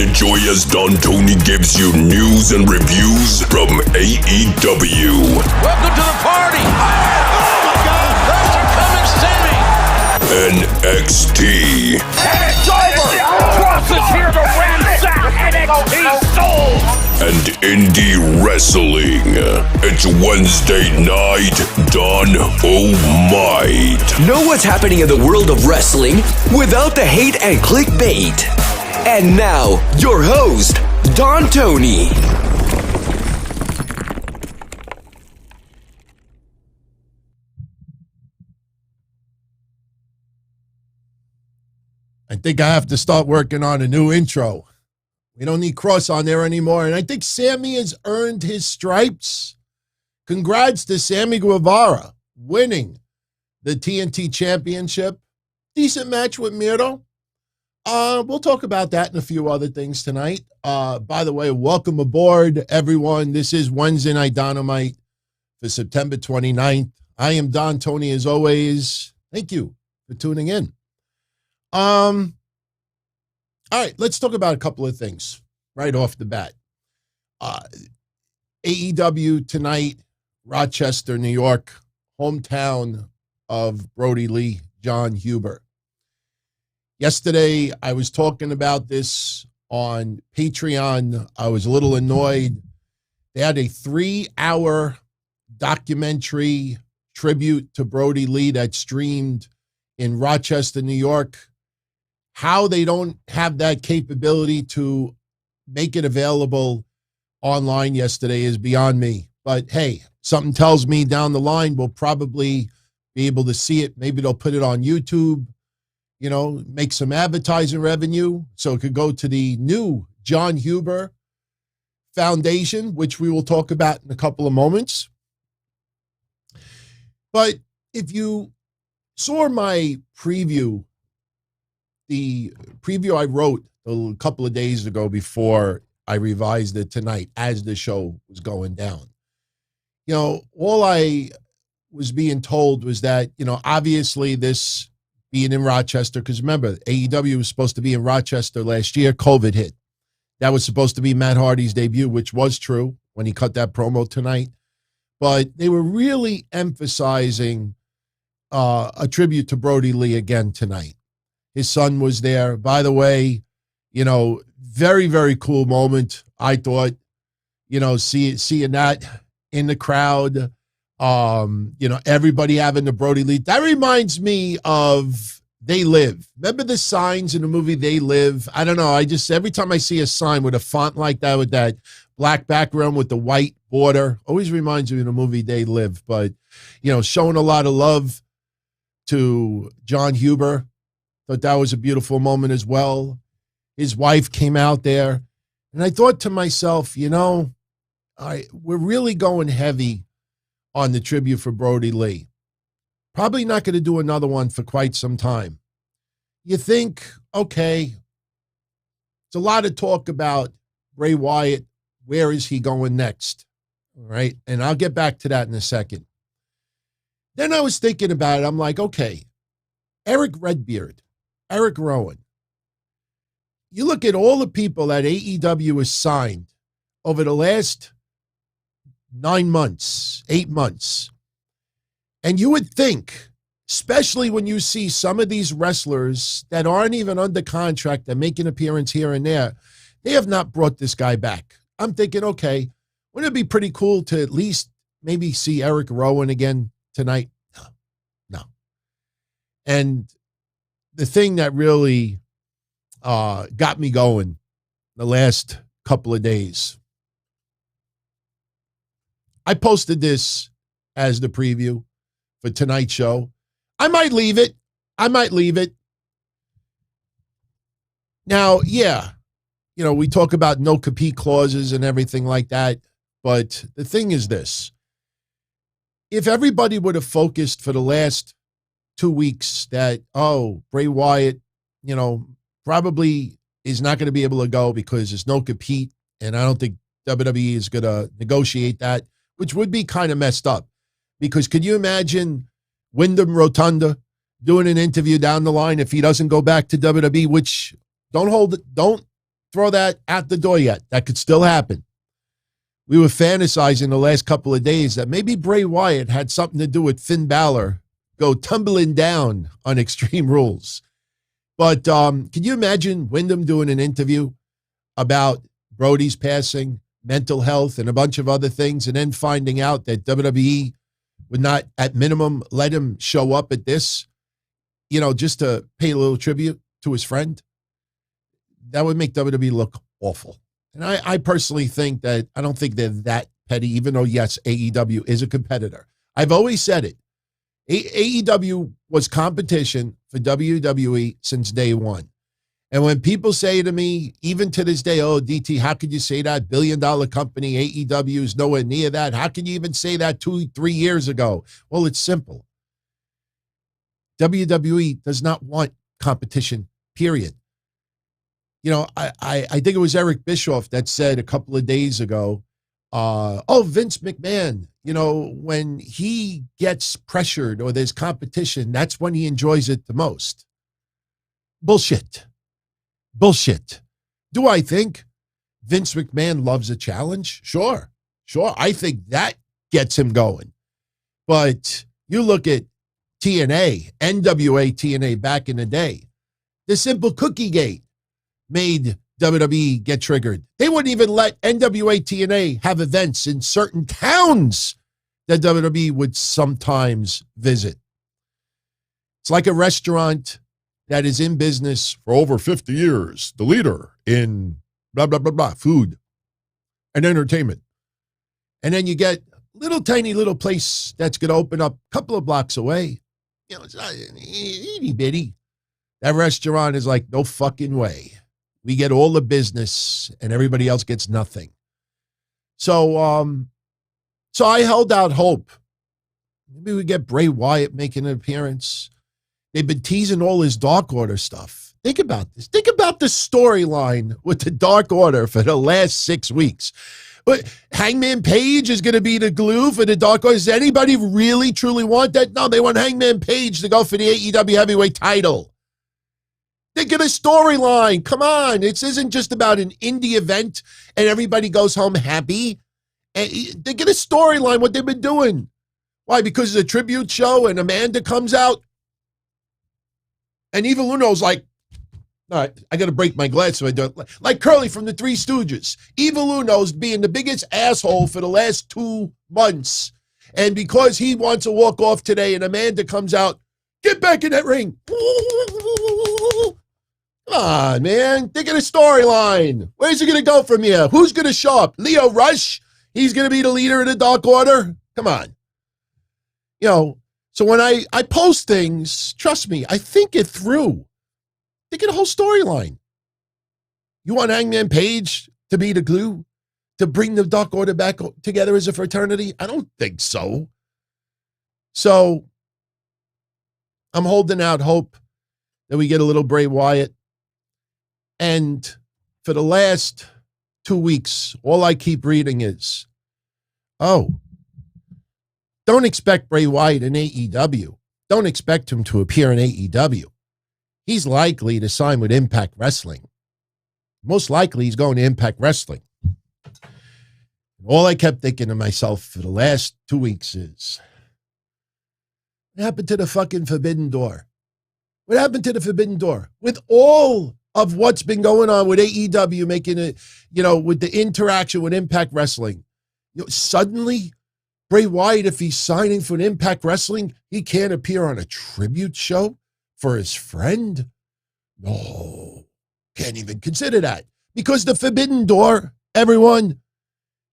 enjoy as Tony gives you news and reviews from AEW. Welcome to the party! Oh my God! Thanks for coming, Sammy! NXT. And it's over! Cross is here to ransack NXT soul! And indie wrestling. It's Wednesday night, Dynamite. Know what's happening in the world of wrestling without the hate and clickbait. And now, your host, Tony. I think I have to start working on a new intro. We don't need Cross on there anymore. And I think Sammy has earned his stripes. Congrats to Sammy Guevara winning the TNT Championship. Decent match with Miro. We'll talk about that and a few other things tonight. By the way, welcome aboard, everyone. This is Wednesday Night Dynamite for September 29th. I am Tony as always. Thank you for tuning in. All right, let's talk about a couple of things right off the bat. AEW tonight, Rochester, New York, hometown of Brody Lee, John Huber. Yesterday, I was talking about this on Patreon. I was a little annoyed. They had a 3-hour documentary tribute to Brody Lee that streamed in Rochester, New York. How they don't have that capability to make it available online yesterday is beyond me. But hey, something tells me down the line we'll probably be able to see it. Maybe they'll put it on YouTube, you know, make some advertising revenue so it could go to the new John Huber Foundation, which we will talk about in a couple of moments. But if you saw my preview, the preview I wrote a couple of days ago before I revised it tonight as the show was going down, you know, all I was being told was that, you know, obviously this being in Rochester, because remember, AEW was supposed to be in Rochester last year. COVID hit. That was supposed to be Matt Hardy's debut, which was true when he cut that promo tonight. But they were really emphasizing a tribute to Brody Lee again tonight. His son was there. By the way, you know, very, very cool moment, I thought, you know, seeing that in the crowd, you know, everybody having the Brody Lee. That reminds me of They Live. Remember the signs in the movie They Live? I don't know. Every time I see a sign with a font like that, with that black background with the white border, always reminds me of the movie They Live. But, you know, showing a lot of love to John Huber. Thought that was a beautiful moment as well. His wife came out there, and I thought to myself, you know, we're really going heavy on the tribute for Brody Lee. Probably not going to do another one for quite some time. You think, okay, it's a lot of talk about Bray Wyatt. Where is he going next? All right, and I'll get back to that in a second. Then I was thinking about it. I'm like, okay, Eric Redbeard, Eric Rowan. You look at all the people that AEW has signed over the last 9 months, 8 months, and you would think, especially when you see some of these wrestlers that aren't even under contract that make an appearance here and there, they have not brought this guy back. I'm thinking, okay, wouldn't it be pretty cool to at least maybe see Eric Rowan again tonight? No. And the thing that really got me going the last couple of days, I posted this as the preview for tonight's show. I might leave it. Now, yeah, you know, we talk about no compete clauses and everything like that, but the thing is this. If everybody would have focused for the last 2 weeks that, oh, Bray Wyatt, you know, probably is not going to be able to go because there's no compete, and I don't think WWE is going to negotiate that, which would be kind of messed up. Because could you imagine Wyndham Rotunda doing an interview down the line if he doesn't go back to WWE, which don't throw that out the door yet. That could still happen. We were fantasizing the last couple of days that maybe Bray Wyatt had something to do with Finn Balor go tumbling down on Extreme Rules. But can you imagine Wyndham doing an interview about Brody's passing, mental health, and a bunch of other things, and then finding out that WWE would not, at minimum, let him show up at this, just to pay a little tribute to his friend? That would make WWE look awful. And I personally think that I don't think they're that petty, even though, yes, AEW is a competitor. I've always said it. AEW was competition for WWE since day one. And when people say to me, even to this day, oh, DT, how could you say that? $1 billion company, AEW is nowhere near that. How can you even say that 2-3 years ago? Well, it's simple. WWE does not want competition, period. I think it was Eric Bischoff that said a couple of days ago, Vince McMahon, when he gets pressured or there's competition, that's when he enjoys it the most. Bullshit. Do I think Vince McMahon loves a challenge? Sure. I think that gets him going. But you look at TNA, NWA TNA back in the day, the simple cookie gate made WWE get triggered. They wouldn't even let NWA TNA have events in certain towns that WWE would sometimes visit. It's like a restaurant that is in business for over 50 years, the leader in blah, blah, blah, blah, food and entertainment. And then you get a tiny little place that's going to open up a couple of blocks away. It's not itty bitty. That restaurant is like, no fucking way. We get all the business and everybody else gets nothing. So I held out hope. Maybe we get Bray Wyatt making an appearance. They've been teasing all his Dark Order stuff. Think about this. Think about the storyline with the Dark Order for the last 6 weeks. But Hangman Page is going to be the glue for the Dark Order. Does anybody really, truly want that? No, they want Hangman Page to go for the AEW heavyweight title. Think of the storyline. Come on. This isn't just about an indie event and everybody goes home happy. Think of the storyline, what they've been doing. Why? Because it's a tribute show and Amanda comes out. And Evil Uno's like, all right, I got to break my glass so I don't. Like Curly from the Three Stooges. Evil Uno's being the biggest asshole for the last 2 months. And because he wants to walk off today and Amanda comes out, get back in that ring. Come on, man. Think of the storyline. Where's it going to go from here? Who's going to show up? Leo Rush? He's going to be the leader of the Dark Order? Come on. So when I post things, trust me, I think it through. Think of the whole storyline. You want Hangman Page to be the glue? To bring the Dark Order back together as a fraternity? I don't think so. So I'm holding out hope that we get a little Bray Wyatt. And for the last 2 weeks, all I keep reading is, don't expect Bray Wyatt in AEW. Don't expect him to appear in AEW. He's likely to sign with Impact Wrestling. Most likely he's going to Impact Wrestling. All I kept thinking to myself for the last 2 weeks is, what happened to the fucking Forbidden Door? What happened to the Forbidden Door? With all of what's been going on with AEW, making it, with the interaction with Impact Wrestling, suddenly Bray Wyatt, if he's signing for an Impact Wrestling, he can't appear on a tribute show for his friend? No, can't even consider that. Because the Forbidden Door, everyone,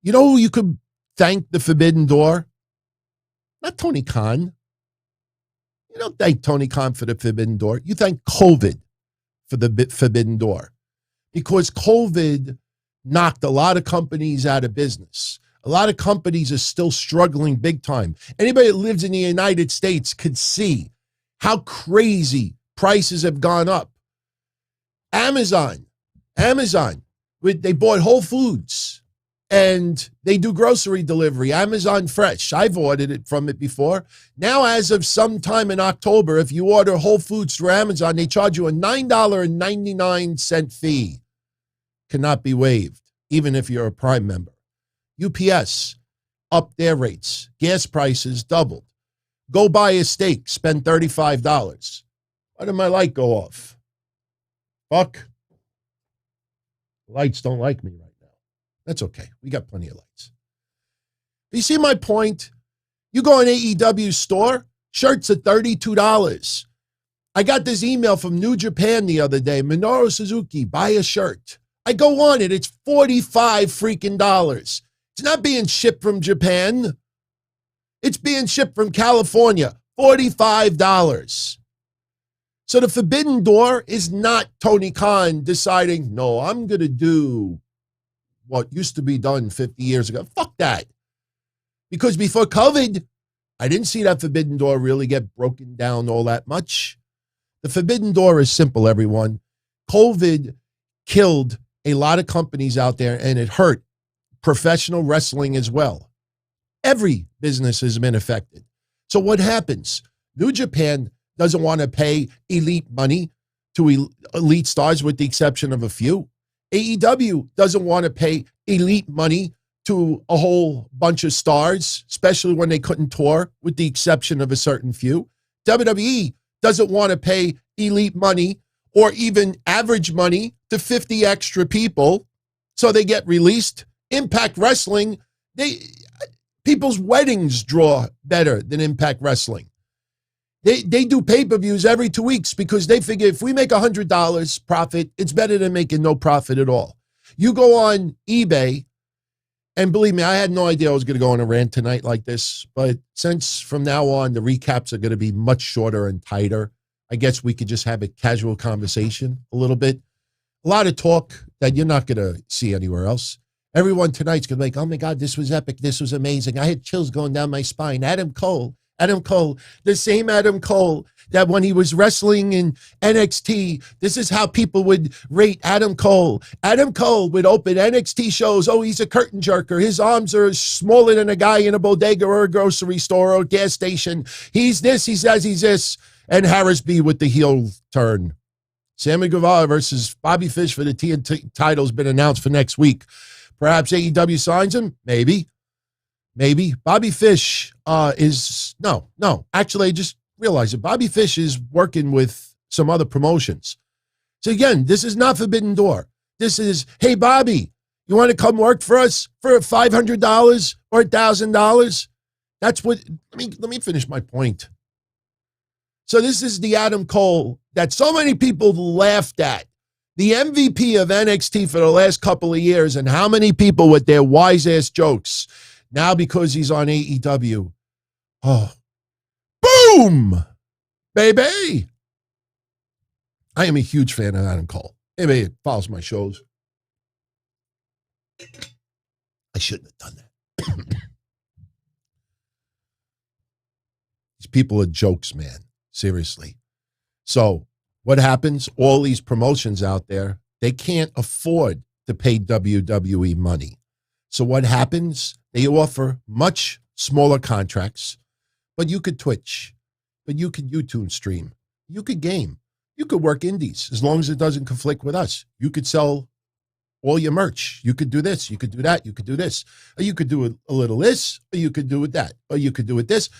who you could thank the Forbidden Door? Not Tony Khan. You don't thank Tony Khan for the Forbidden Door. You thank COVID for the Forbidden Door. Because COVID knocked a lot of companies out of business. A lot of companies are still struggling big time. Anybody that lives in the United States could see how crazy prices have gone up. Amazon, they bought Whole Foods and they do grocery delivery, Amazon Fresh. I've ordered it from it before. Now, as of sometime in October, if you order Whole Foods through Amazon, they charge you a $9.99 fee. cannot be waived, even if you're a Prime member. UPS upped their rates. Gas prices doubled. Go buy a steak, spend $35. Why did my light go off? Fuck. Lights don't like me right now. That's okay. We got plenty of lights. You see my point? You go in AEW store, shirts at $32. I got this email from New Japan the other day. Minoru Suzuki, buy a shirt. I go on it. It's $45 freaking dollars. It's not being shipped from Japan. It's being shipped from California. $45. So the forbidden door is not Tony Khan deciding, no, I'm going to do what used to be done 50 years ago. Fuck that. Because before COVID, I didn't see that forbidden door really get broken down all that much. The forbidden door is simple, everyone. COVID killed a lot of companies out there, and it hurt professional wrestling as well. Every business has been affected. So what happens? New Japan doesn't want to pay elite money to elite stars with the exception of a few. AEW doesn't want to pay elite money to a whole bunch of stars, especially when they couldn't tour with the exception of a certain few. WWE doesn't want to pay elite money or even average money to 50 extra people so they get released. Impact Wrestling, people's weddings draw better than Impact Wrestling. They do pay-per-views every 2 weeks because they figure if we make $100 profit, it's better than making no profit at all. You go on eBay, and believe me, I had no idea I was going to go on a rant tonight like this, but since from now on the recaps are going to be much shorter and tighter, I guess we could just have a casual conversation a little bit. A lot of talk that you're not going to see anywhere else. Everyone tonight's going to be like, oh my God, this was epic. This was amazing. I had chills going down my spine. Adam Cole, the same Adam Cole that when he was wrestling in NXT, this is how people would rate Adam Cole. Adam Cole would open NXT shows. Oh, he's a curtain jerker. His arms are smaller than a guy in a bodega or a grocery store or a gas station. He's this, he says he's this. And Harris B with the heel turn. Sammy Guevara versus Bobby Fish for the TNT title has been announced for next week. Perhaps AEW signs him? Maybe. Bobby Fish actually I just realized it. Bobby Fish is working with some other promotions. So again, this is not Forbidden Door. This is, hey, Bobby, you want to come work for us for $500 or $1,000? That's what, let me finish my point. So this is the Adam Cole that so many people laughed at. The MVP of NXT for the last couple of years, and how many people with their wise-ass jokes. Now because he's on AEW. Oh, boom, baby. I am a huge fan of Adam Cole. Anybody follows my shows. I shouldn't have done that. These people are jokes, man. Seriously. So what happens? All these promotions out there, they can't afford to pay WWE money. So what happens? They offer much smaller contracts, but you could Twitch, but you could YouTube stream, you could game, you could work indies as long as it doesn't conflict with us. You could sell all your merch. You could do this, you could do that, you could do this, or you could do a little this, or you could do it that, or you could do it this.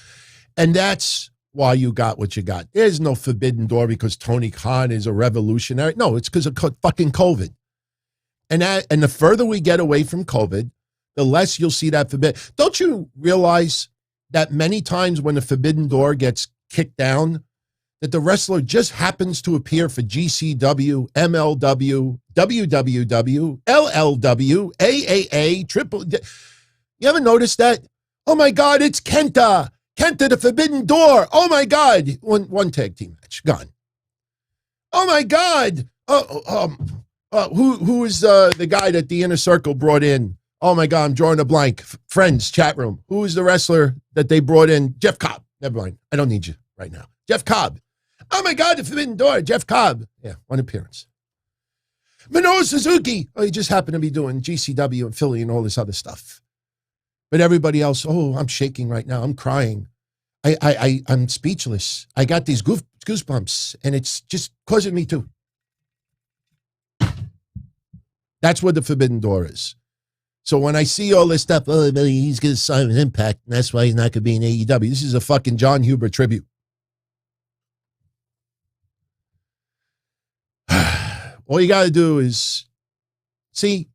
And that's why you got what you got. There's no Forbidden Door because Tony Khan is a revolutionary. No, it's because of fucking COVID. And the further we get away from COVID, the less you'll see that forbidden. Don't you realize that many times when the Forbidden Door gets kicked down, that the wrestler just happens to appear for GCW, MLW, WWW, LLW, AAA, Triple. You ever notice that? Oh my God, it's Kenta, the Forbidden Door. Oh my God, one tag team match gone. Oh my God, who is the guy that the Inner Circle brought in? Oh my God, I'm drawing a blank. Friends, chat room. Who is the wrestler that they brought in? Jeff Cobb. Never mind. I don't need you right now. Jeff Cobb. Oh my God, the Forbidden Door. Jeff Cobb. Yeah, one appearance. Minoru Suzuki. Oh, he just happened to be doing GCW and Philly and all this other stuff. But everybody else, oh, I'm shaking right now. I'm crying. I'm speechless. I got these goosebumps, and it's just causing me to. That's what the forbidden door is. So when I see all this stuff, oh, he's going to sign with Impact, and that's why he's not going to be in AEW. This is a fucking John Huber tribute. All you got to do is, see,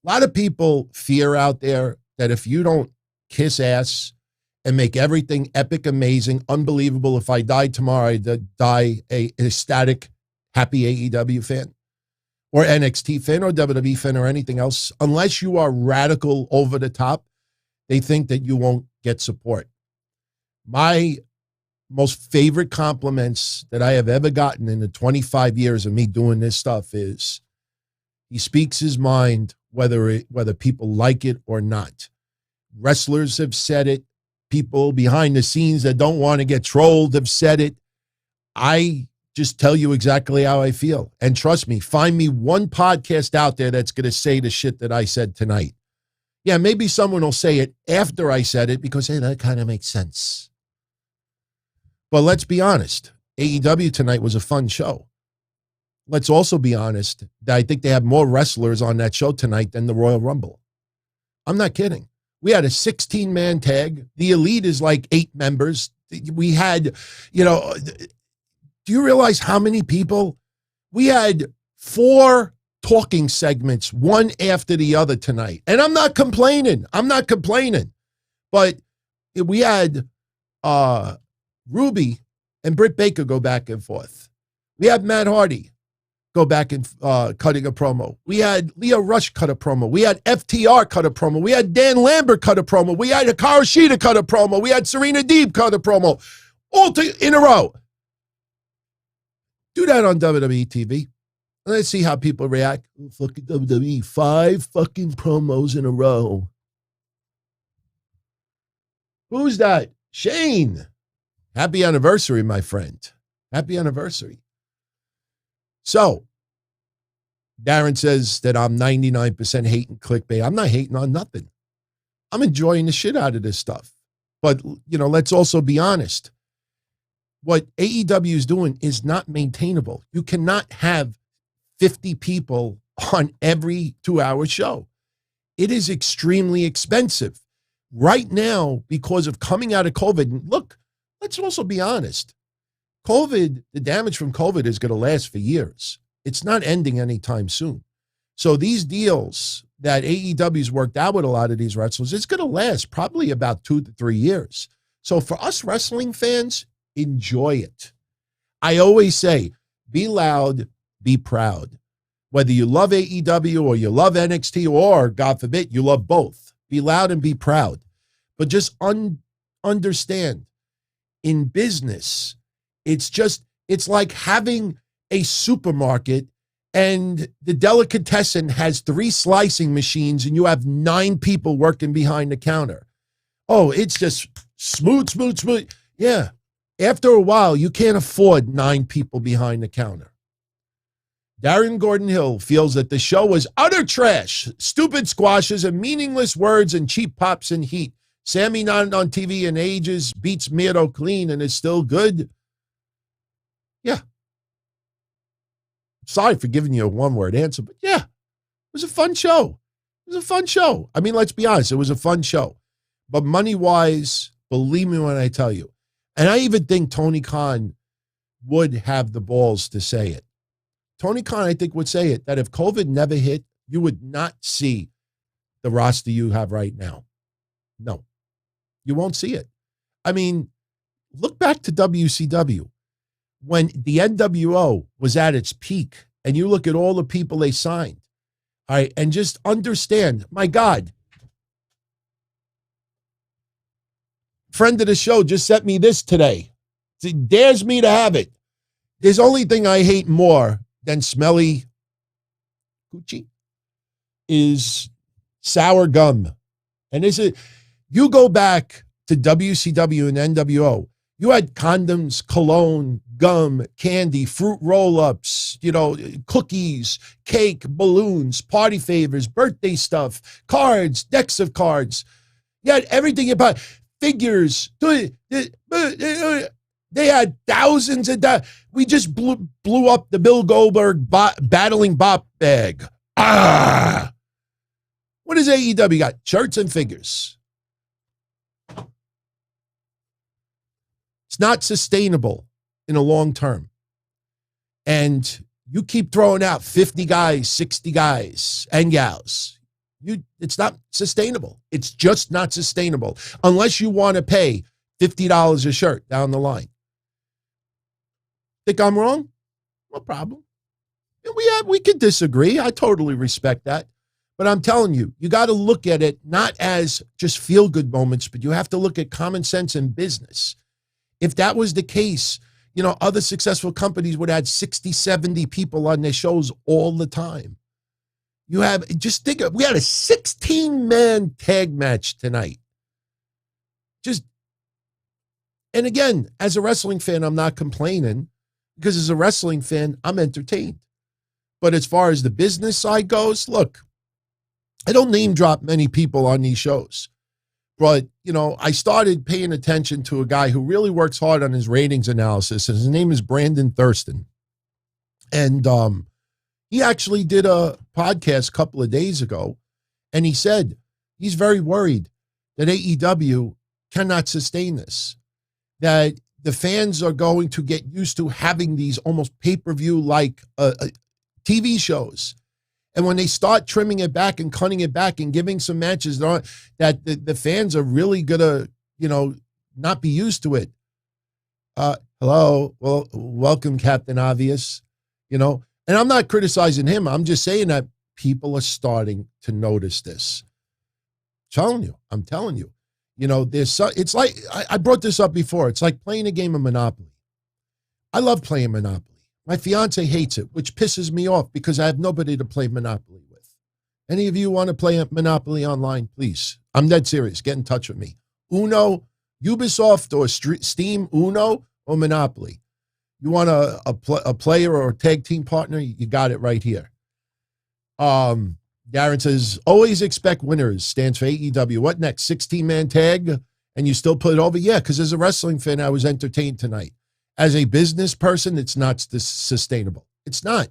a lot of people fear out there that if you don't kiss ass and make everything epic, amazing, unbelievable, if I died tomorrow, I'd die an ecstatic, happy AEW fan or NXT fan or WWE fan or anything else. Unless you are radical over the top, they think that you won't get support. My most favorite compliments that I have ever gotten in the 25 years of me doing this stuff is he speaks his mind, whether people like it or not. Wrestlers have said it. People behind the scenes that don't want to get trolled have said it. I just tell you exactly how I feel. And trust me, find me one podcast out there that's going to say the shit that I said tonight. Yeah, maybe someone will say it after I said it because, hey, that kind of makes sense. But let's be honest. AEW tonight was a fun show. Let's also be honest that I think they have more wrestlers on that show tonight than the Royal Rumble. I'm not kidding. We had a 16-man tag. The Elite is like 8 members. We had, do you realize how many people? We had 4 talking segments, one after the other tonight. And I'm not complaining. But we had Ruby and Britt Baker go back and forth. We had Matt Hardy go back and cutting a promo. We had Leo Rush cut a promo. We had FTR cut a promo. We had Dan Lambert cut a promo. We had Hikaru Shida cut a promo. We had Serena Deeb cut a promo. All in a row. Do that on WWE TV. And let's see how people react. Fucking WWE, 5 fucking promos in a row. Who's that? Shane. Happy anniversary, my friend. Happy anniversary. So, Darren says that I'm 99% hating clickbait. I'm not hating on nothing. I'm enjoying the shit out of this stuff. But, let's also be honest. What AEW is doing is not maintainable. You cannot have 50 people on every 2-hour show. It is extremely expensive. Right now, because of coming out of COVID, look, let's also be honest. COVID, the damage from COVID is going to last for years. It's not ending anytime soon. So these deals that AEW's worked out with a lot of these wrestlers, it's going to last probably about 2 to 3 years. So for us wrestling fans, enjoy it. I always say, be loud, be proud. Whether you love AEW or you love NXT or, God forbid, you love both. Be loud and be proud. But just understand, in business, it's like having a supermarket and the delicatessen has 3 slicing machines and you have 9 people working behind the counter. Oh, it's just smooth. Yeah. After a while, you can't afford 9 people behind the counter. Darren Gordon Hill feels that the show was utter trash, stupid squashes and meaningless words and cheap pops and heat. Sammy not on TV in ages, beats Miro clean and is still good. Yeah. Sorry for giving you a one-word answer, but yeah, it was a fun show. I mean, let's be honest, it was a fun show. But money-wise, believe me when I tell you, and I even think Tony Khan would have the balls to say it. Tony Khan, I think, would say it, that if COVID never hit, you would not see the roster you have right now. No, you won't see it. I mean, look back to WCW. When the NWO was at its peak, and you look at all the people they signed, all right, and just understand, my God, friend of the show just sent me this today. It dares me to have it. There's only thing I hate more than smelly coochie is sour gum. And you go back to WCW and NWO, you had condoms, cologne, gum, candy, fruit roll-ups, cookies, cake, balloons, party favors, birthday stuff, cards, decks of cards. You had everything about figures. They had thousands of that. We just blew up the Bill Goldberg battling bop bag. What does AEW got? Shirts and figures. It's not sustainable in a long term. And you keep throwing out 50 guys, 60 guys, and gals. It's not sustainable. It's just not sustainable unless you want to pay $50 a shirt down the line. Think I'm wrong? No problem. We could disagree. I totally respect that. But I'm telling you, you got to look at it not as just feel-good moments, but you have to look at common sense in business. If that was the case, other successful companies would add 60, 70 people on their shows all the time. We had a 16-man tag match tonight. And again, as a wrestling fan, I'm not complaining because as a wrestling fan, I'm entertained. But as far as the business side goes, look, I don't name drop many people on these shows. But, I started paying attention to a guy who really works hard on his ratings analysis, and his name is Brandon Thurston. And he actually did a podcast a couple of days ago, and he said he's very worried that AEW cannot sustain this, that the fans are going to get used to having these almost pay-per-view like TV shows. And when they start trimming it back and cutting it back and giving some matches that the fans are really going to, not be used to it. Hello. Well, welcome, Captain Obvious. And I'm not criticizing him. I'm just saying that people are starting to notice this. I'm telling you. It's like, I brought this up before. It's like playing a game of Monopoly. I love playing Monopoly. My fiance hates it, which pisses me off because I have nobody to play Monopoly with. Any of you want to play Monopoly online, please? I'm dead serious. Get in touch with me. Uno, Ubisoft or Steam, Uno or Monopoly. You want a player or a tag team partner? You got it right here. Darren says, always expect winners, stands for AEW. What next? 16-man tag? And you still put it over? Yeah, because as a wrestling fan, I was entertained tonight. As a business person, it's not sustainable. It's not.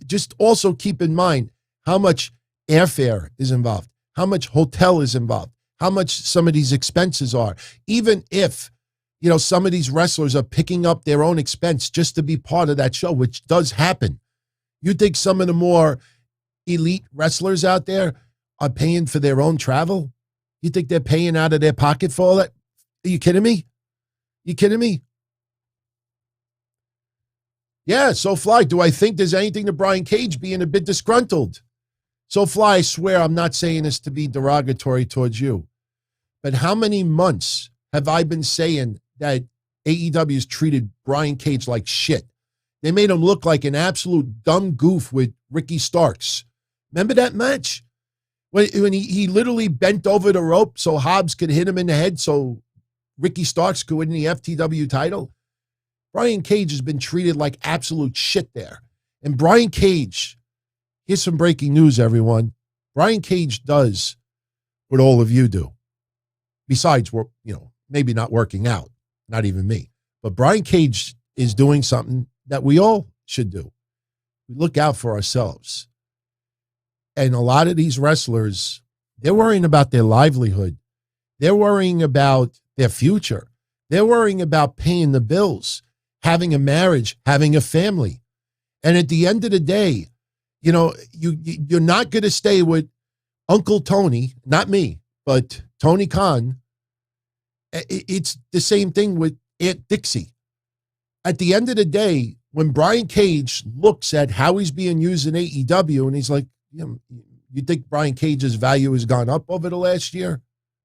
Just also keep in mind how much airfare is involved, how much hotel is involved, how much some of these expenses are. Even if, some of these wrestlers are picking up their own expense just to be part of that show, which does happen. You think some of the more elite wrestlers out there are paying for their own travel? You think they're paying out of their pocket for all that? Are you kidding me? You kidding me? Yeah, SoFly, do I think there's anything to Brian Cage being a bit disgruntled? SoFly, I swear I'm not saying this to be derogatory towards you. But how many months have I been saying that AEW's treated Brian Cage like shit? They made him look like an absolute dumb goof with Ricky Starks. Remember that match? When he literally bent over the rope so Hobbs could hit him in the head so Ricky Starks could win the FTW title? Brian Cage has been treated like absolute shit there. And Brian Cage, here's some breaking news, everyone. Brian Cage does what all of you do. Besides, maybe not working out, not even me. But Brian Cage is doing something that we all should do. We look out for ourselves. And a lot of these wrestlers, they're worrying about their livelihood. They're worrying about their future. They're worrying about paying the bills, having a marriage, having a family. And at the end of the day, you're not going to stay with Uncle Tony, not me, but Tony Khan. It's the same thing with Aunt Dixie. At the end of the day, when Brian Cage looks at how he's being used in AEW and he's like, you think Brian Cage's value has gone up over the last year? Are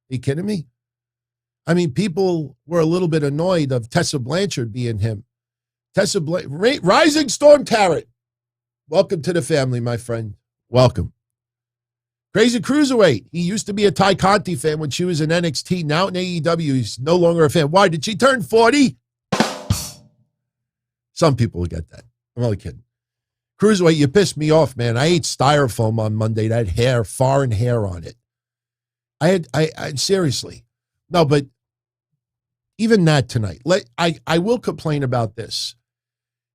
you kidding me? I mean, people were a little bit annoyed of Tessa Blanchard being him. Rising Storm Tarrant. Welcome to the family, my friend. Welcome. Crazy Cruiserweight. He used to be a Ty Conti fan when she was in NXT. Now in AEW, he's no longer a fan. Why? Did she turn 40? Some people will get that. I'm only kidding. Cruiserweight, you pissed me off, man. I ate styrofoam on Monday. That hair, foreign hair on it. I seriously. No, but even that tonight. I will complain about this.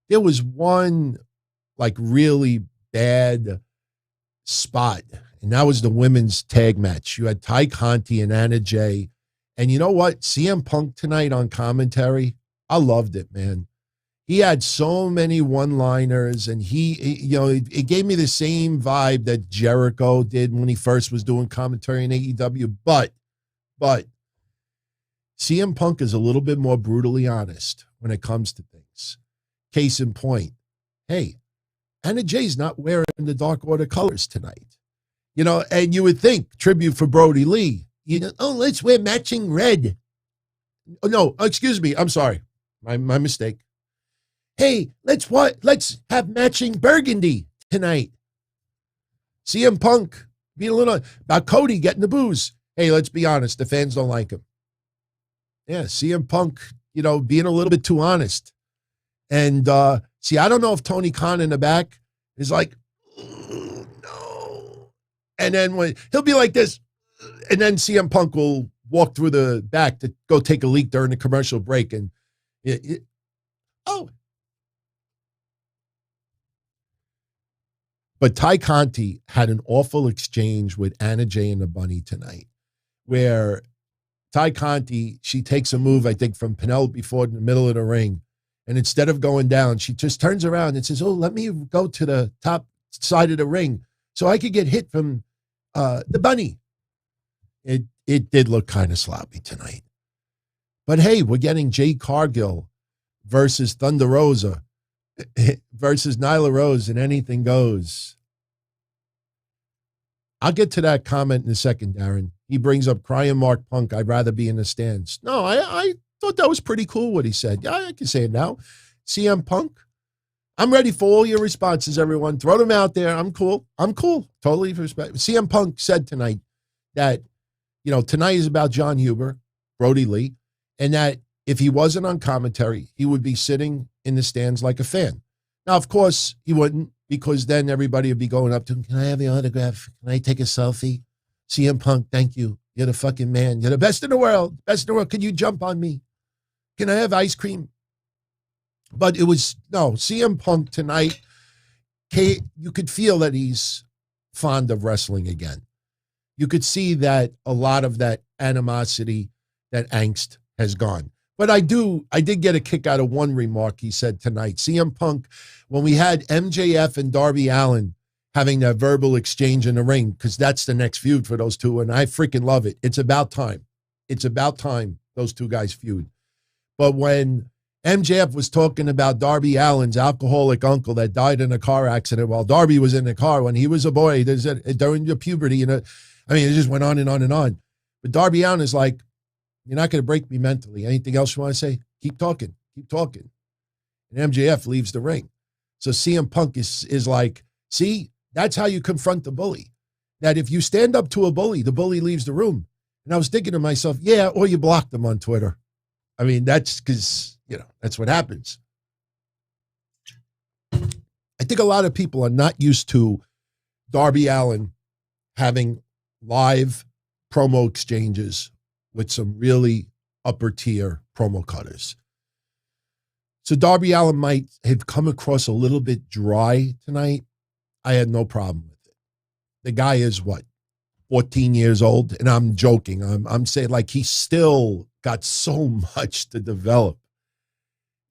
There was one, really bad spot, and that was the women's tag match. You had Ty Conti and Anna Jay. And you know what? CM Punk tonight on commentary, I loved it, man. He had so many one-liners, and it gave me the same vibe that Jericho did when he first was doing commentary in AEW. But CM Punk is a little bit more brutally honest when it comes to things. Case in point, hey, Anna Jay's not wearing the Dark Order colors tonight. And you would think, tribute for Brody Lee, let's wear matching red. Oh, no, excuse me. I'm sorry. My mistake. Hey, let's have matching burgundy tonight. CM Punk being a little about Cody getting the booze. Hey, let's be honest. The fans don't like him. Yeah, CM Punk, being a little bit too honest. And see, I don't know if Tony Khan in the back is like, no. And then when he'll be like this, and then CM Punk will walk through the back to go take a leak during the commercial break. And But Ty Conti had an awful exchange with Anna Jay and the Bunny tonight, where Ty Conti, she takes a move, I think, from Penelope Ford in the middle of the ring. And instead of going down, she just turns around and says, let me go to the top side of the ring so I could get hit from the Bunny. It did look kind of sloppy tonight. But hey, we're getting Jade Cargill versus Thunder Rosa versus Nyla Rose, and anything goes. I'll get to that comment in a second, Darren. He brings up crying Mark Punk. I'd rather be in the stands. No, I thought that was pretty cool what he said. Yeah, I can say it now. CM Punk, I'm ready for all your responses, everyone. Throw them out there. I'm cool. Totally respect. CM Punk said tonight that, tonight is about John Huber, Brody Lee, and that if he wasn't on commentary, he would be sitting in the stands like a fan. Now, of course, he wouldn't, because then everybody would be going up to him. Can I have your autograph? Can I take a selfie? CM Punk, thank you. You're the fucking man. You're the best in the world. Could you jump on me? Can I have ice cream? But it was, no, CM Punk tonight, you could feel that he's fond of wrestling again. You could see that a lot of that animosity, that angst has gone. But I did get a kick out of one remark he said tonight. CM Punk, when we had MJF and Darby Allin having that verbal exchange in the ring, because that's the next feud for those two, and I freaking love it. It's about time. It's about time those two guys feud. But when MJF was talking about Darby Allin's alcoholic uncle that died in a car accident while Darby was in the car when he was a boy, during the puberty, it just went on and on and on. But Darby Allin is like, you're not going to break me mentally. Anything else you want to say? Keep talking. And MJF leaves the ring. So CM Punk is like, see, that's how you confront the bully. That if you stand up to a bully, the bully leaves the room. And I was thinking to myself, yeah, or you block them on Twitter. That's because, that's what happens. I think a lot of people are not used to Darby Allin having live promo exchanges with some really upper tier promo cutters. So Darby Allin might have come across a little bit dry tonight. I had no problem with it. The guy is 14 years old? And I'm joking. I'm saying like he's still got so much to develop.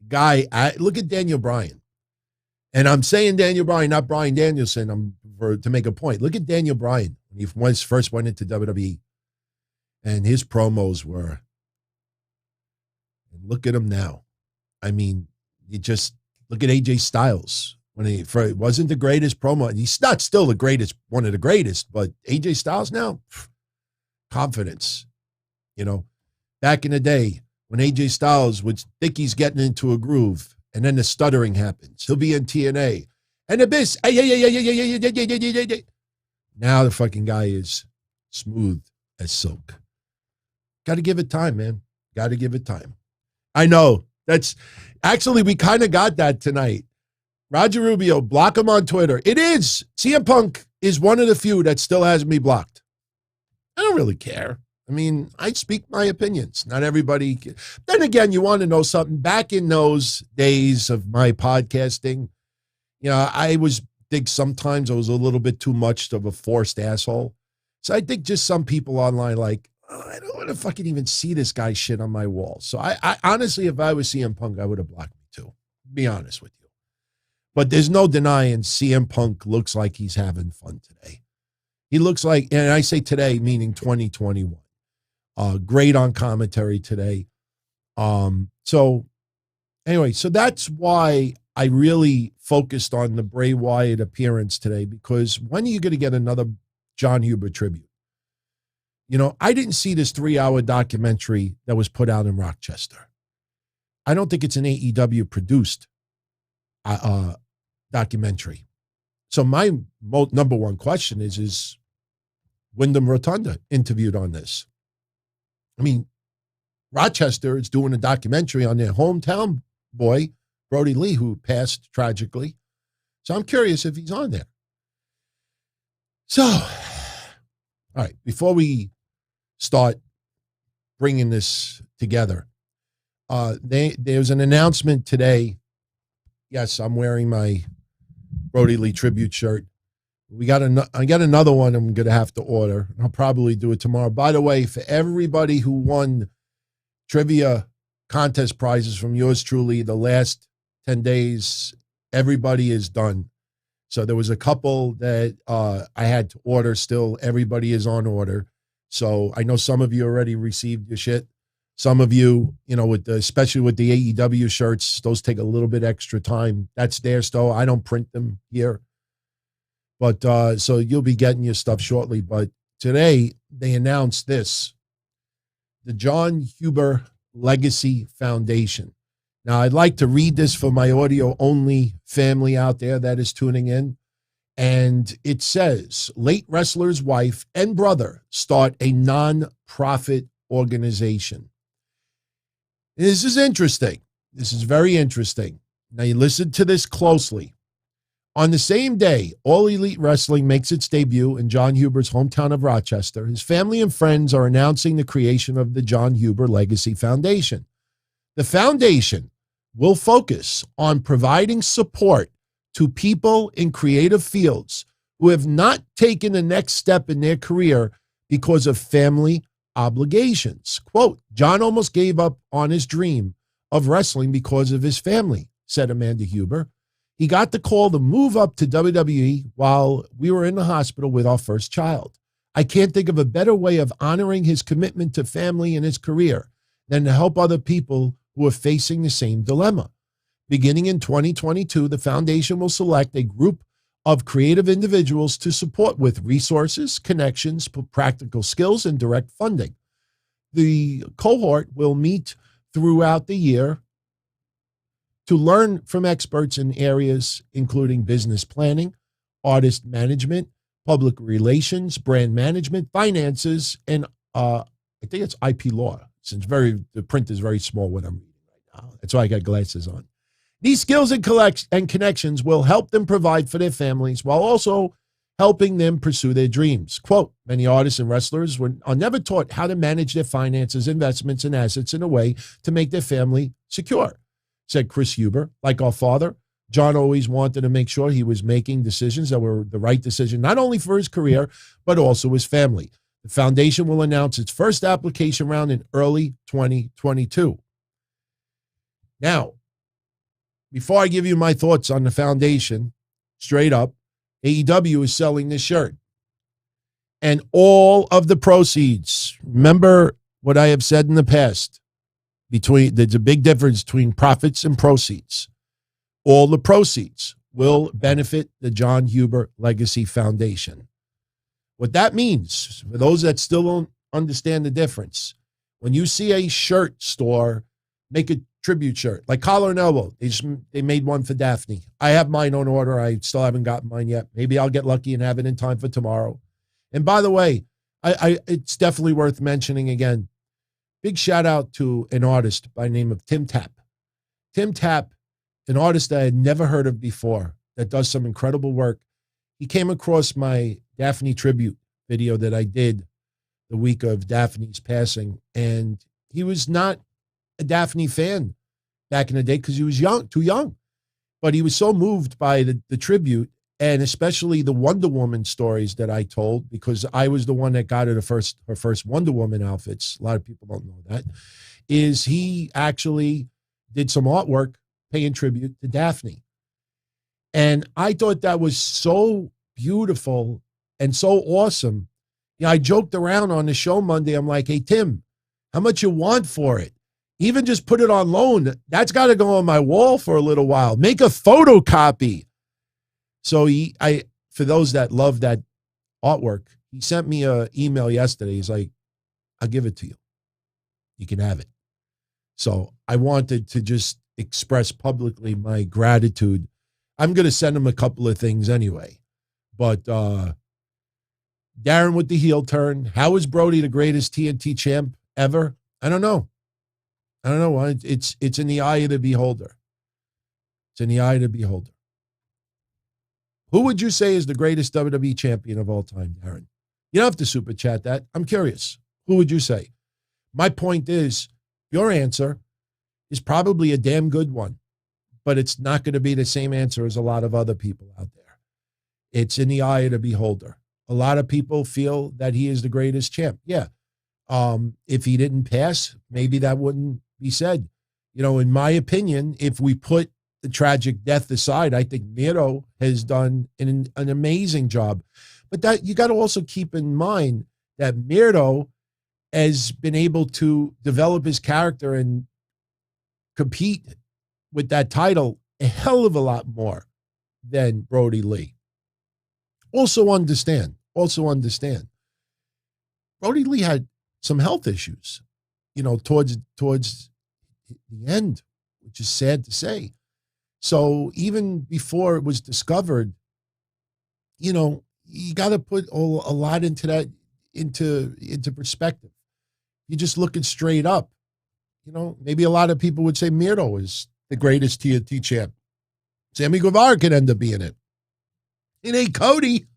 Look at Daniel Bryan. And I'm saying Daniel Bryan, not Bryan Danielson, to make a point. Look at Daniel Bryan when he first went into WWE. And his promos were, and look at him now. You just look at AJ Styles when it wasn't the greatest promo. He's not still the greatest, one of the greatest, but AJ Styles now, confidence. Back in the day when AJ Styles would think he's getting into a groove, and then the stuttering happens. He'll be in TNA, and Abyss. Now the fucking guy is smooth as silk. Got to give it time, man. Got to give it time. I know. We kind of got that tonight. Roger Rubio, block him on Twitter. It is. CM Punk is one of the few that still has me blocked. I don't really care. I speak my opinions. Not everybody. Then again, you want to know something? Back in those days of my podcasting, I was think sometimes I was a little bit too much of a forced asshole. So I think just some people online like, oh, I don't want to fucking even see this guy shit on my wall. So I honestly, if I was CM Punk, I would have blocked me too. Be honest with you. But there's no denying CM Punk looks like he's having fun today. He looks like, and I say today, meaning 2021. Great on commentary today. So anyway, so that's why I really focused on the Bray Wyatt appearance today, because when are you going to get another John Huber tribute? You know, I didn't see this 3-hour documentary that was put out in Rochester. I don't think it's an AEW produced documentary. So my number one question is Wyndham Rotunda interviewed on this? I mean, Rochester is doing a documentary on their hometown boy, Brody Lee, who passed tragically. So I'm curious if he's on there. So, all right, before we start bringing this together, there's an announcement today. Yes, I'm wearing my Brody Lee tribute shirt. I got another one I'm going to have to order. I'll probably do it tomorrow. By the way, for everybody who won trivia contest prizes from yours truly the last 10 days, everybody is done. So there was a couple that I had to order still. Everybody is on order. So I know some of you already received your shit. Some of you, you know, especially with the AEW shirts, those take a little bit extra time. That's theirs, though. I don't print them here. But so you'll be getting your stuff shortly. But today they announced this, the John Huber Legacy Foundation. Now, I'd like to read this for my audio-only family out there that is tuning in. And it says, late wrestler's wife and brother start a non-profit organization. This is interesting. This is very interesting. Now, you listen to this closely. On the same day, All Elite Wrestling makes its debut in John Huber's hometown of Rochester. His family and friends are announcing the creation of the John Huber Legacy Foundation. The foundation will focus on providing support to people in creative fields who have not taken the next step in their career because of family obligations. Quote, John almost gave up on his dream of wrestling because of his family, said Amanda Huber. He got the call to move up to WWE while we were in the hospital with our first child. I can't think of a better way of honoring his commitment to family and his career than to help other people who are facing the same dilemma. Beginning in 2022, the foundation will select a group of creative individuals to support with resources, connections, practical skills, and direct funding. The cohort will meet throughout the year to learn from experts in areas including business planning, artist management, public relations, brand management, finances, and I think it's IP law. Since the print is very small when I'm reading right now. That's why I got glasses on. These skills and connections will help them provide for their families while also helping them pursue their dreams. Quote, many artists and wrestlers are never taught how to manage their finances, investments, and assets in a way to make their family secure, said Chris Huber. Like our father, John always wanted to make sure he was making decisions that were the right decision, not only for his career, but also his family. The foundation will announce its first application round in early 2022. Now, before I give you my thoughts on the foundation, straight up, AEW is selling this shirt. And all of the proceeds, remember what I have said in the past, there's a big difference between profits and proceeds. All the proceeds will benefit the John Huber Legacy Foundation. What that means, for those that still don't understand the difference, when you see a shirt store make a tribute shirt, like Collar and Elbow, they made one for Daphne. I have mine on order. I still haven't gotten mine yet. Maybe I'll get lucky and have it in time for tomorrow. And by the way, it's definitely worth mentioning again. Big shout out to an artist by the name of Tim Tap. Tim Tap, an artist that I had never heard of before that does some incredible work. He came across my Daphne tribute video that I did the week of Daphne's passing. And he was not a Daphne fan back in the day because he was too young. But he was so moved by the tribute and especially the Wonder Woman stories that I told, because I was the one that got her first Wonder Woman outfits. A lot of people don't know that. Is he actually did some artwork paying tribute to Daphne. And I thought that was so beautiful and so awesome. You know, I joked around on the show Monday. I'm like, hey, Tim, how much you want for it? Even just put it on loan. That's got to go on my wall for a little while. Make a photocopy. So for those that love that artwork, he sent me an email yesterday. He's like, I'll give it to you. You can have it. So I wanted to just express publicly my gratitude. I'm going to send him a couple of things anyway. But Darren with the heel turn. How is Brody the greatest TNT champ ever? I don't know. It's in the eye of the beholder. It's in the eye of the beholder. Who would you say is the greatest WWE champion of all time, Darren? You don't have to super chat that. I'm curious. Who would you say? My point is, your answer is probably a damn good one, but it's not going to be the same answer as a lot of other people out there. It's in the eye of the beholder. A lot of people feel that he is the greatest champ. Yeah. If he didn't pass, maybe that wouldn't be said. You know, in my opinion, if we put the tragic death aside, I think Miro has done an amazing job. But that you got to also keep in mind that Miro has been able to develop his character and compete with that title a hell of a lot more than Brody Lee. Also understand, Brody Lee had some health issues, you know, towards the end, which is sad to say. So even before it was discovered, you know, you got to put a lot into that, into perspective. You're just looking straight up. You know, maybe a lot of people would say Miro is the greatest TNT champ. Sammy Guevara could end up being it. It ain't Cody.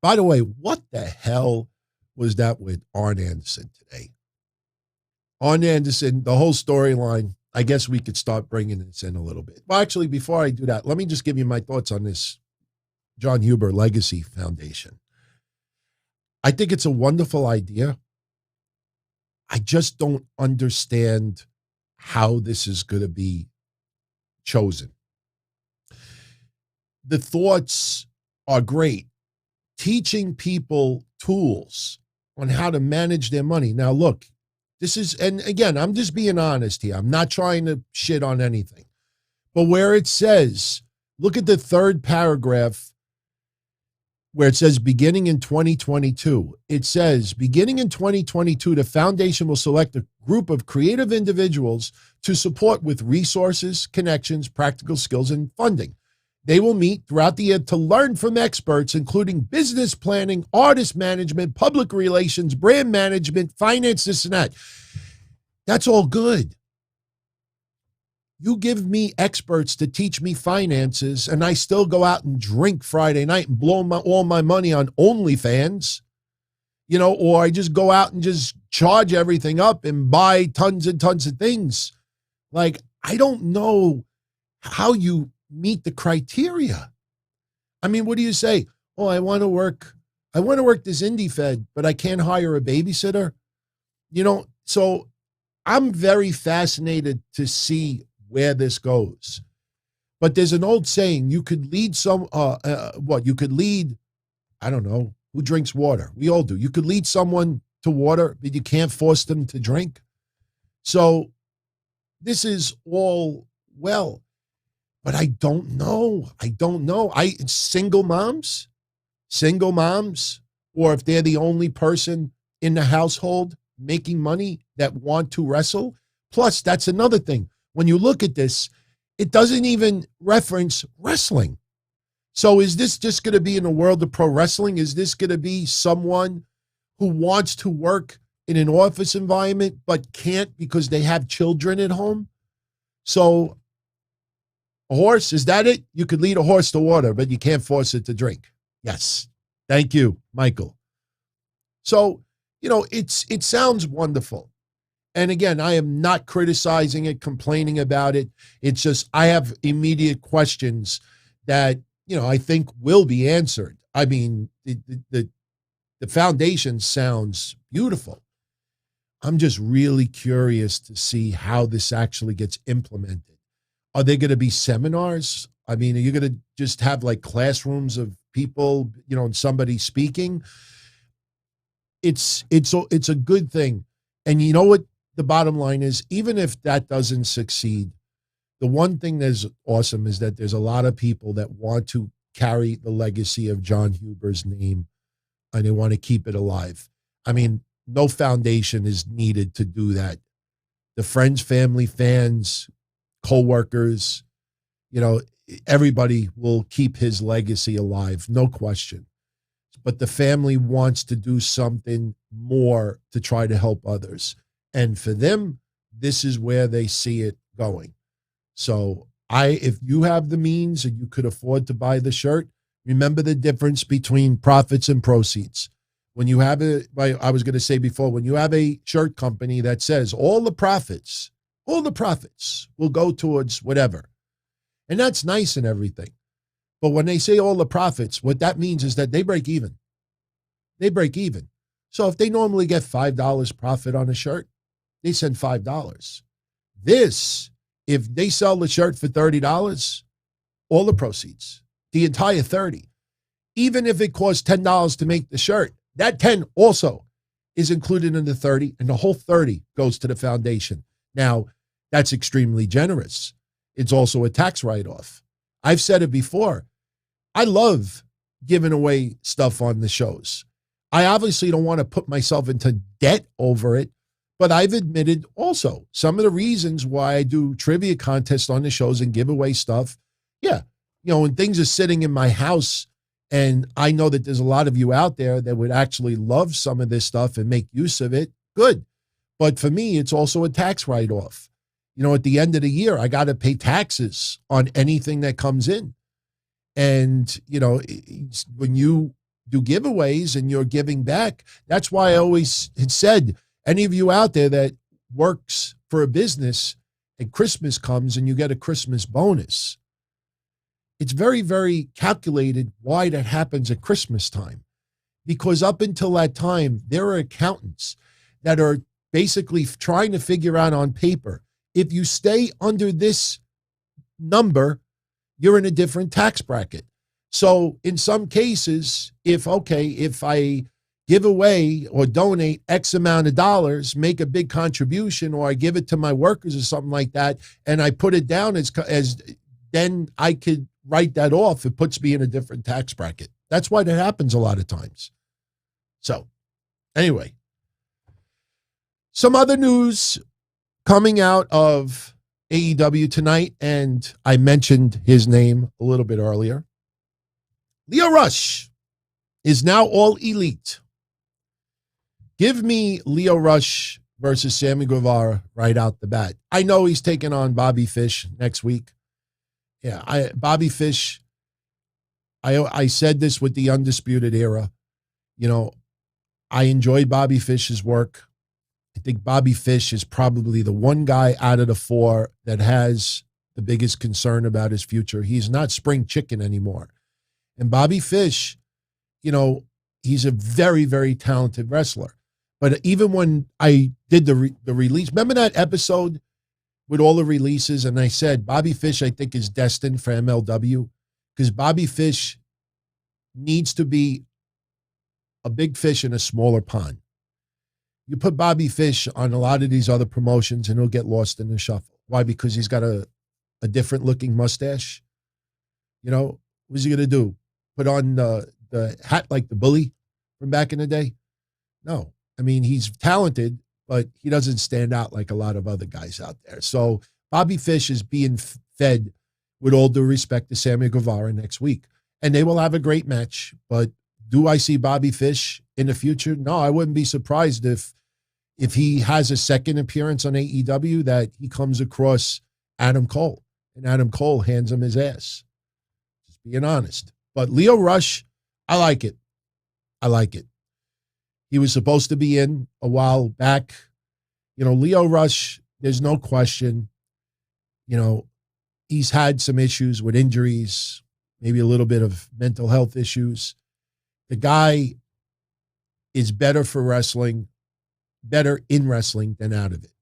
By the way, what the hell was that with Arn Anderson today? Arn Anderson, the whole storyline, I guess we could start bringing this in a little bit. Well, actually, before I do that, let me just give you my thoughts on this John Huber Legacy Foundation. I think it's a wonderful idea. I just don't understand how this is going to be chosen. The thoughts are great. Teaching people tools on how to manage their money. Now, look, this is, and again, I'm just being honest here. I'm not trying to shit on anything. But where it says, look at the third paragraph where it says beginning in 2022. It says, beginning in 2022, the foundation will select a group of creative individuals to support with resources, connections, practical skills, and funding. They will meet throughout the year to learn from experts, including business planning, artist management, public relations, brand management, finance, this and that. That's all good. You give me experts to teach me finances, and I still go out and drink Friday night and blow all my money on OnlyFans, you know, or I just go out and just charge everything up and buy tons and tons of things. Like, I don't know how you meet the criteria. I mean, what do you say? Oh, I want to work this indie fed, but I can't hire a babysitter. You know, so I'm very fascinated to see where this goes. But there's an old saying, you could lead you could lead, I don't know, who drinks water? We all do. You could lead someone to water, but you can't force them to drink. So this is all well. But I don't know. Single moms, or if they're the only person in the household making money that want to wrestle. Plus, that's another thing. When you look at this, it doesn't even reference wrestling. So is this just going to be in the world of pro wrestling? Is this going to be someone who wants to work in an office environment but can't because they have children at home? So a horse, is that it? You could lead a horse to water, but you can't force it to drink. Yes. Thank you, Michael. So, you know, it sounds wonderful. And again, I am not criticizing it, complaining about it. It's just I have immediate questions that, I think will be answered. I mean, the foundation sounds beautiful. I'm just really curious to see how this actually gets implemented. Are there going to be seminars? I mean, are you going to just have like classrooms of people, and somebody speaking? It's a good thing. And you know what the bottom line is? Even if that doesn't succeed, the one thing that's awesome is that there's a lot of people that want to carry the legacy of John Huber's name, and they want to keep it alive. I mean, no foundation is needed to do that. The friends, family, fans, co-workers, everybody will keep his legacy alive, no question. But the family wants to do something more to try to help others. And for them, this is where they see it going. So if you have the means and you could afford to buy the shirt, remember the difference between profits and proceeds. When you have I was going to say before, when you have a shirt company that says all the profits will go towards whatever. And that's nice and everything. But when they say all the profits, what that means is that they break even. They break even. So if they normally get $5 profit on a shirt, they send $5. If they sell the shirt for $30, all the proceeds, the entire 30, even if it costs $10 to make the shirt, that 10 also is included in the 30, and the whole 30 goes to the foundation. Now, that's extremely generous. It's also a tax write-off. I've said it before. I love giving away stuff on the shows. I obviously don't want to put myself into debt over it, but I've admitted also some of the reasons why I do trivia contests on the shows and give away stuff. Yeah, when things are sitting in my house, and I know that there's a lot of you out there that would actually love some of this stuff and make use of it, good. But for me, it's also a tax write-off. At the end of the year, I got to pay taxes on anything that comes in. And, when you do giveaways and you're giving back, that's why I always had said, any of you out there that works for a business and Christmas comes and you get a Christmas bonus, it's very, very calculated why that happens at Christmas time. Because up until that time, there are accountants that are basically trying to figure out on paper, if you stay under this number, you're in a different tax bracket. So in some cases, if I give away or donate X amount of dollars, make a big contribution, or I give it to my workers or something like that, and I put it down as then I could write that off. It puts me in a different tax bracket. That's why that happens a lot of times. So anyway, some other news coming out of AEW tonight, and I mentioned his name a little bit earlier. Lio Rush is now all elite. Give me Lio Rush versus Sammy Guevara right out the bat. I know he's taking on Bobby Fish next week. Yeah, Bobby Fish, I said this with the Undisputed Era. I enjoyed Bobby Fish's work. I think Bobby Fish is probably the one guy out of the four that has the biggest concern about his future. He's not spring chicken anymore. And Bobby Fish, he's a very, very talented wrestler. But even when I did the release, remember that episode with all the releases? And I said, Bobby Fish, I think, is destined for MLW, because Bobby Fish needs to be a big fish in a smaller pond. You put Bobby Fish on a lot of these other promotions and he'll get lost in the shuffle. Why? Because he's got a different looking mustache. What's he going to do? Put on the hat like the Bully from back in the day? No. I mean, he's talented, but he doesn't stand out like a lot of other guys out there. So Bobby Fish is being fed, with all due respect, to Sammy Guevara next week. And they will have a great match. But do I see Bobby Fish in the future? No, I wouldn't be surprised if he has a second appearance on AEW that he comes across Adam Cole, and Adam Cole hands him his ass. Just being honest. But Lio Rush, I like it. I like it. He was supposed to be in a while back, Lio Rush, there's no question, he's had some issues with injuries, maybe a little bit of mental health issues. The guy is better in wrestling than out of it.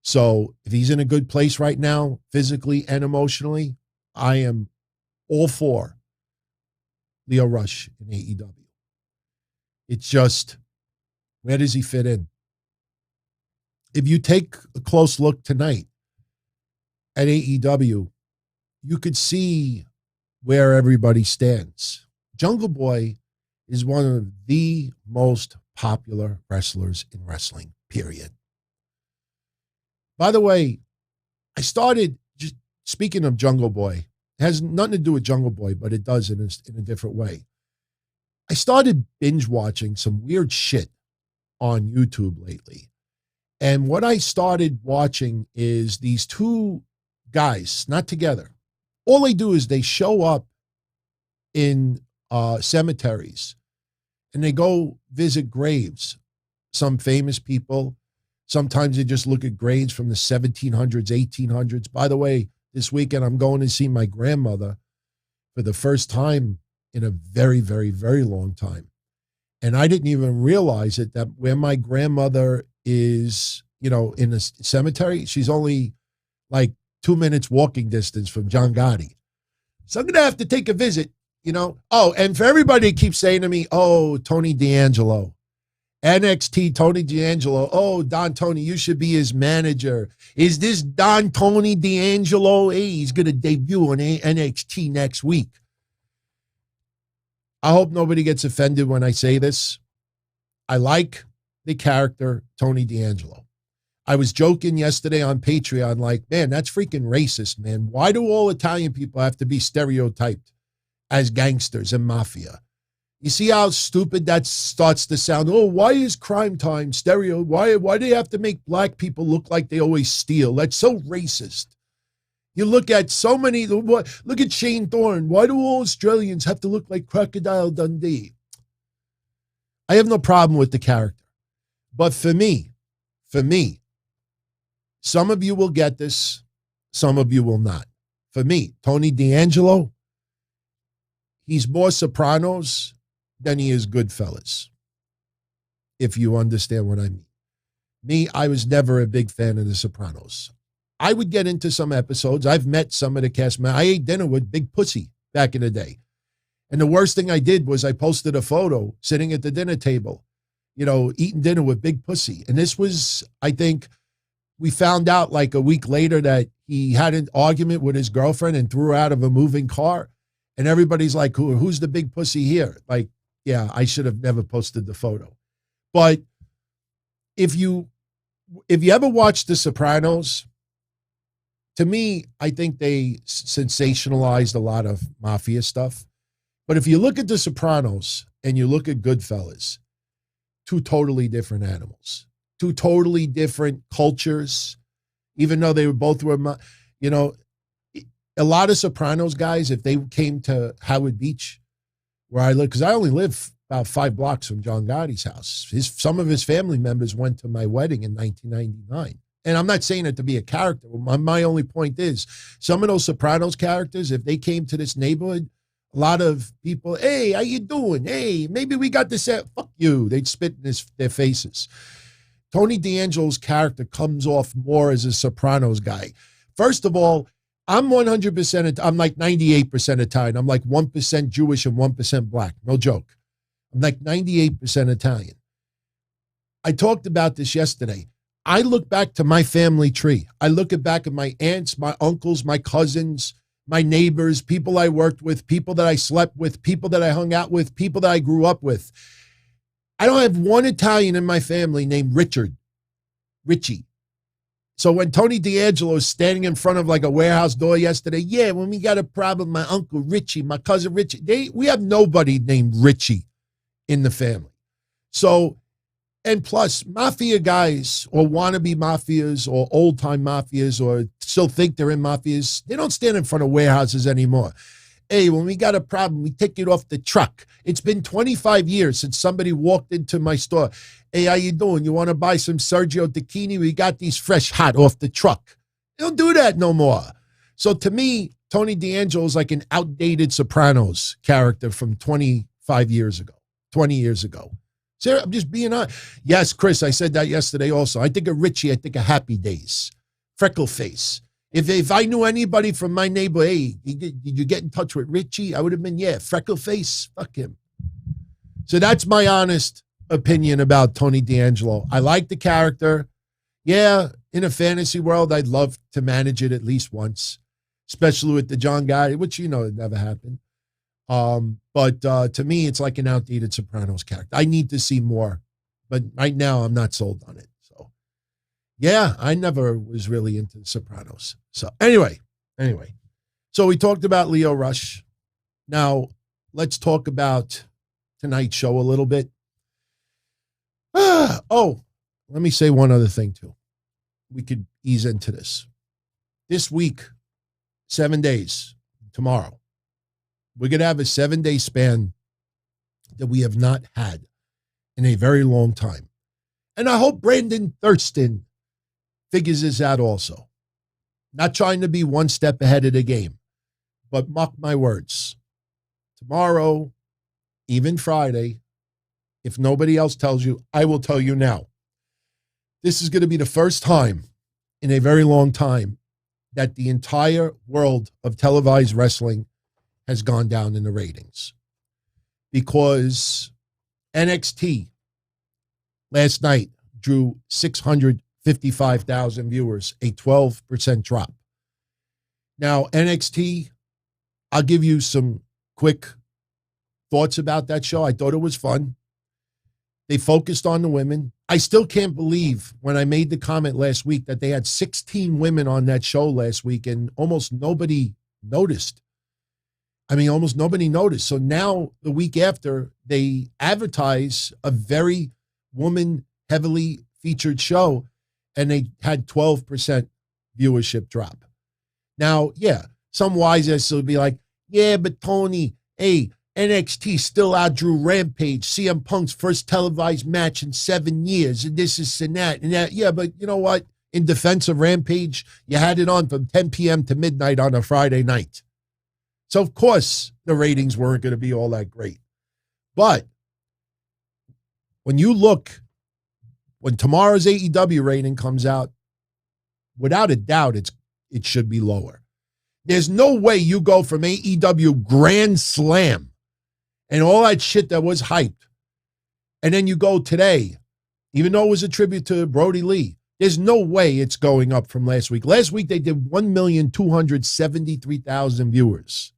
So if he's in a good place right now, physically and emotionally, I am all for Lio Rush in AEW. It's just, where does he fit in? If you take a close look tonight at AEW, you could see where everybody stands. Jungle Boy is one of the most popular wrestlers in wrestling, period. By the way, I started, just speaking of Jungle Boy, it has nothing to do with Jungle Boy, but it does in a different way. I started binge watching some weird shit on YouTube lately. And what I started watching is these two guys, not together. All they do is they show up in cemeteries and they go visit graves, some famous people. Sometimes they just look at graves from the 1700s, 1800s. By the way, this weekend I'm going to see my grandmother for the first time in a very, very, very long time. And I didn't even realize it, that where my grandmother is, in a cemetery, she's only like 2 minutes walking distance from John Gotti. So I'm going to have to take a visit, Oh, and for everybody that keeps saying to me, oh, Tony D'Angelo. NXT Tony D'Angelo. Oh, Don Tony, you should be his manager. Is this Don Tony D'Angelo? Hey, he's going to debut on NXT next week. I hope nobody gets offended when I say this. I like the character Tony D'Angelo. I was joking yesterday on Patreon, like, man, that's freaking racist, man. Why do all Italian people have to be stereotyped as gangsters and mafia? You see how stupid that starts to sound? Oh, why is crime time stereo? Why do they have to make black people look like they always steal? That's so racist. You look at so many, look at Shane Thorne. Why do all Australians have to look like Crocodile Dundee? I have no problem with the character. But for me, some of you will get this, some of you will not. For me, Tony D'Angelo, he's more Sopranos than he is Goodfellas, if you understand what I mean. Me, I was never a big fan of The Sopranos. I would get into some episodes. I've met some of the cast members. I ate dinner with Big Pussy back in the day. And the worst thing I did was I posted a photo sitting at the dinner table, eating dinner with Big Pussy. And this was, I think, we found out like a week later that he had an argument with his girlfriend and threw her out of a moving car. And everybody's like, who's the big pussy here? Like, yeah, I should have never posted the photo. But if you ever watched The Sopranos, to me, I think they sensationalized a lot of mafia stuff. But if you look at The Sopranos and you look at Goodfellas, two totally different animals, two totally different cultures, even though they were, a lot of Sopranos guys, if they came to Howard Beach, where I live, because I only live about 5 blocks from John Gotti's house. Some of his family members went to my wedding in 1999. And I'm not saying it to be a character. My only point is, some of those Sopranos characters, if they came to this neighborhood, a lot of people, hey, how you doing? Hey, maybe we got this. Fuck you. They'd spit in their faces. Tony D'Angelo's character comes off more as a Sopranos guy. First of all, I'm 100%, I'm like 98% Italian. I'm like 1% Jewish and 1% black. No joke. I'm like 98% Italian. I talked about this yesterday. I look back to my family tree. I look back at my aunts, my uncles, my cousins, my neighbors, people I worked with, people that I slept with, people that I hung out with, people that I grew up with. I don't have one Italian in my family named Richie. So when Tony D'Angelo is standing in front of like a warehouse door yesterday, yeah, when we got a problem, my uncle Richie, my cousin Richie, we have nobody named Richie in the family. So, and plus mafia guys or wannabe mafias or old time mafias or still think they're in mafias, they don't stand in front of warehouses anymore. Hey, when we got a problem, we take it off the truck. It's been 25 years since somebody walked into my store. Hey, how you doing? You want to buy some Sergio Tacchini? We got these fresh hot off the truck. They don't do that no more. So to me, Tony D'Angelo is like an outdated Sopranos character from 25 years ago, 20 years ago. So I'm just being honest. Yes, Chris, I said that yesterday also. I think of Richie. I think of Happy Days. Freckle face. If I knew anybody from my neighbor, hey, did you get in touch with Richie? I would have been, yeah, freckle face. Fuck him. So that's my honest opinion about Tony D'Angelo. I like the character. Yeah, in a fantasy world, I'd love to manage it at least once, especially with the John guy, which, it never happened. But to me, it's like an outdated Sopranos character. I need to see more, but right now I'm not sold on it. So, yeah, I never was really into the Sopranos. So anyway, so we talked about Lio Rush. Now let's talk about tonight's show a little bit. Let me say one other thing too. We could ease into this. This week, 7 days, tomorrow, we're going to have a 7-day span that we have not had in a very long time. And I hope Brandon Thurston figures this out also. Not trying to be one step ahead of the game, but mark my words. Tomorrow, even Friday, if nobody else tells you, I will tell you now. This is going to be the first time in a very long time that the entire world of televised wrestling has gone down in the ratings. Because NXT last night drew 655,000 viewers, a 12% drop. Now, NXT, I'll give you some quick thoughts about that show. I thought it was fun. They focused on the women. I still can't believe when I made the comment last week that they had 16 women on that show last week and almost nobody noticed. Almost nobody noticed. So now the week after, they advertise a very woman heavily featured show and they had 12% viewership drop. Now, yeah, some wise ass will be like, yeah, but Tony, hey, NXT still outdrew Rampage, CM Punk's first televised match in 7 years, and this is and that. Yeah, but you know what? In defense of Rampage, you had it on from 10 p.m. to midnight on a Friday night. So, of course, the ratings weren't going to be all that great. But when you look, when tomorrow's AEW rating comes out, without a doubt, it should be lower. There's no way you go from AEW Grand Slam and all that shit that was hyped, and then you go today, even though it was a tribute to Brody Lee, there's no way it's going up from last week. Last week, they did 1,273,000 viewers.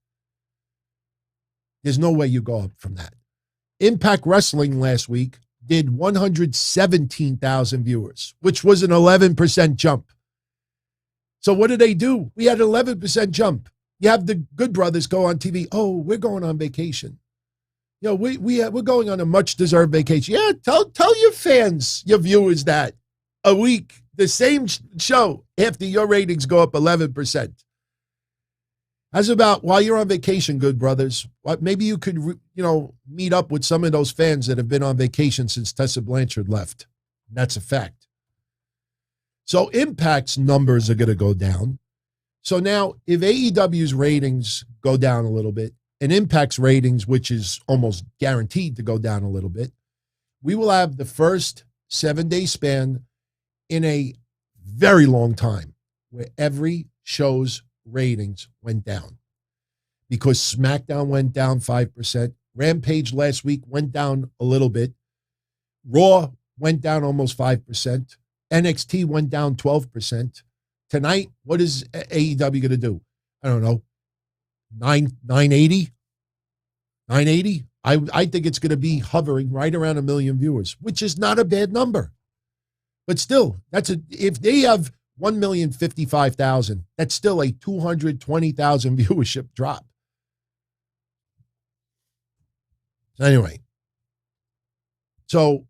There's no way you go up from that. Impact Wrestling last week did 117,000 viewers, which was an 11% jump. So what did they do? We had an 11% jump. You have the Good Brothers go on TV. Oh, we're going on vacation. We're going on a much-deserved vacation. Yeah, tell your fans, your viewers that a week, the same show, after your ratings go up 11%. How's about while you're on vacation, Good Brothers, maybe you could, meet up with some of those fans that have been on vacation since Tessa Blanchard left. That's a fact. So Impact's numbers are going to go down. So now if AEW's ratings go down a little bit and Impact's ratings, which is almost guaranteed to go down a little bit, we will have the first 7-day span in a very long time where every show's ratings went down because SmackDown went down 5%. Rampage last week went down a little bit. Raw went down almost 5%. NXT went down 12%. Tonight, what is AEW going to do? I don't know. 980? 980? I think it's going to be hovering right around 1 million viewers, which is not a bad number. But still, if they have 1,055,000, that's still a 220,000 viewership drop. Anyway, so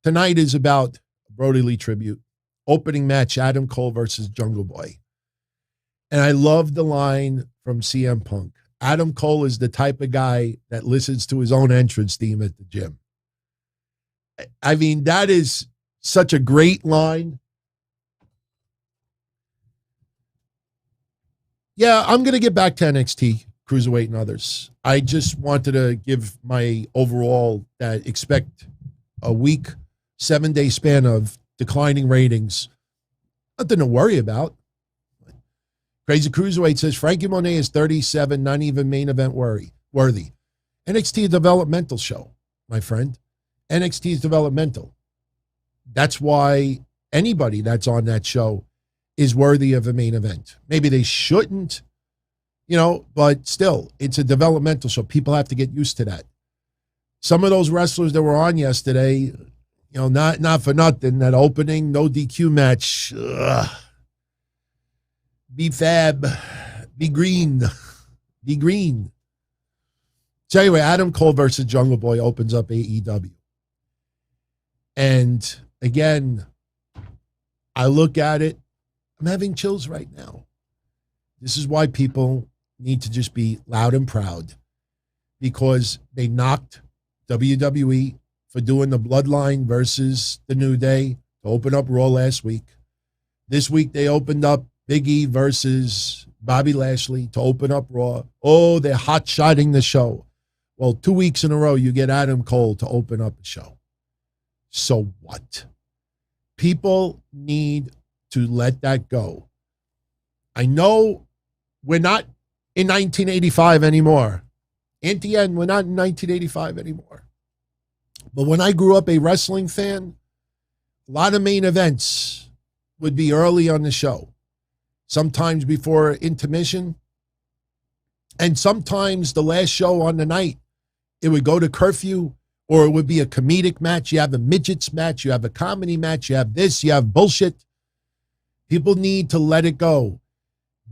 tonight is about Brody Lee tribute. Opening match, Adam Cole versus Jungle Boy. And I love the line from CM Punk. Adam Cole is the type of guy that listens to his own entrance theme at the gym. I mean, that is such a great line. Yeah, I'm going to get back to NXT, Cruiserweight and others. I just wanted to give my overall that expect a week, 7-day span of declining ratings. Nothing to worry about. Crazy Cruiserweight says Frankie Monet is 37, not even main event worthy. NXT is a developmental show, my friend. NXT is developmental. That's why anybody that's on that show is worthy of a main event. Maybe they shouldn't, but still, it's a developmental show. People have to get used to that. Some of those wrestlers that were on yesterday, not for nothing, that opening, no DQ match, B-Fab, be Greene. So anyway, Adam Cole versus Jungle Boy opens up AEW. And again, I look at it, I'm having chills right now. This is why people need to just be loud and proud, because they knocked WWE for doing the Bloodline versus the New Day to open up Raw last week. This week they opened up Big E versus Bobby Lashley to open up Raw. Oh, they're hot-shotting the show. Well, 2 weeks in a row, you get Adam Cole to open up a show. So what? People need to let that go. I know we're not in 1985 anymore. We're not in 1985 anymore. But when I grew up a wrestling fan, a lot of main events would be early on the show. Sometimes before intermission. And sometimes the last show on the night, it would go to curfew, or it would be a comedic match. You have a midgets match. You have a comedy match. You have this. You have bullshit. People need to let it go.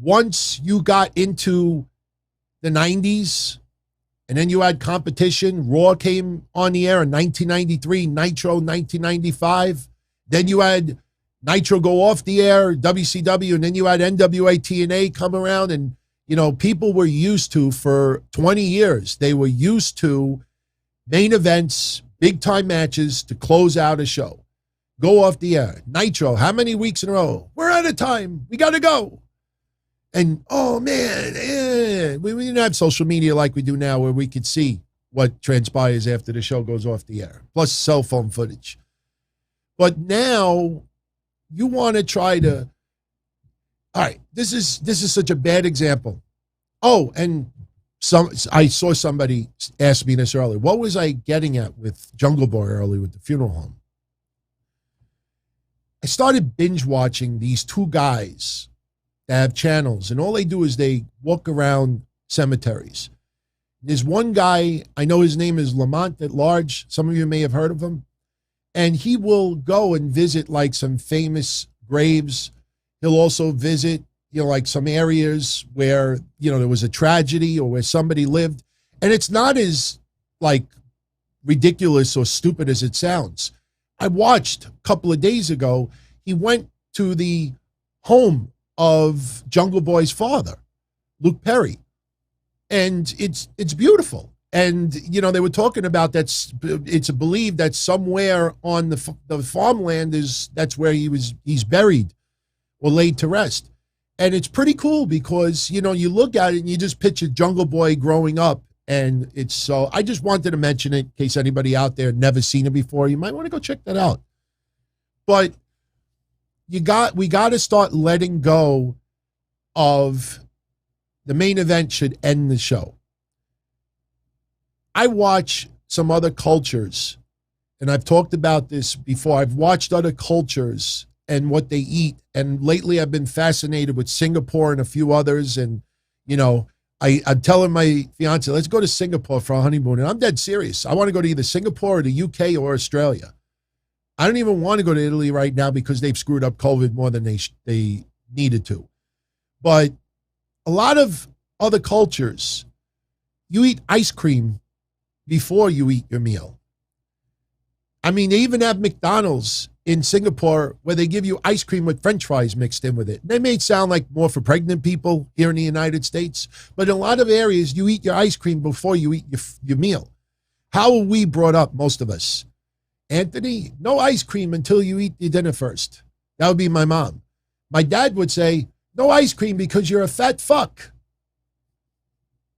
Once you got into the 90s, and then you had competition, Raw came on the air in 1993, Nitro 1995. Then you had Nitro go off the air, WCW, and then you had NWA TNA come around. And, people were used to, for 20 years, they were used to main events, big-time matches to close out a show. Go off the air. Nitro, how many weeks in a row? We're out of time. We got to go. And, oh, man, we didn't have social media like we do now, where we could see what transpires after the show goes off the air, plus cell phone footage. But now you want to try to, all right, this is such a bad example. Oh, and I saw somebody ask me this earlier. What was I getting at with Jungle Boy earlier with the funeral home? I started binge watching these two guys that have channels, and all they do is they walk around cemeteries. There's one guy, I know his name is Lamont at Large. Some of you may have heard of him. And he will go and visit like some famous graves. He'll also visit, like some areas where, there was a tragedy or where somebody lived. And it's not as like ridiculous or stupid as it sounds. I watched a couple of days ago, he went to the home of Jungle Boy's father, Luke Perry. And it's beautiful. And, they were talking about it's believed that somewhere on the farmland that's where he's buried or laid to rest. And it's pretty cool because, you look at it and you just picture Jungle Boy growing up. And I just wanted to mention it in case anybody out there never seen it before. You might want to go check that out. But we got to start letting go of the main event should end the show. I watch some other cultures, and I've talked about this before. I've watched other cultures and what they eat. And lately I've been fascinated with Singapore and a few others. And, I'm telling my fiance, let's go to Singapore for a honeymoon. And I'm dead serious. I want to go to either Singapore or the UK or Australia. I don't even want to go to Italy right now because they've screwed up COVID more than they needed to. But a lot of other cultures, you eat ice cream before you eat your meal. I mean, they even have McDonald's in Singapore where they give you ice cream with French fries mixed in with it. They may sound like more for pregnant people here in the United States, but in a lot of areas, you eat your ice cream before you eat your meal. How are we brought up, most of us? Anthony, no ice cream until you eat your dinner first. That would be my mom. My dad would say, no ice cream because you're a fat fuck.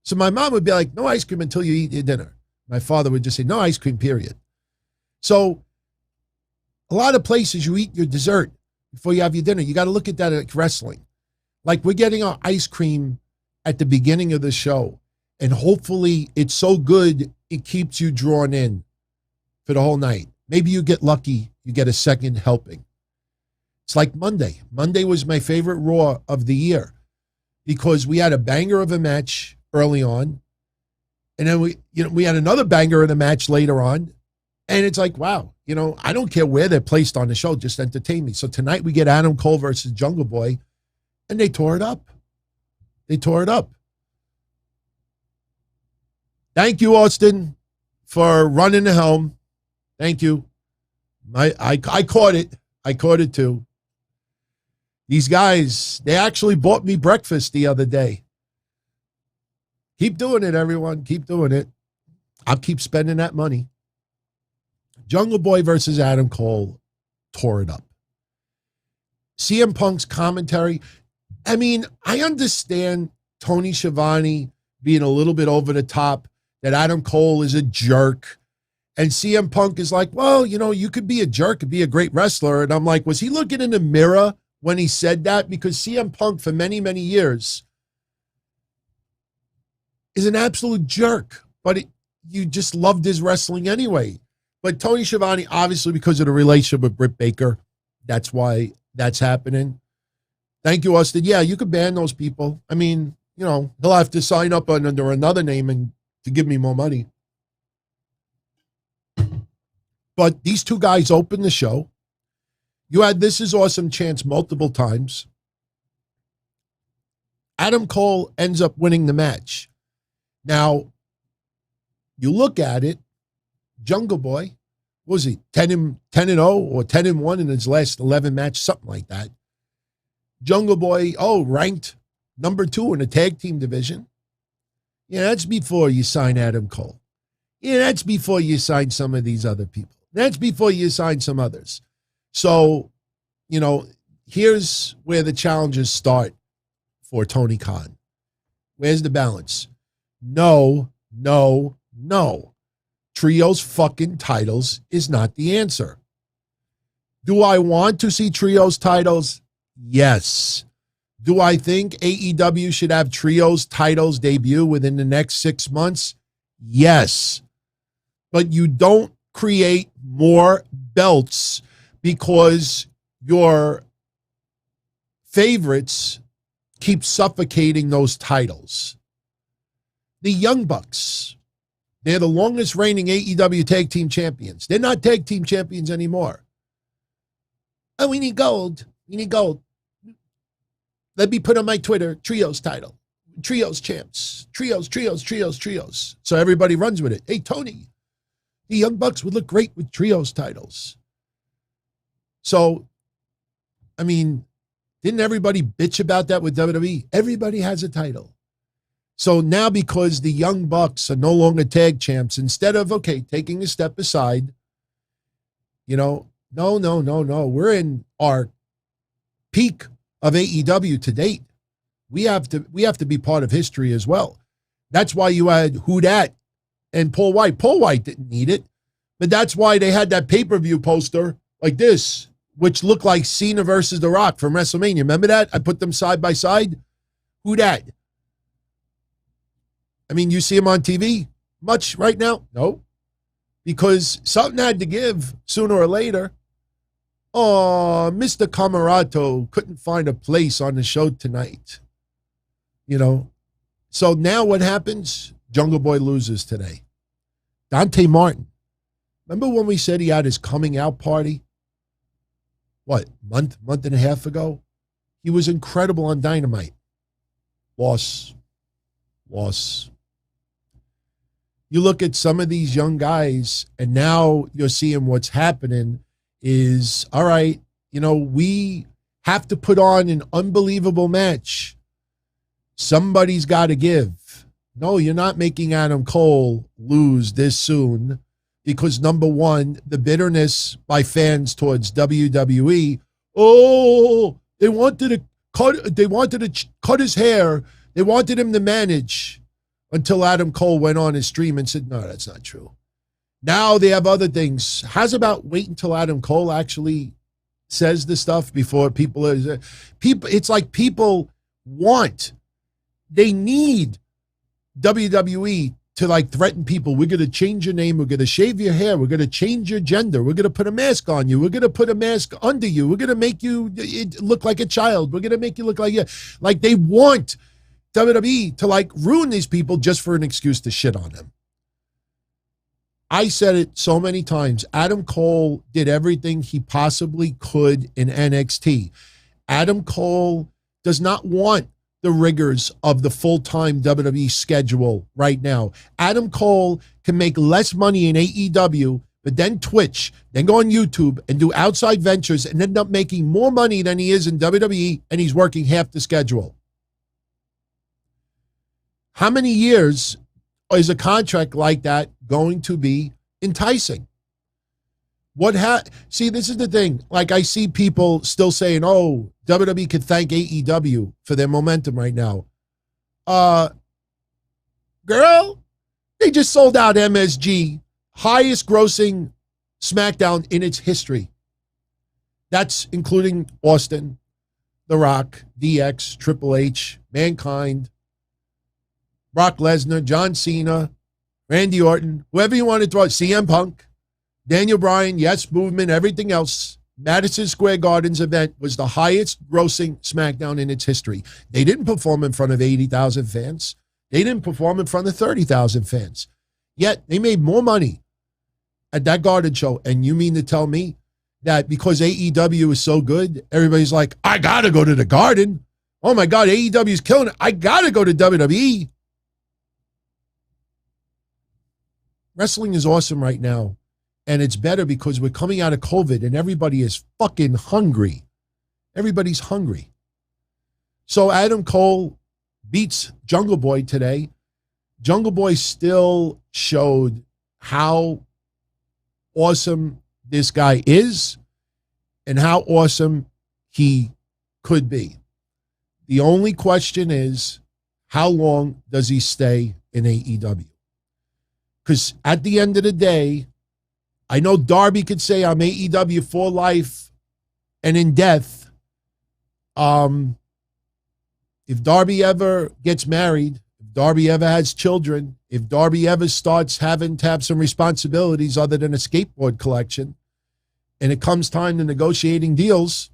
So my mom would be like, no ice cream until you eat your dinner. My father would just say, no ice cream, period. So a lot of places you eat your dessert before you have your dinner. You got to look at that like wrestling. Like we're getting our ice cream at the beginning of the show, and hopefully it's so good it keeps you drawn in for the whole night. Maybe you get lucky, you get a second helping. It's like Monday. Monday was my favorite Raw of the year because we had a banger of a match early on, and then we had another banger of a match later on, and it's like, wow, I don't care where they're placed on the show, just entertain me. So tonight we get Adam Cole versus Jungle Boy, and they tore it up. They tore it up. Thank you, Austin, for running the helm. Thank you. I caught it. I caught it too. These guys, they actually bought me breakfast the other day. Keep doing it, everyone. Keep doing it. I'll keep spending that money. Jungle Boy versus Adam Cole tore it up. CM Punk's commentary. I mean, I understand Tony Schiavone being a little bit over the top, that Adam Cole is a jerk. And CM Punk is like, well, you could be a jerk and be a great wrestler. And I'm like, was he looking in the mirror when he said that? Because CM Punk for many, many years is an absolute jerk. But you just loved his wrestling anyway. But Tony Schiavone, obviously because of the relationship with Britt Baker, that's why that's happening. Thank you, Austin. Yeah, you could ban those people. I mean, he'll have to sign up under another name and to give me more money. But these two guys opened the show. You had This Is Awesome chants multiple times. Adam Cole ends up winning the match. Now, you look at it, Jungle Boy, what was he, 10-0 or 10-1 in his last 11 match, something like that. Jungle Boy, ranked number 2 in the tag team division. Yeah, that's before you sign Adam Cole. Yeah, that's before you sign some of these other people. That's before you sign some others. So, here's where the challenges start for Tony Khan. Where's the balance? No. Trios fucking titles is not the answer. Do I want to see trios titles? Yes. Do I think AEW should have trios titles debut within the next 6 months? Yes. But you don't create more belts because your favorites keep suffocating those titles. The Young Bucks, they're the longest reigning AEW tag team champions. They're not tag team champions anymore. Oh, we need gold. We need gold. Let me put on my Twitter, trios title. Trios champs. Trios. So everybody runs with it. Hey, Tony, the Young Bucks would look great with trios titles. So, I mean, didn't everybody bitch about that with WWE? Everybody has a title. So now because the Young Bucks are no longer tag champs, instead of, taking a step aside, no. We're in our peak of AEW to date. We have to be part of history as well. That's why you had Who Dat and Paul White. Paul White didn't need it, but that's why they had that pay-per-view poster like this, which looked like Cena versus The Rock from WrestleMania. Remember that? I put them side by side. Who Dat? I mean, you see him on TV much right now? No. Because something had to give sooner or later. Oh, Mr. Camarato couldn't find a place on the show tonight. So now what happens? Jungle Boy loses today. Dante Martin. Remember when we said he had his coming out party? What, month and a half ago? He was incredible on Dynamite. Loss. You look at some of these young guys, and now you're seeing what's happening is, all right, we have to put on an unbelievable match. Somebody's got to give. No, you're not making Adam Cole lose this soon because, number one, the bitterness by fans towards WWE. Oh, they wanted to cut his hair. They wanted him to manage until Adam Cole went on his stream and said, no, that's not true. Now they have other things. How's about wait until Adam Cole actually says the stuff before people? It's like people they need WWE to like threaten people. We're going to change your name. We're going to shave your hair. We're going to change your gender. We're going to put a mask on you. We're going to put a mask under you. We're going to make you look like a child. We're going to make you look like they want WWE to like ruin these people just for an excuse to shit on them. I said it so many times. Adam Cole did everything he possibly could in NXT. Adam Cole does not want the rigors of the full-time WWE schedule right now. Adam Cole can make less money in AEW, but then Twitch, then go on YouTube and do outside ventures and end up making more money than he is in WWE, and he's working half the schedule. How many years is a contract like that going to be enticing? See, this is the thing. Like, I see people still saying, oh, WWE could thank AEW for their momentum right now. Girl, they just sold out MSG, highest grossing SmackDown in its history. That's including Austin, The Rock, DX, Triple H, Mankind, Brock Lesnar, John Cena, Randy Orton, whoever you want to throw, CM Punk, Daniel Bryan, Yes Movement, everything else. Madison Square Garden's event was the highest grossing SmackDown in its history. They didn't perform in front of 80,000 fans. They didn't perform in front of 30,000 fans. Yet they made more money at that Garden show. And you mean to tell me that because AEW is so good, everybody's like, I got to go to the Garden. Oh my God, AEW is killing it. I got to go to WWE. Wrestling is awesome right now. And it's better because we're coming out of COVID and everybody is fucking hungry. Everybody's hungry. So Adam Cole beats Jungle Boy today. Jungle Boy still showed how awesome this guy is and how awesome he could be. The only question is, how long does he stay in AEW? Because at the end of the day, I know Darby could say I'm AEW for life and in death. If Darby ever gets married, if Darby ever has children, if Darby ever starts having to have some responsibilities other than a skateboard collection, and it comes time to negotiating deals,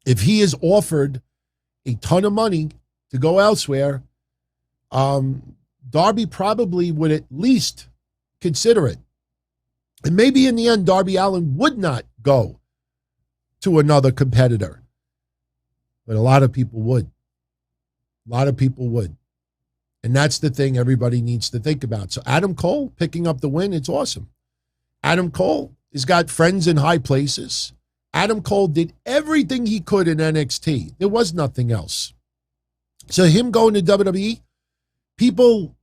if he is offered a ton of money to go elsewhere, Darby probably would at least consider it. And maybe in the end, Darby Allin would not go to another competitor. But a lot of people would. A lot of people would. And that's the thing everybody needs to think about. So Adam Cole picking up the win, it's awesome. Adam Cole has got friends in high places. Adam Cole did everything he could in NXT. There was nothing else. So him going to WWE, people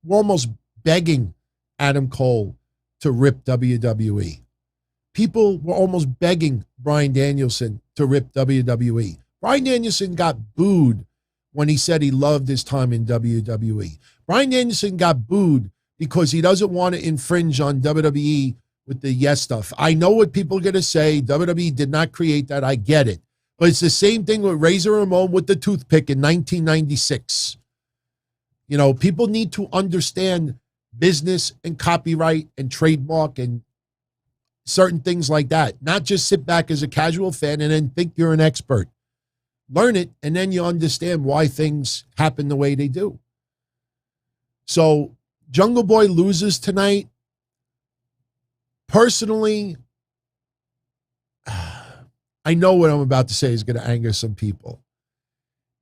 were almost begging Adam Cole to rip WWE. People were almost begging Bryan Danielson to rip WWE. Bryan Danielson got booed when he said he loved his time in WWE. Bryan Danielson got booed because he doesn't want to infringe on WWE with the yes stuff. I know what people are going to say. WWE did not create that. I get it. But it's the same thing with Razor Ramon with the toothpick in 1996. You know, people need to understand business and copyright and trademark and certain things like that. Not just sit back as a casual fan and then think you're an expert. Learn it, and then you understand why things happen the way they do. So Jungle Boy loses tonight. Personally, I know what I'm about to say is going to anger some people.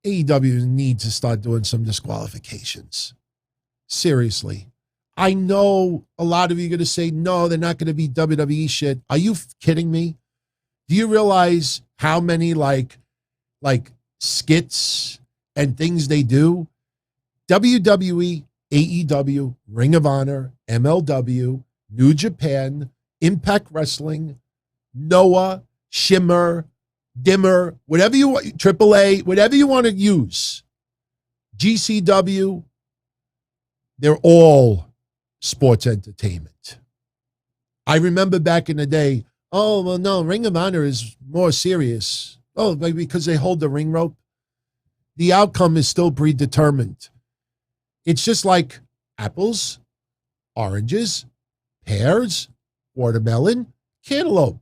AEW needs to start doing some disqualifications. Seriously. I know a lot of you are going to say, no, they're not going to be WWE shit. Are you kidding me? Do you realize how many like skits and things they do? WWE, AEW, Ring of Honor, MLW, New Japan, Impact Wrestling, Noah, Shimmer, Dimmer, whatever you want, AAA, whatever you want to use. GCW, they're all sports entertainment. I remember back in the day, oh, well, no, Ring of Honor is more serious. Oh, because they hold the ring rope. The outcome is still predetermined. It's just like apples, oranges, pears, watermelon, cantaloupe.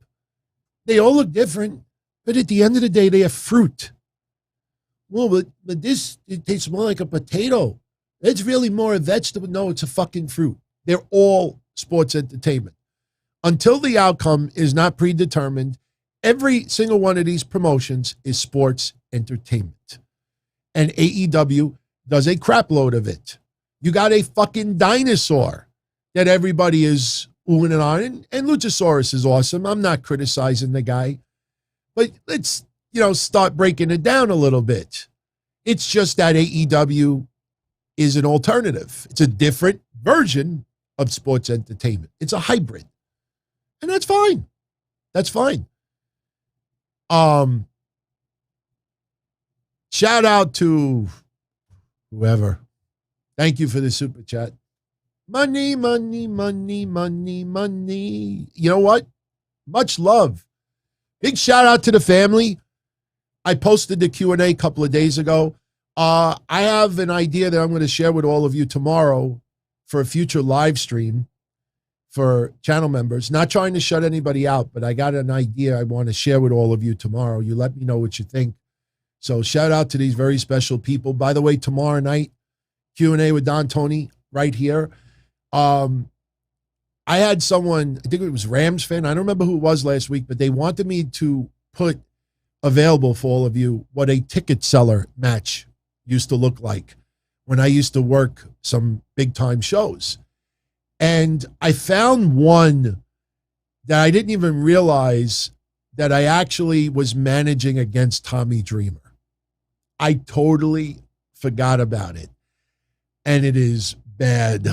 They all look different, but at the end of the day, they have fruit. Well, but this, it tastes more like a potato. It's really more a vegetable. No, it's a fucking fruit. They're all sports entertainment. Until the outcome is not predetermined, every single one of these promotions is sports entertainment. And AEW does a crap load of it. You got a fucking dinosaur that everybody is oohing and on. And Luchasaurus is awesome. I'm not criticizing the guy. But let's, start breaking it down a little bit. It's just that AEW is an alternative. It's a different version of sports entertainment. It's a hybrid. And that's fine. That's fine. Shout out to whoever. Thank you for the super chat. Money, money, money, money, money. You know what? Much love. Big shout out to the family. I posted the Q&A a couple of days ago. I have an idea that I'm going to share with all of you tomorrow for a future live stream for channel members. Not trying to shut anybody out, but I got an idea I want to share with all of you tomorrow. You let me know what you think. So shout out to these very special people. By the way, tomorrow night, Q&A with Don Tony right here. I had someone, I think it was Rams fan. I don't remember who it was last week, but they wanted me to put available for all of you what a ticket seller match used to look like when I used to work some big time shows. And I found one that I didn't even realize that I actually was managing against Tommy Dreamer. I totally forgot about it. And it is bad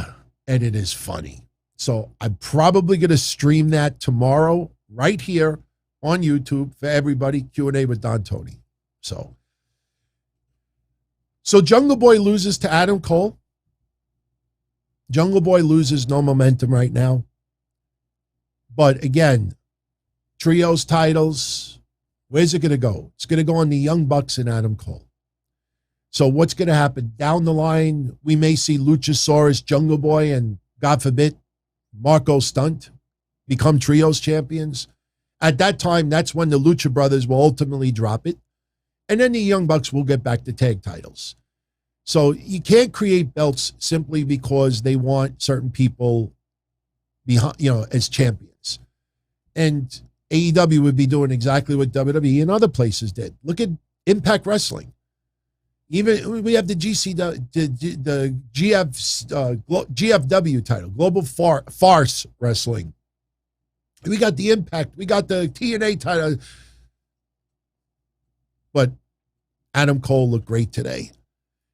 and it is funny. So I'm probably going to stream that tomorrow right here on YouTube for everybody. Q&A with Don Tony. So Jungle Boy loses to Adam Cole. Jungle Boy loses, no momentum right now. But again, trios titles, where's it going to go? It's going to go on the Young Bucks and Adam Cole. So what's going to happen? Down the line, we may see Luchasaurus, Jungle Boy, and God forbid, Marco Stunt become trios champions. At that time, that's when the Lucha Brothers will ultimately drop it. And then the Young Bucks will get back to tag titles. So you can't create belts simply because they want certain people behind, as champions. And AEW would be doing exactly what WWE and other places did. Look at Impact Wrestling. Even we have the GFW title, Global Farce Wrestling. We got the Impact. We got the TNA title. But Adam Cole looked great today.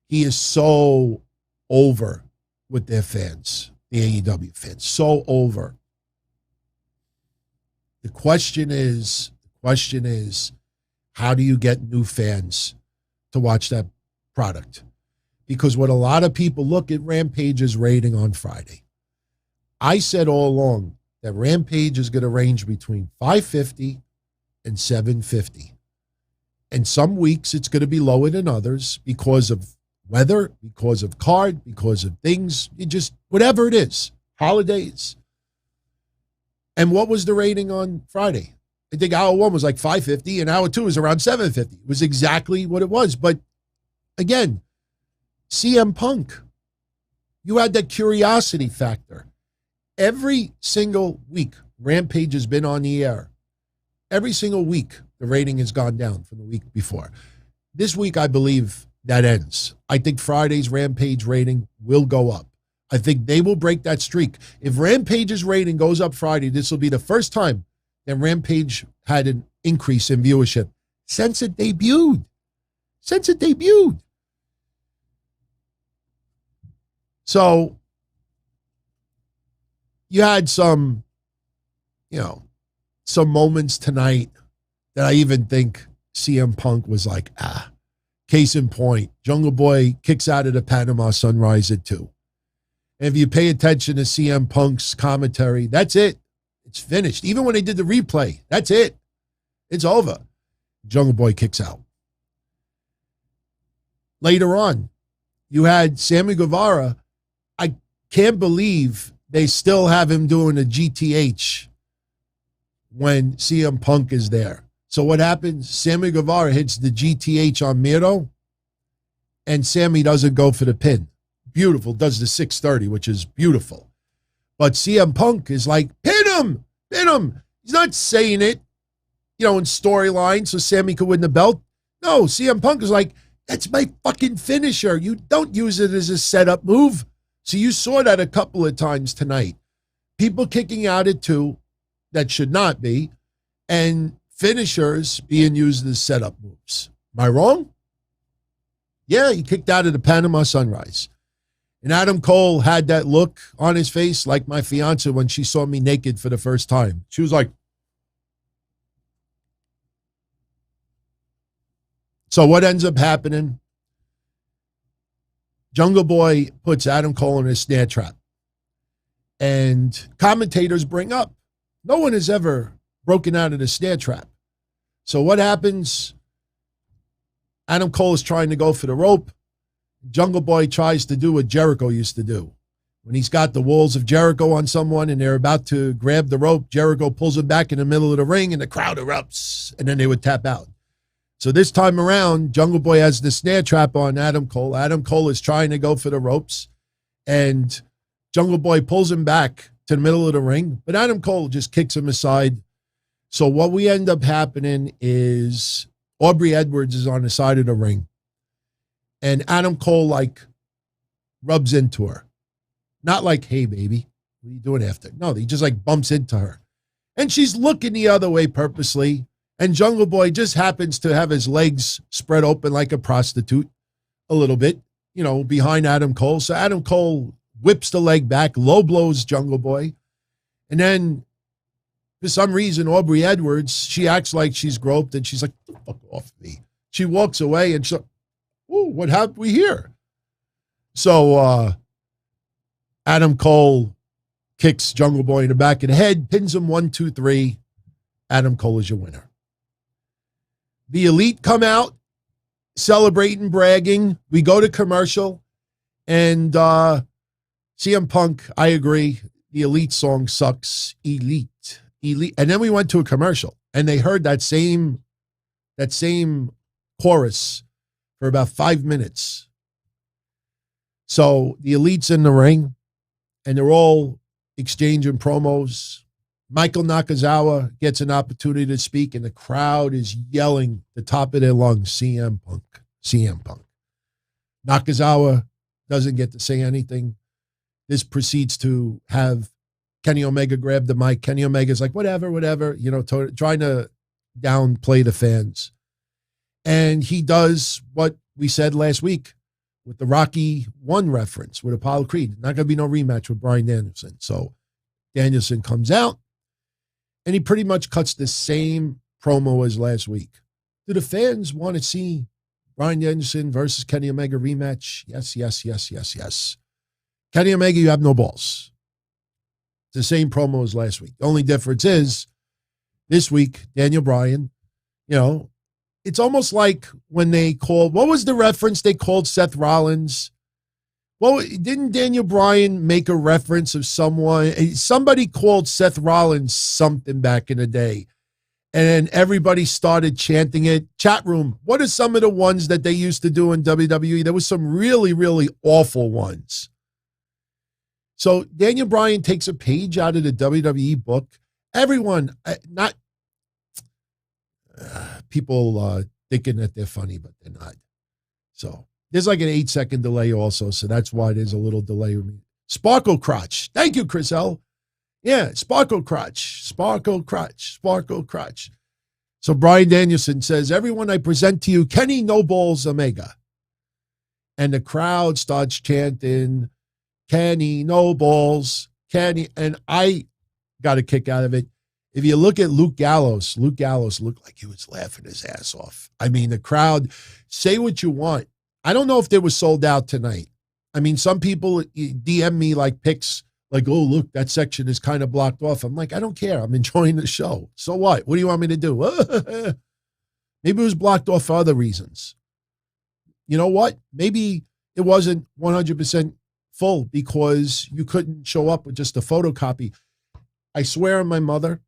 He is so over with their fans, the AEW fans, so over. The question is, how do you get new fans to watch that product? Because what a lot of people look at Rampage's rating on Friday. I said all along that Rampage is going to range between 550 and 750. And some weeks it's going to be lower than others because of weather, because of card, because of things, whatever it is, holidays. And what was the rating on Friday? I think hour one was like 550 and hour two was around 750. It was exactly what it was. But again, CM Punk, you had that curiosity factor. Every single week, Rampage has been on the air. Every single week, the rating has gone down from the week before. This week, I believe that ends. I think Friday's Rampage rating will go up. I think they will break that streak. If Rampage's rating goes up Friday, this will be the first time that Rampage had an increase in viewership since it debuted. So you had some moments tonight that I even think CM Punk was like, case in point, Jungle Boy kicks out of the Panama Sunrise at 2. And if you pay attention to CM Punk's commentary, that's it. It's finished. Even when they did the replay, that's it. It's over. Jungle Boy kicks out. Later on, you had Sammy Guevara. I can't believe they still have him doing a GTH when CM Punk is there. So what happens? Sammy Guevara hits the GTH on Miro, and Sammy doesn't go for the pin. Beautiful. Does the 630, which is beautiful. But CM Punk is like, pin him. He's not saying it, in storyline so Sammy could win the belt. No, CM Punk is like, that's my fucking finisher. You don't use it as a setup move. So you saw that a couple of times tonight. People kicking out at 2 that should not be, and finishers being used as setup moves. Am I wrong? Yeah, he kicked out of the Panama Sunrise. And Adam Cole had that look on his face like my fiance when she saw me naked for the first time. She was like, so what ends up happening? Jungle Boy puts Adam Cole in a snare trap. And commentators bring up, no one has ever broken out of the snare trap. So what happens? Adam Cole is trying to go for the rope. Jungle Boy tries to do what Jericho used to do. When he's got the walls of Jericho on someone and they're about to grab the rope, Jericho pulls him back in the middle of the ring and the crowd erupts, and then they would tap out. So this time around, Jungle Boy has the snare trap on Adam Cole. Adam Cole is trying to go for the ropes, and Jungle Boy pulls him back to the middle of the ring, but Adam Cole just kicks him aside. So what we end up happening is Aubrey Edwards is on the side of the ring, and Adam Cole rubs into her. Not like, hey, baby, what are you doing after? No, he just bumps into her. And she's looking the other way purposely. And Jungle Boy just happens to have his legs spread open like a prostitute a little bit, behind Adam Cole. So Adam Cole whips the leg back, low blows Jungle Boy. And then for some reason, Aubrey Edwards, she acts like she's groped and she's like, fuck off me. She walks away and she's like, oh, what happened we here? So Adam Cole kicks Jungle Boy in the back of the head, pins him 1, 2, 3. Adam Cole is your winner. The Elite come out, celebrating, bragging. We go to commercial, and CM Punk, I agree, the Elite song sucks. Elite. And then we went to a commercial, and they heard that same chorus for about 5 minutes. So the Elite's in the ring, and they're all exchanging promos. Michael Nakazawa gets an opportunity to speak, and the crowd is yelling at the top of their lungs, CM Punk, CM Punk. Nakazawa doesn't get to say anything. This proceeds to have Kenny Omega grab the mic. Kenny Omega's like, whatever, trying to downplay the fans. And he does what we said last week with the Rocky 1 reference with Apollo Creed. Not going to be no rematch with Bryan Danielson. So Danielson comes out, and he pretty much cuts the same promo as last week. Do the fans want to see Bryan Danielson versus Kenny Omega rematch? Yes. Kenny Omega, you have no balls. It's the same promo as last week. The only difference is this week, Daniel Bryan, it's almost like when they called, what was the reference they called Seth Rollins? Well, didn't Daniel Bryan make a reference of someone? Somebody called Seth Rollins something back in the day, and everybody started chanting it. Chat room, what are some of the ones that they used to do in WWE? There was some really, really awful ones. So Daniel Bryan takes a page out of the WWE book. Everyone, people thinking that they're funny, but they're not. So there's like an 8-second delay also, so that's why there's a little delay with me. Sparkle crotch. Thank you, Chris L. Yeah, sparkle crotch, sparkle crotch, sparkle crotch. So Bryan Danielson says, everyone, I present to you Kenny No Balls Omega. And the crowd starts chanting, Kenny No Balls, Kenny. And I got a kick out of it. If you look at Luke Gallows looked like he was laughing his ass off. I mean, the crowd, say what you want. I don't know if they were sold out tonight. I mean, some people DM me like pics, like, oh, look, that section is kind of blocked off. I'm like, I don't care. I'm enjoying the show. So what? What do you want me to do? Maybe it was blocked off for other reasons. You know what? Maybe it wasn't 100% full because you couldn't show up with just a photocopy. I swear on my mother,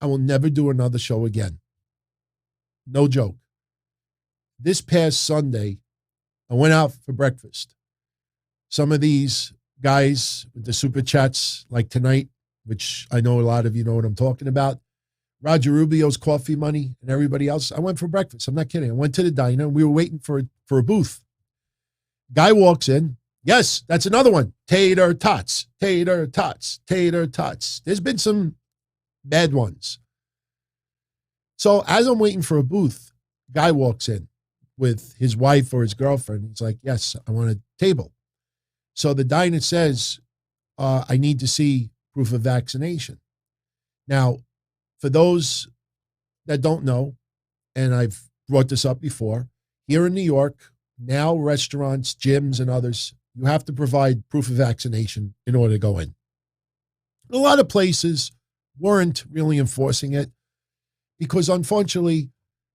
I will never do another show again. No joke. This past Sunday, I went out for breakfast. Some of these guys with the super chats, like tonight, which I know a lot of you know what I'm talking about, Roger Rubio's Coffee Money and everybody else, I went for breakfast. I'm not kidding. I went to the diner and we were waiting for a booth. Guy walks in. Yes, that's another one. Tater tots, tater tots, tater tots. There's been some bad ones. So as I'm waiting for a booth, guy walks in with his wife or his girlfriend. He's like, yes, I want a table. So the diner says, I need to see proof of vaccination. Now, for those that don't know, and I've brought this up before, here in New York, now restaurants, gyms, and others, you have to provide proof of vaccination in order to go in. A lot of places weren't really enforcing it because, unfortunately,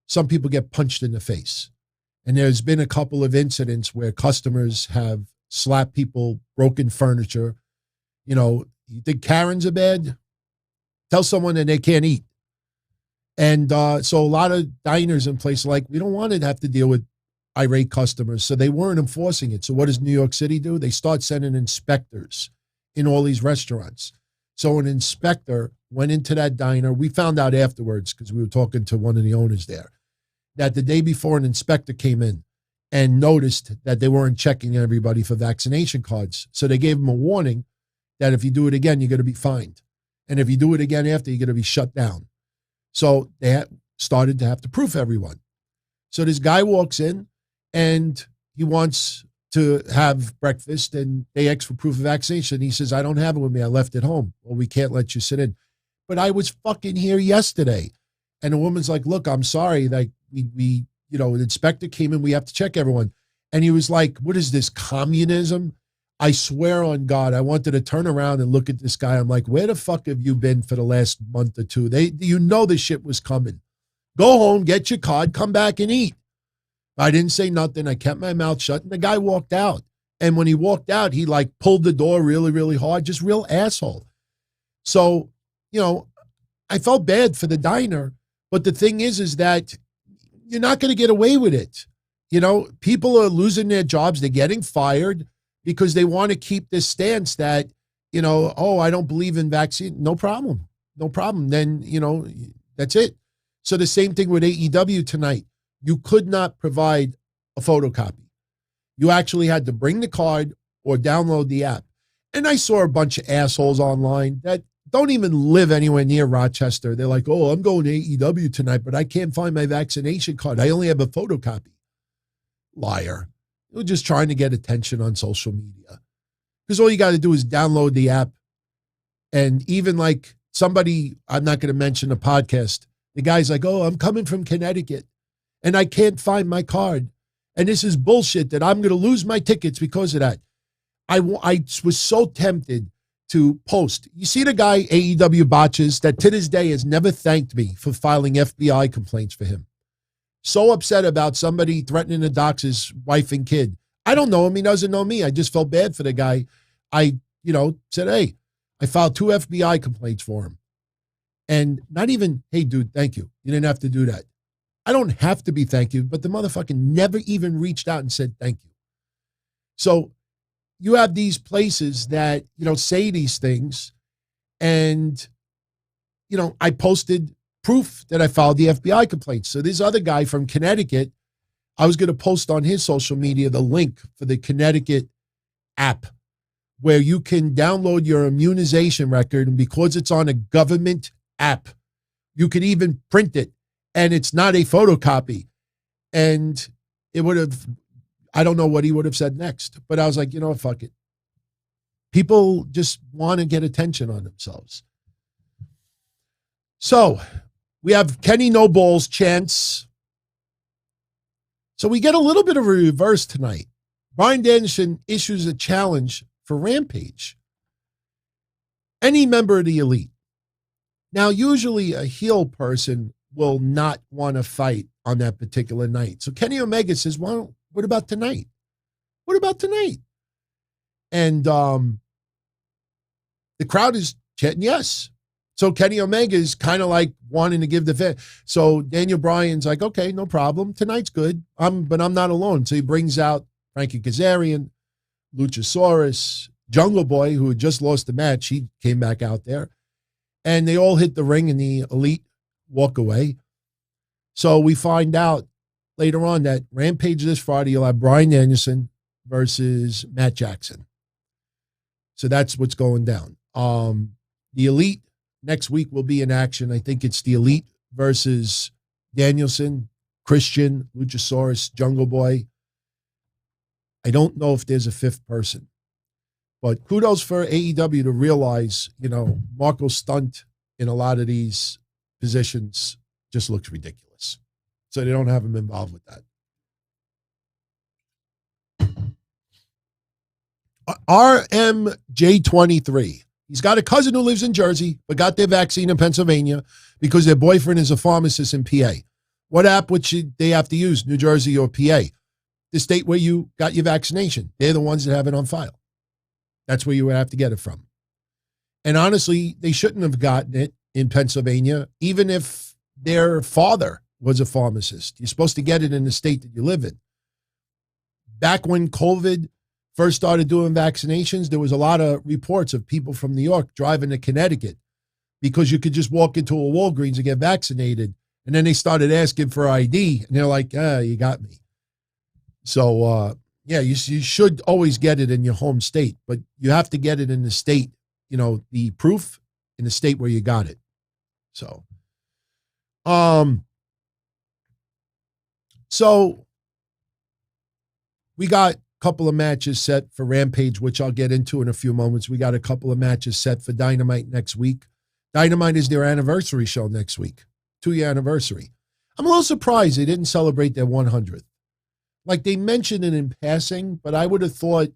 some people get punched in the face. And there's been a couple of incidents where customers have slapped people, broken furniture. You know, you think Karens are bad? Tell someone that they can't eat. And so a lot of diners in places like, we don't want to have to deal with irate customers. So they weren't enforcing it. So what does New York City do? They start sending inspectors in all these restaurants. So an inspector went into that diner. We found out afterwards, because we were talking to one of the owners there, that the day before an inspector came in and noticed that they weren't checking everybody for vaccination cards. So they gave them a warning that if you do it again, you're going to be fined. And if you do it again after, you're going to be shut down. So they started to have to proof everyone. So this guy walks in and he wants to have breakfast and they ask for proof of vaccination. He says, I don't have it with me. I left it home. Well, we can't let you sit in. But I was fucking here yesterday. And the woman's like, look, I'm sorry. Like we the inspector came in. We have to check everyone. And he was like, what is this, communism? I swear on God, I wanted to turn around and look at this guy. I'm like, where the fuck have you been for the last month or two? This shit was coming. Go home, get your card, come back and eat. I didn't say nothing. I kept my mouth shut and the guy walked out. And when he walked out, he like pulled the door really, really hard, just real asshole. So, I felt bad for the diner. But the thing is that you're not going to get away with it. People are losing their jobs. They're getting fired because they want to keep this stance that, I don't believe in vaccine. No problem. No problem. Then, that's it. So the same thing with AEW tonight. You could not provide a photocopy. You actually had to bring the card or download the app. And I saw a bunch of assholes online that don't even live anywhere near Rochester. They're like, oh, I'm going to AEW tonight, but I can't find my vaccination card. I only have a photocopy. Liar. You're just trying to get attention on social media. Because all you got to do is download the app. And even like somebody, I'm not going to mention a podcast, the guy's like, oh, I'm coming from Connecticut and I can't find my card. And this is bullshit that I'm going to lose my tickets because of that. I was so tempted to post. You see the guy, AEW Botches, that to this day has never thanked me for filing FBI complaints for him. So upset about somebody threatening to dox his wife and kid. I don't know him. He doesn't know me. I just felt bad for the guy. I, said, hey, I filed 2 FBI complaints for him. And not even, hey, dude, thank you. You didn't have to do that. I don't have to be thank you, but the motherfucker never even reached out and said thank you. So you have these places that, say these things. And, I posted proof that I filed the FBI complaints. So this other guy from Connecticut, I was going to post on his social media the link for the Connecticut app where you can download your immunization record, and because it's on a government app, you could even print it, and it's not a photocopy. And it would have, I don't know what he would have said next, but I was like, you know what, fuck it. People just want to get attention on themselves. So we have Kenny No Balls chance. So we get a little bit of a reverse tonight. Bryan Danielson issues a challenge for Rampage. Any member of the Elite. Now, usually a heel person will not want to fight on that particular night. So Kenny Omega says, well, what about tonight? What about tonight? And the crowd is chanting yes. So Kenny Omega is kind of like wanting to give the fit. So Daniel Bryan's like, okay, no problem. Tonight's good. But I'm not alone. So he brings out Frankie Kazarian, Luchasaurus, Jungle Boy, who had just lost the match. He came back out there. And they all hit the ring and the Elite walk away. So we find out later on that Rampage this Friday, you'll have Bryan Danielson versus Matt Jackson. So that's what's going down. The Elite next week will be in action. I think it's the Elite versus Danielson, Christian, Luchasaurus, Jungle Boy. I don't know if there's a fifth person. But kudos for AEW to realize, Marco's stunt in a lot of these positions just looks ridiculous. So they don't have him involved with that. RMJ23. He's got a cousin who lives in Jersey, but got their vaccine in Pennsylvania because their boyfriend is a pharmacist in PA. What app would they have to use, New Jersey or PA? The state where you got your vaccination. They're the ones that have it on file. That's where you would have to get it from. And honestly, they shouldn't have gotten it in Pennsylvania, even if their father was a pharmacist. You're supposed to get it in the state that you live in. Back when COVID first started doing vaccinations, there was a lot of reports of people from New York driving to Connecticut because you could just walk into a Walgreens and get vaccinated. And then they started asking for ID, and they're like, you got me. So, yeah, you should always get it in your home state, but you have to get it in the state, the proof in the state where you got it. So, we got a couple of matches set for Rampage, which I'll get into in a few moments. We got a couple of matches set for Dynamite next week. Dynamite is their anniversary show next week, 2-year anniversary. I'm a little surprised they didn't celebrate their 100th. Like they mentioned it in passing, but I would have thought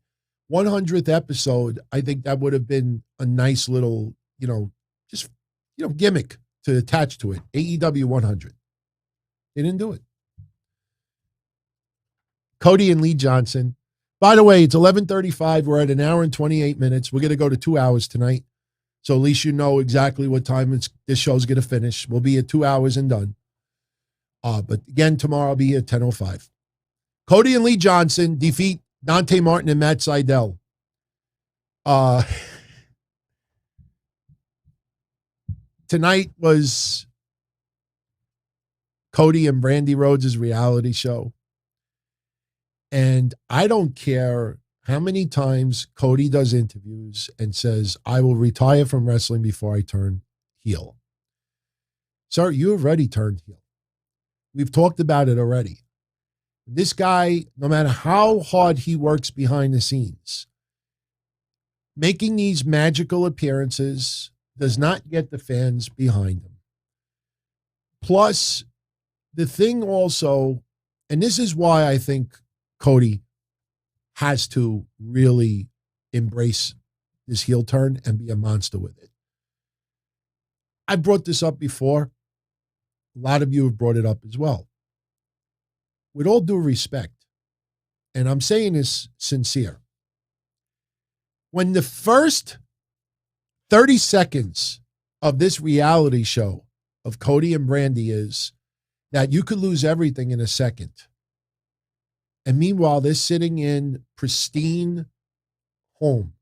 100th episode, I think that would have been a nice little, gimmick to attach to it. AEW 100. They didn't do it. Cody and Lee Johnson. By the way, it's 11:35. We're at an hour and 28 minutes. We're going to go to 2 hours tonight. So at least you know exactly what time this show's going to finish. We'll be at 2 hours and done. But again, tomorrow I'll be here at 10:05. Cody and Lee Johnson defeat Dante Martin and Matt Sydal. Tonight was Cody and Brandy Rhodes' reality show. And I don't care how many times Cody does interviews and says, I will retire from wrestling before I turn heel. Sir, you have already turned heel. We've talked about it already. This guy, no matter how hard he works behind the scenes, making these magical appearances does not get the fans behind him. Plus, the thing also, and this is why I think Cody has to really embrace this heel turn and be a monster with it. I brought this up before. A lot of you have brought it up as well. With all due respect, and I'm saying this sincere, when the first 30 seconds of this reality show of Cody and Brandy is that you could lose everything in a second, and meanwhile they're sitting in pristine home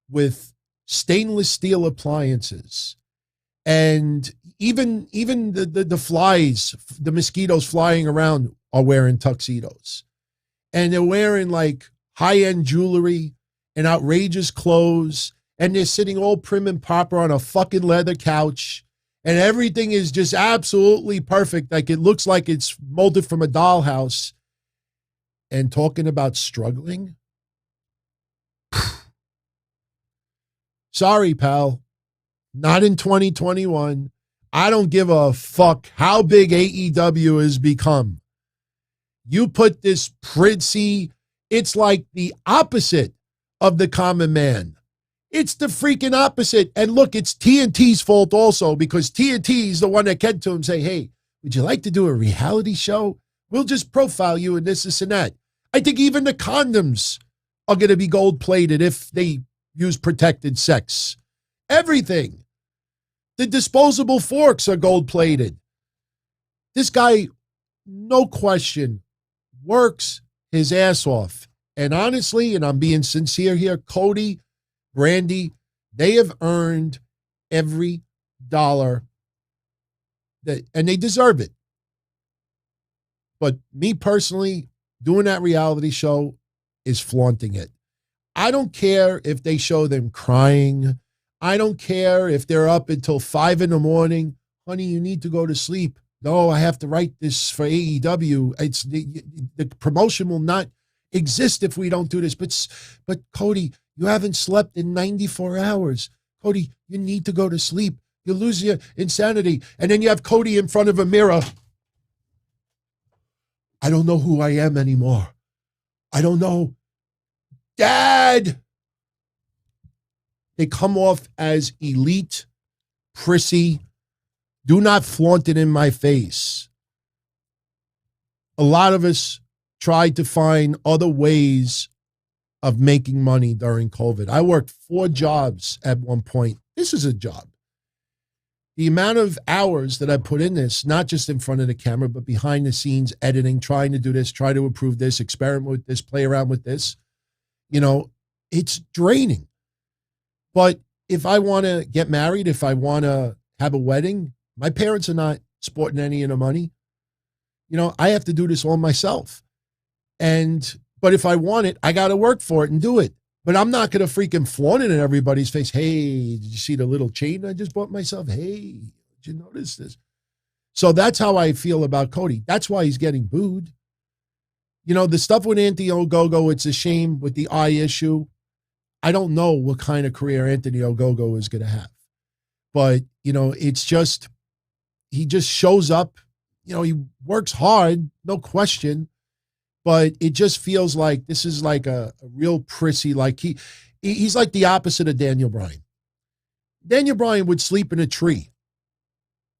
with stainless steel appliances, and even the flies, the mosquitoes flying around are wearing tuxedos, and they're wearing like high-end jewelry, and outrageous clothes, and they're sitting all prim and proper on a fucking leather couch, and everything is just absolutely perfect, like it looks like it's molded from a dollhouse, and talking about struggling? Sorry, pal. Not in 2021. I don't give a fuck how big AEW has become. You put this prissy, it's like the opposite of the common man. It's the freaking opposite. And look, it's TNT's fault also, because TNT is the one that came to him and say, hey, would you like to do a reality show? We'll just profile you and this and that. I think even the condoms are going to be gold-plated if they use protected sex. Everything. The disposable forks are gold-plated. This guy, no question, works his ass off. And honestly, and I'm being sincere here, Cody, Brandy, they have earned every dollar and they deserve it. But me personally, doing that reality show is flaunting it. I don't care if they show them crying. I don't care if they're up until 5 a.m. Honey, you need to go to sleep. No, I have to write this for AEW. It's the promotion will not exist if we don't do this. But Cody, you haven't slept in 94 hours. Cody, you need to go to sleep. You lose your insanity. And then you have Cody in front of a mirror. I don't know who I am anymore. I don't know. Dad! They come off as elite, prissy. Do not flaunt it in my face. A lot of us tried to find other ways of making money during COVID. I worked 4 jobs at one point. This is a job. The amount of hours that I put in this, not just in front of the camera, but behind the scenes, editing, trying to do this, try to improve this, experiment with this, play around with this, it's draining. But if I want to get married, if I want to have a wedding, my parents are not sporting any of the money. I have to do this all myself. But if I want it, I got to work for it and do it. But I'm not going to freaking flaunt it in everybody's face. Hey, did you see the little chain I just bought myself? Hey, did you notice this? So that's how I feel about Cody. That's why he's getting booed. The stuff with Anthony Ogogo, it's a shame with the eye issue. I don't know what kind of career Anthony Ogogo is going to have. But, it's just, he just shows up. He works hard, no question. But it just feels like this is like a real prissy, like he's like the opposite of Daniel Bryan. Daniel Bryan would sleep in a tree,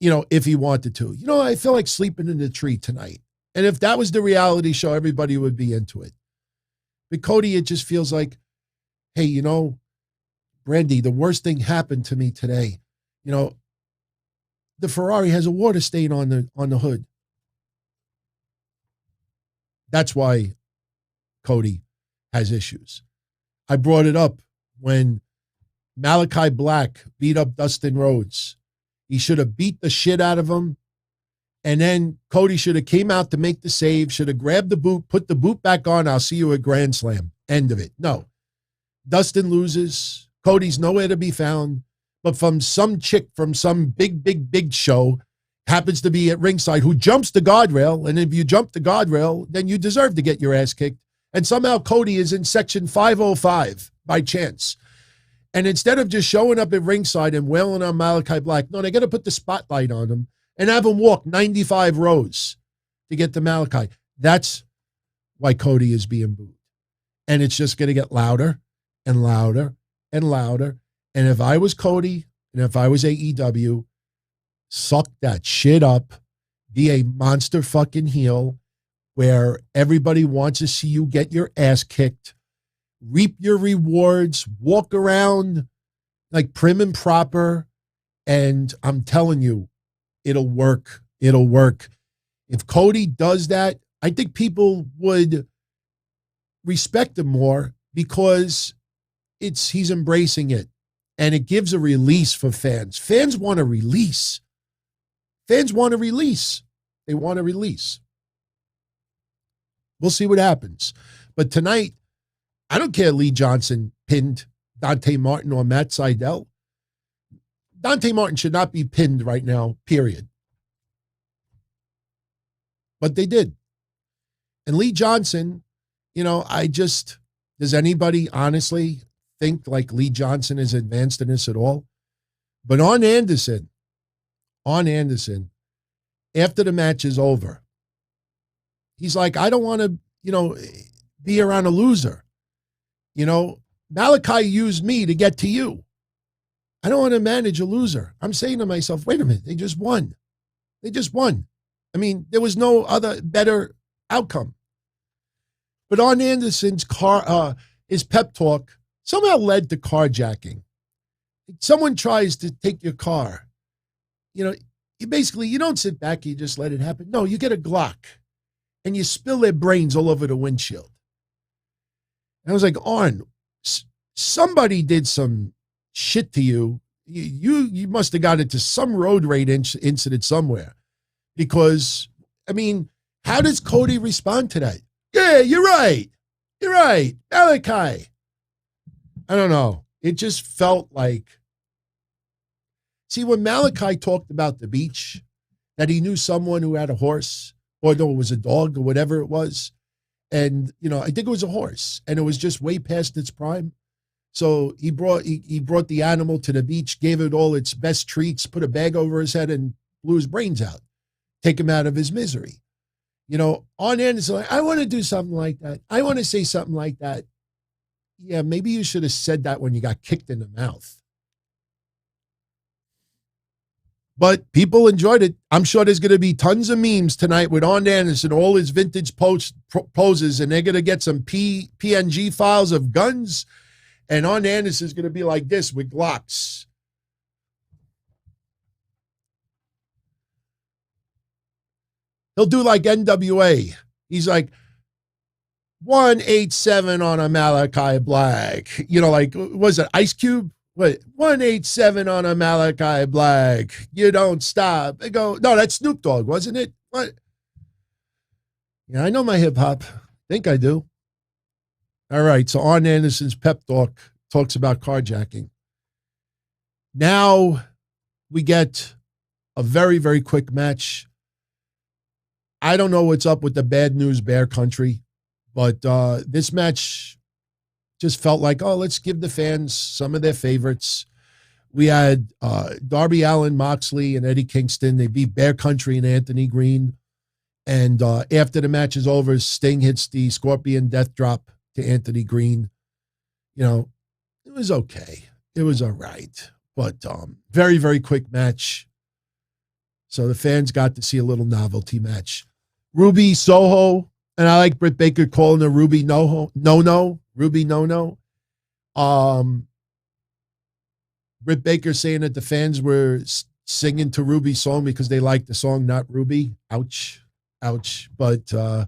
if he wanted to. I feel like sleeping in a tree tonight. And if that was the reality show, everybody would be into it. But Cody, it just feels like, hey, Brandy, the worst thing happened to me today. The Ferrari has a water stain on the hood. That's why Cody has issues. I brought it up when Malachi Black beat up Dustin Rhodes. He should have beat the shit out of him. And then Cody should have came out to make the save, should have grabbed the boot, put the boot back on. I'll see you at Grand Slam. End of it. No. Dustin loses. Cody's nowhere to be found. But from some chick from some big show happens to be at ringside who jumps the guardrail. And if you jump the guardrail, then you deserve to get your ass kicked. And somehow Cody is in section 505 by chance. And instead of just showing up at ringside and wailing on Malachi Black, no, they got to put the spotlight on him and have him walk 95 rows to get to Malachi. That's why Cody is being booed. And it's just going to get louder and louder and louder. And if I was Cody and if I was AEW, suck that shit up, be a monster fucking heel where everybody wants to see you get your ass kicked, reap your rewards, walk around like prim and proper. And I'm telling you, it'll work. It'll work. If Cody does that, I think people would respect him more because he's embracing it. And it gives a release for fans. Fans want a release. Fans want a release. They want a release. We'll see what happens. But tonight, I don't care Lee Johnson pinned Dante Martin or Matt Sydal. Dante Martin should not be pinned right now, period. But they did. And Lee Johnson, does anybody honestly think like Lee Johnson is advanced in this at all? But on Anderson, after the match is over, he's like, I don't want to, be around a loser. Malachi used me to get to you. I don't want to manage a loser. I'm saying to myself, wait a minute, they just won. I mean, there was no other better outcome. But on Anderson's his pep talk somehow led to carjacking. Someone tries to take your car. You don't sit back, you just let it happen. No, you get a Glock and you spill their brains all over the windshield. And I was like, Arn, somebody did some shit to you. You must have got into some road rage incident somewhere. Because, how does Cody respond to that? Yeah, you're right. Malachi. I don't know. It just felt like, see, when Malachi talked about the beach, that he knew someone who had a horse, or no, it was a dog or whatever it was. And, I think it was a horse, and it was just way past its prime. So he brought the animal to the beach, gave it all its best treats, put a bag over his head, and blew his brains out. Take him out of his misery. On Anderson, like, I want to do something like that. I want to say something like that. Yeah, maybe you should have said that when you got kicked in the mouth. But people enjoyed it. I'm sure there's going to be tons of memes tonight with Arn Anderson, all his vintage poses, and they're going to get some PNG files of guns, and Arn Anderson's going to be like this with Glocks. He'll do like NWA. He's like 187 on a Malachi Black. Like, was it Ice Cube? What? 187 on a Malachi Black. You don't stop. They go, no, that's Snoop Dogg, wasn't it? What? Yeah, I know my hip hop. Think I do. All right. So Arn Anderson's pep talk talks about carjacking. Now we get a very, very quick match. I don't know what's up with the Bad News Bear Country, but this match just felt like, let's give the fans some of their favorites. We had Darby, Allin, Moxley, and Eddie Kingston. They beat Bear Country and Anthony Greene. And after the match is over, Sting hits the Scorpion Death Drop to Anthony Greene. It was okay. It was all right. But very, very quick match. So the fans got to see a little novelty match. Ruby Soho, and I like Britt Baker calling her Ruby No-No. Ruby No-No. Britt Baker saying that the fans were singing to Ruby's song because they liked the song, not Ruby. Ouch. But, where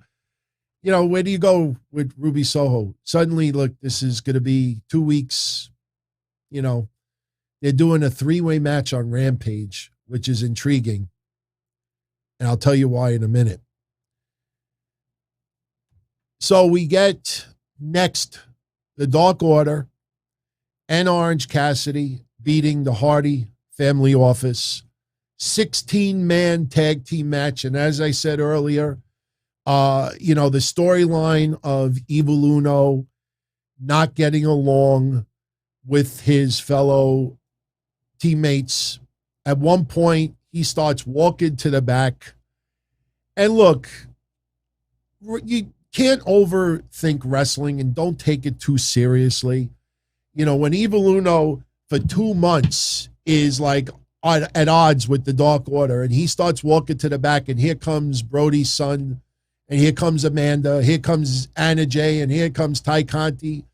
do you go with Ruby Soho? Suddenly, look, this is going to be 2 weeks. They're doing a 3-way match on Rampage, which is intriguing. And I'll tell you why in a minute. So we get next the Dark Order and Orange Cassidy beating the Hardy Family Office. 16-man tag team match. And as I said earlier, the storyline of Evil Uno not getting along with his fellow teammates. At one point, he starts walking to the back. And look, you can't overthink wrestling and don't take it too seriously. When Evil Uno for 2 months is like at odds with the Dark Order and he starts walking to the back and here comes Brody's son and here comes Amanda, here comes Anna Jay, and here comes Ty Conti.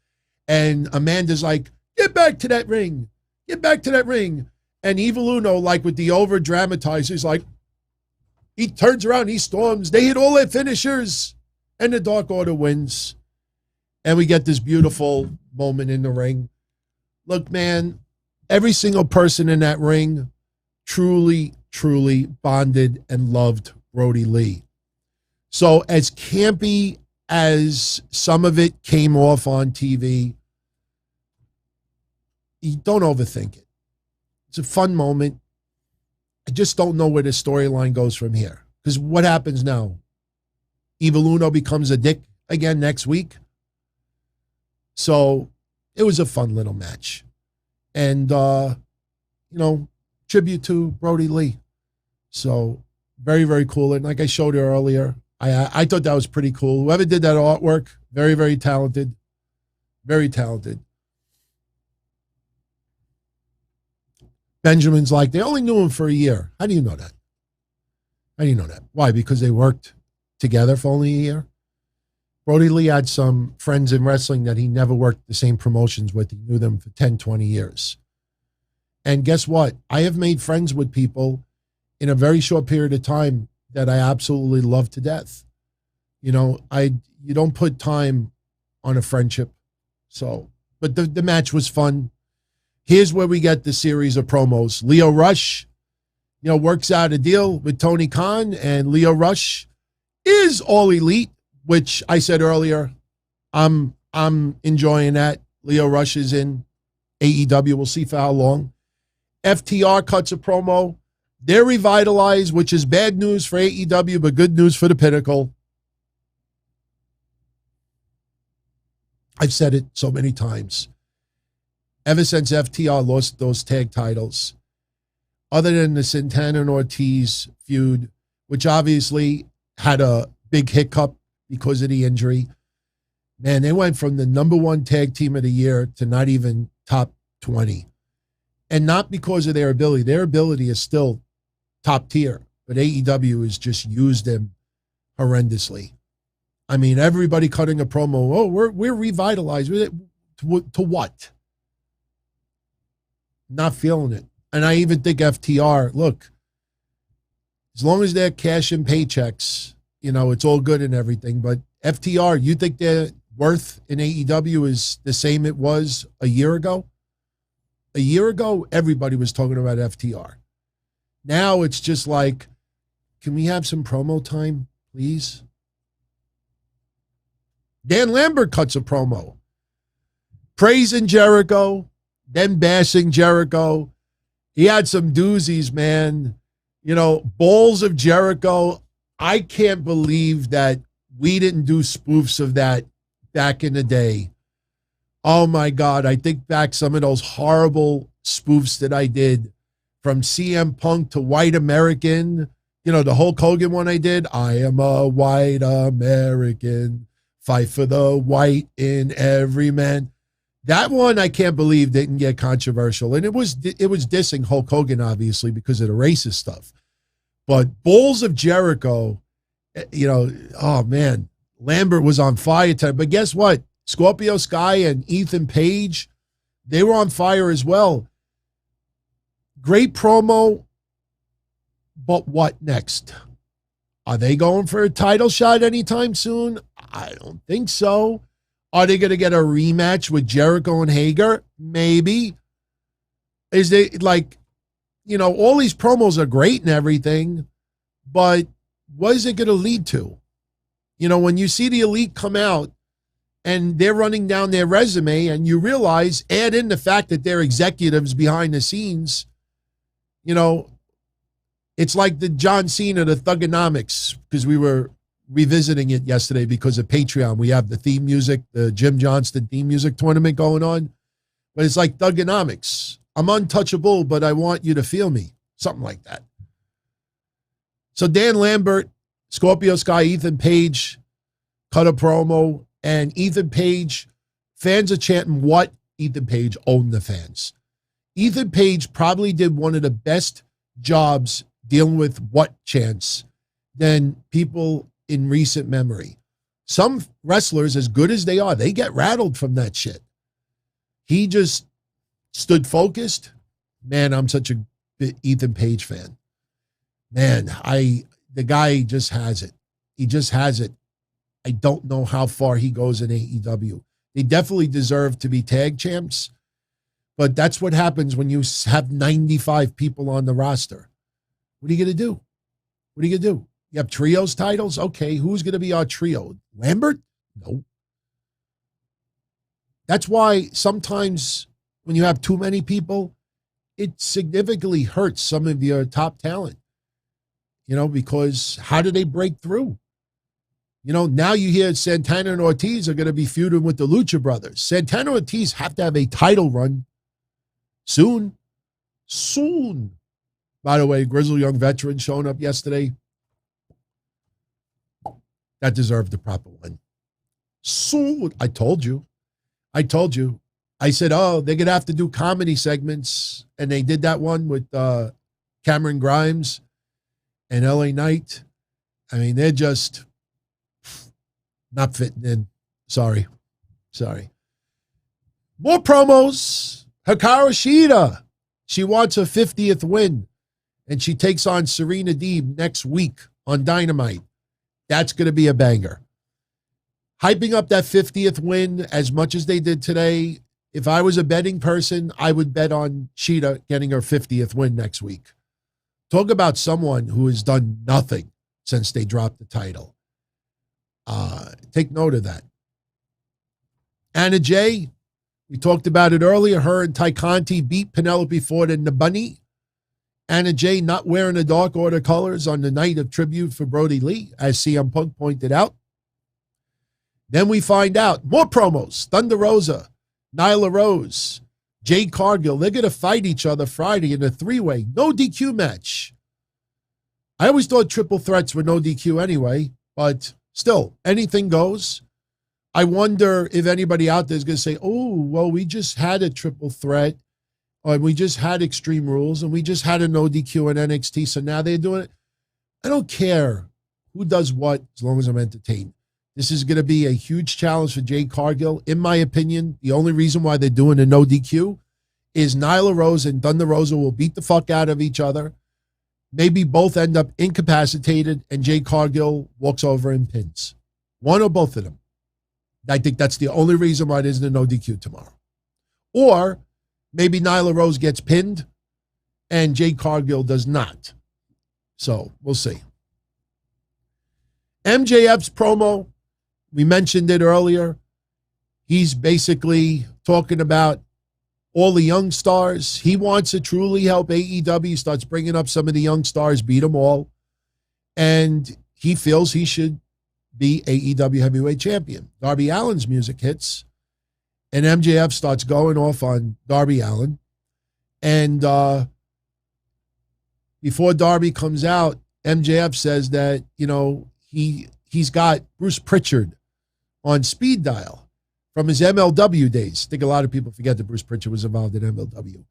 And Amanda's like, get back to that ring. And Evil Uno, like with the over-dramatized, he's like, he turns around, he storms. They hit all their finishers, and the Dark Order wins. And we get this beautiful moment in the ring. Look, man, every single person in that ring truly, truly bonded and loved Brody Lee. So as campy as some of it came off on TV, you don't overthink it. It's a fun moment. I just don't know where the storyline goes from here. Because what happens now? Evil Uno becomes a dick again next week. So it was a fun little match. And, tribute to Brody Lee. So very, very cool. And like I showed you earlier, I thought that was pretty cool. Whoever did that artwork, very, very talented. Very talented. Benjamin's like, they only knew him for a year. How do you know that? How do you know that? Why? Because they worked together for only a year? Brody Lee had some friends in wrestling that he never worked the same promotions with. He knew them for 10, 20 years. And guess what? I have made friends with people in a very short period of time that I absolutely love to death. You don't put time on a friendship. So, but the match was fun. Here's where we get the series of promos. Lio Rush, works out a deal with Tony Khan, and Lio Rush is All Elite, which I said earlier, I'm enjoying that. Lio Rush is in AEW. We'll see for how long. FTR cuts a promo. They're revitalized, which is bad news for AEW, but good news for the Pinnacle. I've said it so many times. Ever since FTR lost those tag titles, other than the Santana and Ortiz feud, which obviously had a big hiccup because of the injury, man, they went from the #1 tag team of the year to not even top 20. And not because of their ability. Their ability is still top tier, but AEW has just used them horrendously. I mean, everybody cutting a promo, oh, we're revitalized. To what? Not feeling it. And I even think FTR, look, as long as they're cashing paychecks, it's all good and everything. But FTR, you think their worth in AEW is the same it was a year ago? A year ago, everybody was talking about FTR. Now it's just like, can we have some promo time, please? Dan Lambert cuts a promo. Praising Jericho, then bashing Jericho. He had some doozies, man. Balls of Jericho. I can't believe that we didn't do spoofs of that back in the day. Oh my God, I think back some of those horrible spoofs that I did, from CM Punk to White American, the Hulk Hogan one I did. I am a white American, fight for the white in every man. That one I can't believe didn't get controversial. And it was dissing Hulk Hogan, obviously, because of the racist stuff. But Bulls of Jericho, oh man, Lambert was on fire tonight. But guess what? Scorpio Sky and Ethan Page, they were on fire as well. Great promo, but what next? Are they going for a title shot anytime soon? I don't think so. Are they going to get a rematch with Jericho and Hager? Maybe. Is they all these promos are great and everything, but what is it going to lead to? When you see the Elite come out, and they're running down their resume, and you realize, add in the fact that they're executives behind the scenes, it's like the John Cena, the Thugonomics, because we were revisiting it yesterday because of Patreon. We have the theme music, the Jim Johnston theme music tournament going on, but it's like Thugonomics. I'm untouchable, but I want you to feel me. Something like that. So Dan Lambert, Scorpio Sky, Ethan Page cut a promo. And Ethan Page, fans are chanting what? Ethan Page owned the fans. Ethan Page probably did one of the best jobs dealing with what chants than people in recent memory. Some wrestlers, as good as they are, they get rattled from that shit. He just stood focused. Man, I'm such a Ethan Page fan. Man, the guy just has it. He just has it. I don't know how far he goes in AEW. They definitely deserve to be tag champs, but that's what happens when you have 95 people on the roster. What are you going to do? What are you going to do? You have trios titles? Okay, who's going to be our trio? Lambert? No. That's why sometimes when you have too many people, it significantly hurts some of your top talent, because how do they break through? Now you hear Santana and Ortiz are going to be feuding with the Lucha Brothers. Santana and Ortiz have to have a title run soon. Soon. By the way, Grizzled Young Veteran showing up yesterday. That deserved the proper win. Soon. I told you. I said, oh, they're going to have to do comedy segments. And they did that one with Cameron Grimes and LA Knight. I mean, they're just not fitting in. Sorry. More promos. Hikaru Shida. She wants her 50th win. And she takes on Serena Deeb next week on Dynamite. That's going to be a banger. Hyping up that 50th win as much as they did today. If I was a betting person, I would bet on Shida getting her 50th win next week. Talk about someone who has done nothing since they dropped the title. Take note of that. Anna Jay, we talked about it earlier. Her and Ty Conti beat Penelope Ford and the Bunny. Anna Jay not wearing the Dark Order colors on the night of tribute for Brody Lee, as CM Punk pointed out. Then we find out more promos. Thunder Rosa, Nyla Rose, Jade Cargill. They're going to fight each other Friday in a three-way. No DQ match. I always thought triple threats were no DQ anyway, but still, anything goes. I wonder if anybody out there is going to say, oh, well, we just had a triple threat, or we just had Extreme Rules, and we just had a no DQ in NXT, so now they're doing it. I don't care who does what as long as I'm entertained. This is going to be a huge challenge for Jade Cargill. In my opinion, the only reason why they're doing a no DQ is Nyla Rose and Thunder Rosa will beat the fuck out of each other. Maybe both end up incapacitated and Jade Cargill walks over and pins. One or both of them. I think that's the only reason why there's a no DQ tomorrow. Or maybe Nyla Rose gets pinned and Jade Cargill does not. So we'll see. MJF's promo, we mentioned it earlier. He's basically talking about all the young stars. He wants to truly help AEW. He starts bringing up some of the young stars, beat them all. And he feels he should be AEW heavyweight champion. Darby Allin's music hits, and MJF starts going off on Darby Allin. And before Darby comes out, MJF says that, he's got Bruce Pritchard on speed dial from his MLW days. I think a lot of people forget that Bruce Pritchard was involved in MLW.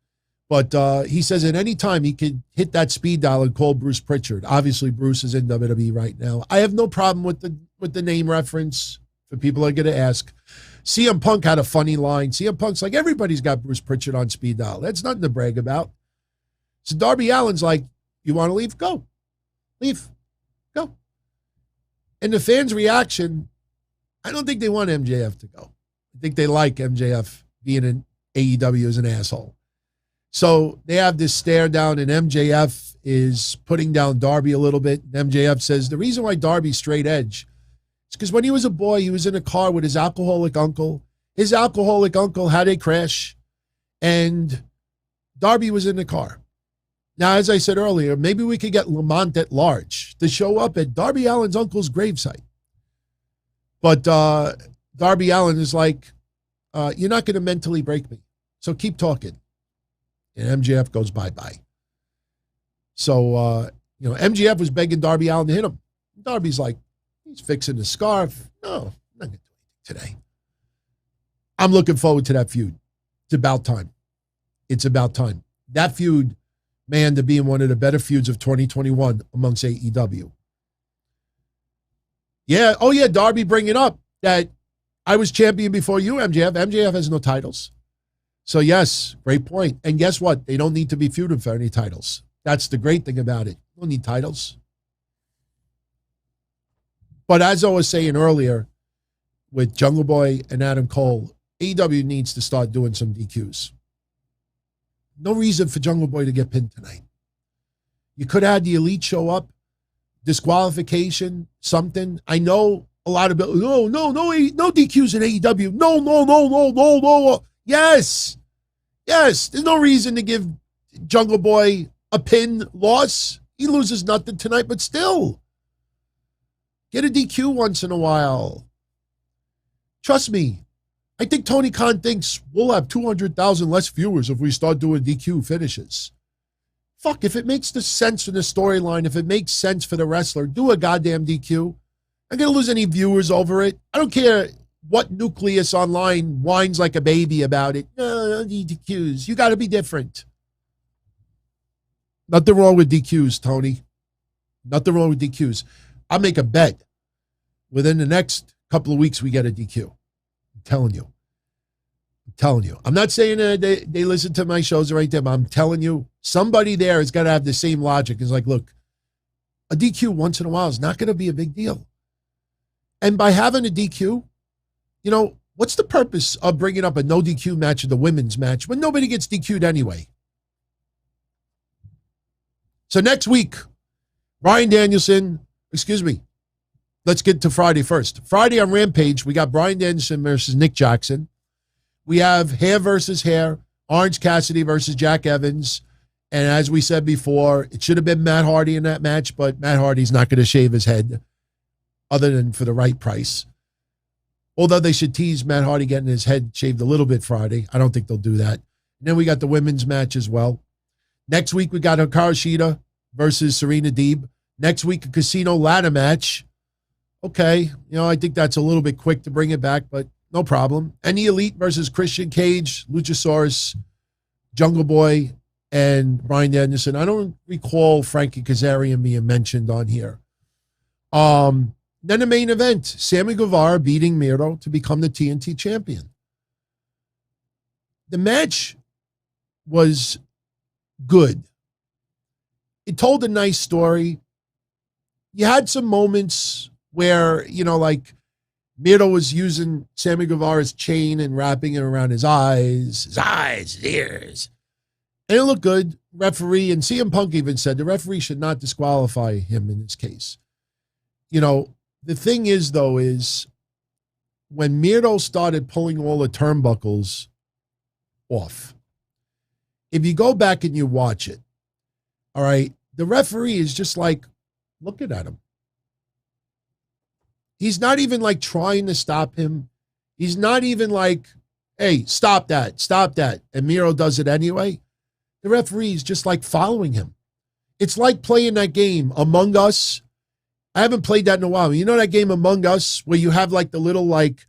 But he says at any time he could hit that speed dial and call Bruce Pritchard. Obviously, Bruce is in WWE right now. I have no problem with the name reference for people that are going to ask. CM Punk had a funny line. CM Punk's like, everybody's got Bruce Pritchard on speed dial. That's nothing to brag about. So Darby Allin's like, you want to leave? Go. Leave. Go. And the fans' reaction, I don't think they want MJF to go. I think they like MJF being in AEW as an asshole. So they have this stare down, and MJF is putting down Darby a little bit. And MJF says the reason why Darby's straight edge is because when he was a boy, he was in a car with his alcoholic uncle. His alcoholic uncle had a crash, and Darby was in the car. Now, as I said earlier, maybe we could get Lamont at large to show up at Darby Allin's uncle's gravesite. But Darby Allin is like, you're not going to mentally break me, so keep talking. And MJF goes bye-bye. So, MJF was begging Darby Allin to hit him. Darby's like, he's fixing the scarf. No, I'm not going to do anything today. I'm looking forward to that feud. It's about time. It's about time. That feud, man, to be in one of the better feuds of 2021 amongst AEW. Yeah. Oh, yeah. Darby bringing up that I was champion before you, MJF. MJF has no titles. So, yes, great point. And guess what? They don't need to be feuding for any titles. That's the great thing about it. They don't need titles. But as I was saying earlier, with Jungle Boy and Adam Cole, AEW needs to start doing some DQs. No reason for Jungle Boy to get pinned tonight. You could have had the Elite show up, disqualification, something. I know a lot of people, no DQs in AEW. No. Yes. Yes, there's no reason to give Jungle Boy a pin loss. He loses nothing tonight, but still. Get a DQ once in a while. Trust me, I think Tony Khan thinks we'll have 200,000 less viewers if we start doing DQ finishes. Fuck, if it makes the sense for the storyline, if it makes sense for the wrestler, do a goddamn DQ. I'm going to lose any viewers over it. I don't care what nucleus online whines like a baby about it. No, DQs. You got to be different. Nothing wrong with DQs, Tony. Nothing wrong with DQs. I'll make a bet. Within the next couple of weeks, we get a DQ. I'm telling you. I'm not saying that they listen to my shows right there, but I'm telling you, somebody there has got to have the same logic. It's like, look, a DQ once in a while is not going to be a big deal. And by having a DQ, you know, what's the purpose of bringing up a no DQ match in the women's match when nobody gets DQ'd anyway? So next week, Bryan Danielson, let's get to Friday first. Friday on Rampage, we got Bryan Danielson versus Nick Jackson. We have hair versus hair, Orange Cassidy versus Jack Evans. And as we said before, it should have been Matt Hardy in that match, but Matt Hardy's not going to shave his head other than for the right price. Although they should tease Matt Hardy getting his head shaved a little bit Friday. I don't think they'll do that. And then we got the women's match as well. Next week, we got Hikaru Shida versus Serena Deeb. Next week, a casino ladder match. Okay, you know, I think that's a little bit quick to bring it back, but no problem. And the Elite versus Christian Cage, Luchasaurus, Jungle Boy, and Bryan Danielson. I don't recall Frankie Kazarian being mentioned on here. Then the main event, Sammy Guevara beating Miro to become the TNT champion. The match was good. It told a nice story. You had some moments where, you know, like Miro was using Sammy Guevara's chain and wrapping it around his eyes, his ears. And it looked good. Referee, and CM Punk even said the referee should not disqualify him in this case. You know, the thing is, though, is when Miro started pulling all the turnbuckles off, if you go back and you watch it, all right, the referee is just like looking at him. He's not even like trying to stop him. He's not even like, hey, stop that. And Miro does it anyway. The referee is just like following him. It's like playing that game, Among Us. I haven't played that in a while. You know that game Among Us where you have like the little like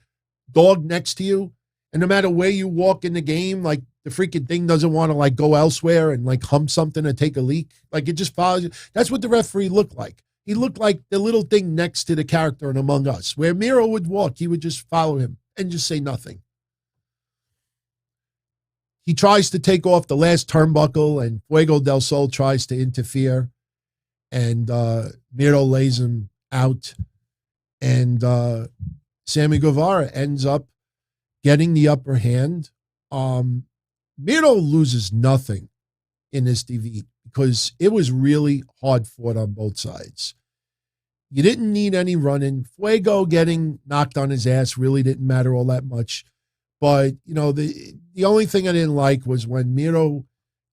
dog next to you, and no matter where you walk in the game, like the freaking thing doesn't want to like go elsewhere and like hump something or take a leak. Like it just follows you. That's what the referee looked like. He looked like the little thing next to the character in Among Us. Where Miro would walk, he would just follow him and just say nothing. He tries to take off the last turnbuckle, and Fuego del Sol tries to interfere. And Miro lays him out. And Sammy Guevara ends up getting the upper hand. Miro loses nothing in this defeat because it was really hard fought on both sides. You didn't need any running. Fuego getting knocked on his ass really didn't matter all that much. But, you know, the only thing I didn't like was when Miro,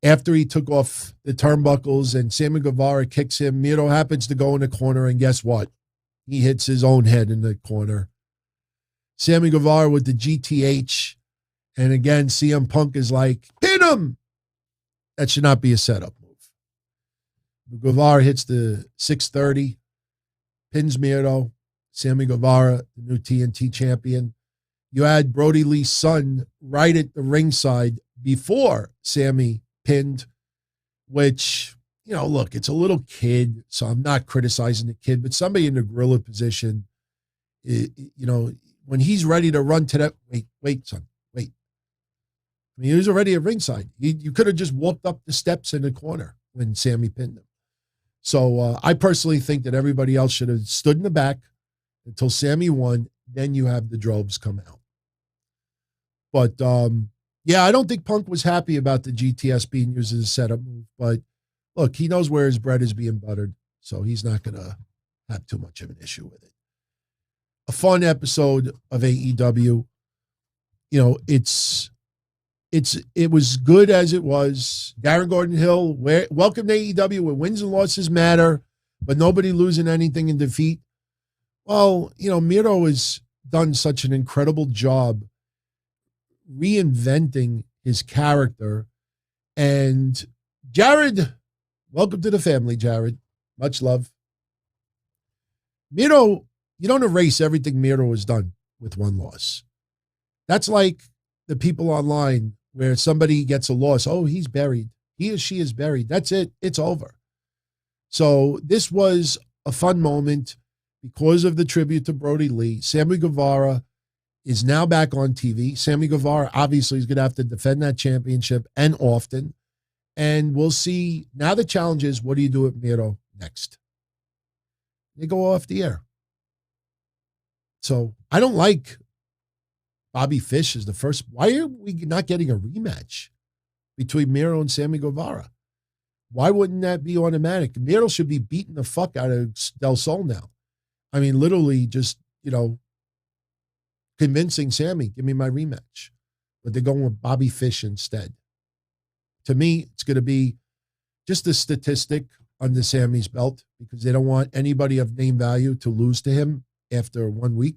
after he took off the turnbuckles and Sammy Guevara kicks him, Miro happens to go in the corner, and guess what? He hits his own head in the corner. Sammy Guevara with the GTH. And again, CM Punk is like, pin him! That should not be a setup move. Guevara hits the 630, pins Miro. Sammy Guevara, the new TNT champion. You had Brody Lee's son right at the ringside before Sammy pinned, which, you know, look, it's a little kid, so I'm not criticizing the kid, but somebody in the gorilla position, you know, when he's ready to run to that, wait, son, wait. I mean, he was already at ringside. You could have just walked up the steps in the corner when Sammy pinned him. So I personally think that everybody else should have stood in the back until Sammy won. Then you have the Drobes come out. But, yeah, I don't think Punk was happy about the GTS being used as a setup move. But, look, he knows where his bread is being buttered, so he's not going to have too much of an issue with it. A fun episode of AEW. You know, it's it was good as it was. Darren Gordon-Hill, welcome to AEW where wins and losses matter, but nobody losing anything in defeat. Well, Miro has done such an incredible job reinventing his character. And Jared, welcome to the family, Jared. Much love. Miro, you don't erase everything Miro has done with one loss. That's like the people online where somebody gets a loss. Oh, he's buried. He or she is buried. That's it. It's over. So this was a fun moment because of the tribute to Brody Lee. Sammy Guevara is now back on TV. Sammy Guevara obviously is going to have to defend that championship and often. And we'll see. Now the challenge is, what do you do with Miro next? They go off the air. So I don't like Bobby Fish as the first. Why are we not getting a rematch between Miro and Sammy Guevara? Why wouldn't that be automatic? Miro should be beating the fuck out of Del Sol now. I mean, literally just, convincing Sammy, give me my rematch. But they're going with Bobby Fish instead. To me, it's going to be just a statistic under Sammy's belt because they don't want anybody of name value to lose to him after 1 week.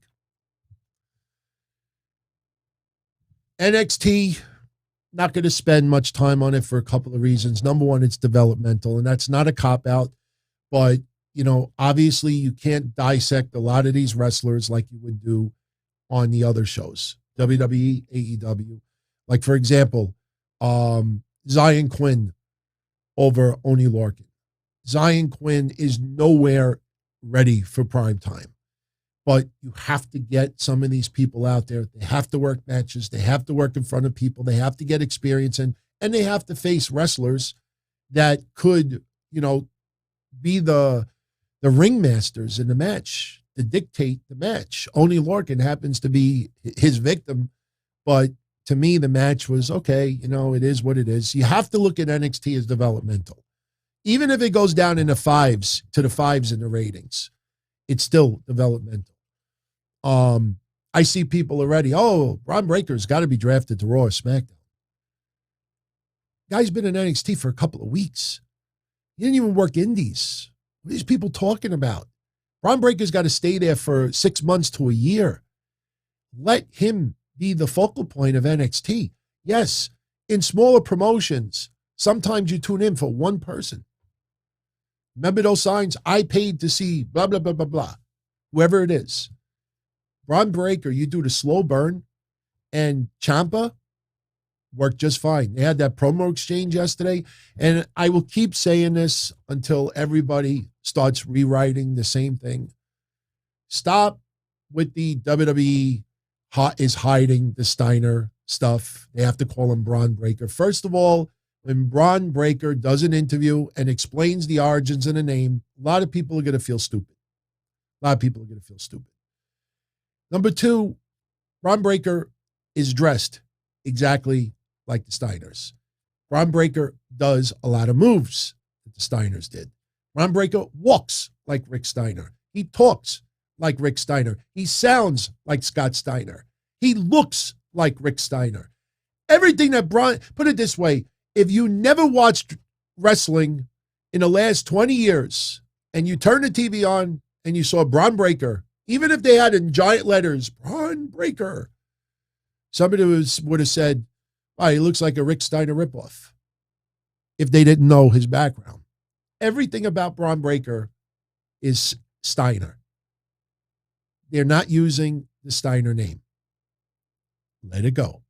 NXT, not going to spend much time on it for a couple of reasons. Number one, it's developmental, and that's not a cop-out. But, obviously you can't dissect a lot of these wrestlers like you would do on the other shows, WWE, AEW. Like, for example, Xyon Quinn over Oney Lorcan. Xyon Quinn is nowhere ready for prime time. But you have to get some of these people out there. They have to work matches. They have to work in front of people. They have to get experience in, and they have to face wrestlers that could, be the ringmasters in the match, to dictate the match. Oney Lorcan happens to be his victim, but to me, the match was okay. It is what it is. You have to look at NXT as developmental. Even if it goes down in the fives in the ratings, it's still developmental. I see people already, Bron Breakker's got to be drafted to Raw or SmackDown. Guy's been in NXT for a couple of weeks. He didn't even work indies. What are these people talking about? Bron Breakker's got to stay there for 6 months to a year. Let him be the focal point of NXT. Yes, in smaller promotions, sometimes you tune in for one person. Remember those signs? I paid to see blah, blah, blah, blah, blah. Whoever it is. Bron Breakker, you do the slow burn, and Ciampa worked just fine. They had that promo exchange yesterday, and I will keep saying this until everybody starts rewriting the same thing. Stop with the WWE is hiding the Steiner stuff. They have to call him Bron Breakker. First of all, when Bron Breakker does an interview and explains the origins of the name, a lot of people are going to feel stupid. Number two, Bron Breakker is dressed exactly like the Steiners. Bron Breakker does a lot of moves that the Steiners did. Bron Breakker walks like Rick Steiner. He talks like Rick Steiner. He sounds like Scott Steiner. He looks like Rick Steiner. Everything that put it this way, if you never watched wrestling in the last 20 years and you turned the TV on and you saw Bron Breakker, even if they had in giant letters, Bron Breakker, somebody would have said, "Oh, he looks like a Rick Steiner ripoff," if they didn't know his background. Everything about Bron Breakker is Steiner. They're not using the Steiner name. Let it go.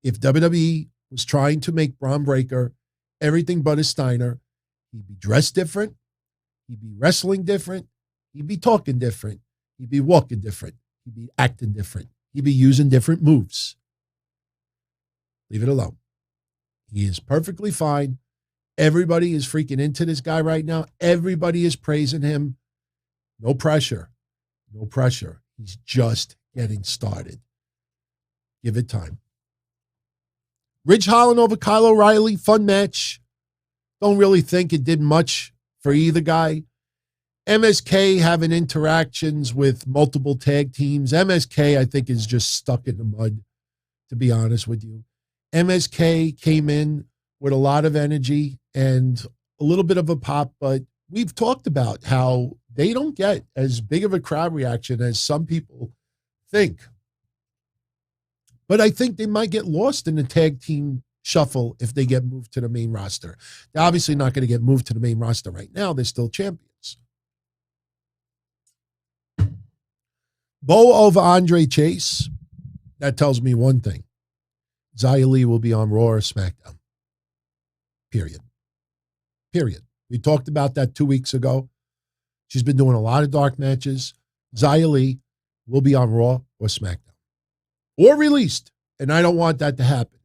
If WWE was trying to make Bron Breakker everything but a Steiner, he'd be dressed different, he'd be wrestling different, he'd be talking different, he'd be walking different, he'd be acting different, he'd be using different moves. Leave it alone. He is perfectly fine. Everybody is freaking into this guy right now. Everybody is praising him. No pressure. No pressure. He's just getting started. Give it time. Ridge Holland over Kyle O'Reilly. Fun match. Don't really think it did much for either guy. MSK having interactions with multiple tag teams. MSK, I think, is just stuck in the mud, to be honest with you. MSK came in with a lot of energy and a little bit of a pop, but we've talked about how they don't get as big of a crowd reaction as some people think. But I think they might get lost in the tag team shuffle if they get moved to the main roster. They're obviously not going to get moved to the main roster right now. They're still champions. Bo over Andre Chase. That tells me one thing. Xia Li will be on Raw or SmackDown. Period. We talked about that 2 weeks ago. She's been doing a lot of dark matches. Xia Li will be on Raw or SmackDown. Or released. And I don't want that to happen.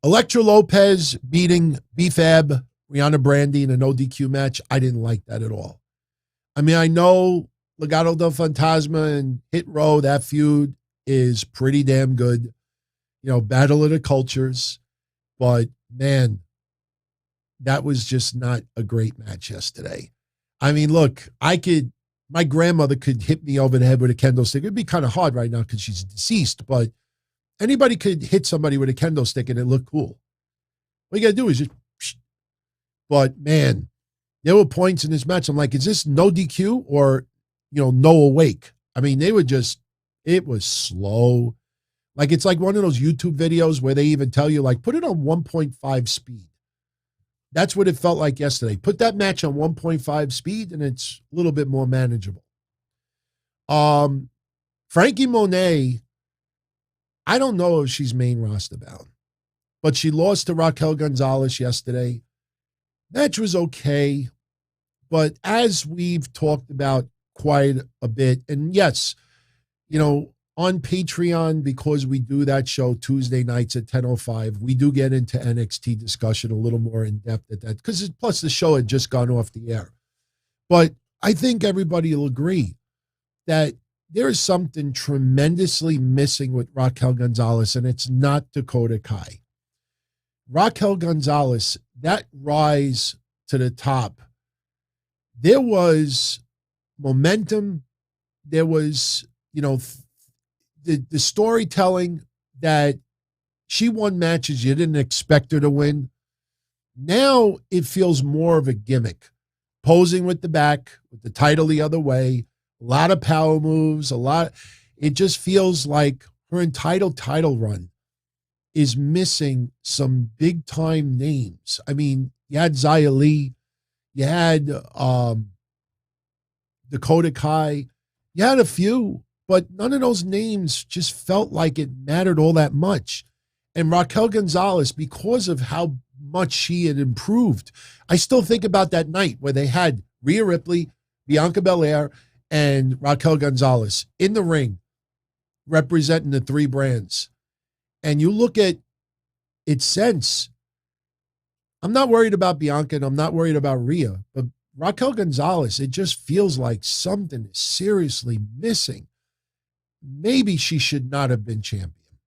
Elektra Lopez beating B-Fab, Briana Brandy in a no DQ match. I didn't like that at all. I mean, I know Legado del Fantasma and Hit Row, that feud is pretty damn good. You know, Battle of the Cultures. But, man, that was just not a great match yesterday. I mean, look, my grandmother could hit me over the head with a kendo stick. It'd be kind of hard right now because she's deceased, but anybody could hit somebody with a kendo stick and it looked cool. What you got to do is just, psh. But man, there were points in this match. I'm like, is this no DQ or, no awake? I mean, it was slow. Like, it's like one of those YouTube videos where they even tell you, like, put it on 1.5 speed. That's what it felt like yesterday. Put that match on 1.5 speed, and it's a little bit more manageable. Frankie Monet, I don't know if she's main roster bound, but she lost to Raquel Gonzalez yesterday. Match was okay, but as we've talked about quite a bit, and yes, on Patreon, because we do that show Tuesday nights at 10:05, we do get into NXT discussion a little more in depth at that, because plus the show had just gone off the air. But I think everybody will agree that there is something tremendously missing with Raquel Gonzalez, and it's not Dakota Kai. Raquel Gonzalez, that rise to the top, there was momentum, there was, the storytelling that she won matches you didn't expect her to win. Now it feels more of a gimmick. Posing with the back, with the title the other way, a lot of power moves, it just feels like her entitled title run is missing some big time names. I mean, you had Xia Li, you had Dakota Kai, you had a few, but none of those names just felt like it mattered all that much. And Raquel Gonzalez, because of how much she had improved, I still think about that night where they had Rhea Ripley, Bianca Belair, and Raquel Gonzalez in the ring representing the three brands. And you look at its sense, I'm not worried about Bianca and I'm not worried about Rhea, but Raquel Gonzalez, it just feels like something is seriously missing. Maybe she should not have been champion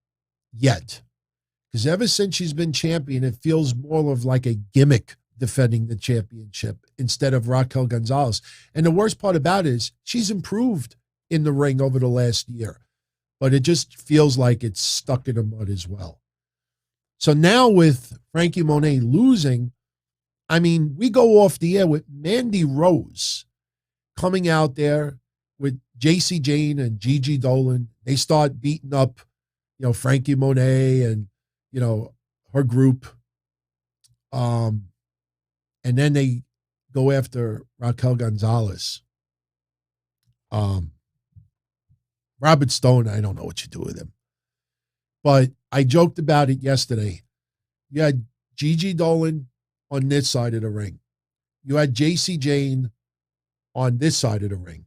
yet. Because ever since she's been champion, it feels more of like a gimmick defending the championship instead of Raquel Gonzalez. And the worst part about it is she's improved in the ring over the last year. But it just feels like it's stuck in the mud as well. So now with Frankie Monet losing, I mean, we go off the air with Mandy Rose coming out there with JC Jane and Gigi Dolan. They start beating up, Frankie Monet and, her group. And then they go after Raquel Gonzalez. Robert Stone, I don't know what you do with him. But I joked about it yesterday. You had Gigi Dolan on this side of the ring. You had JC Jane on this side of the ring.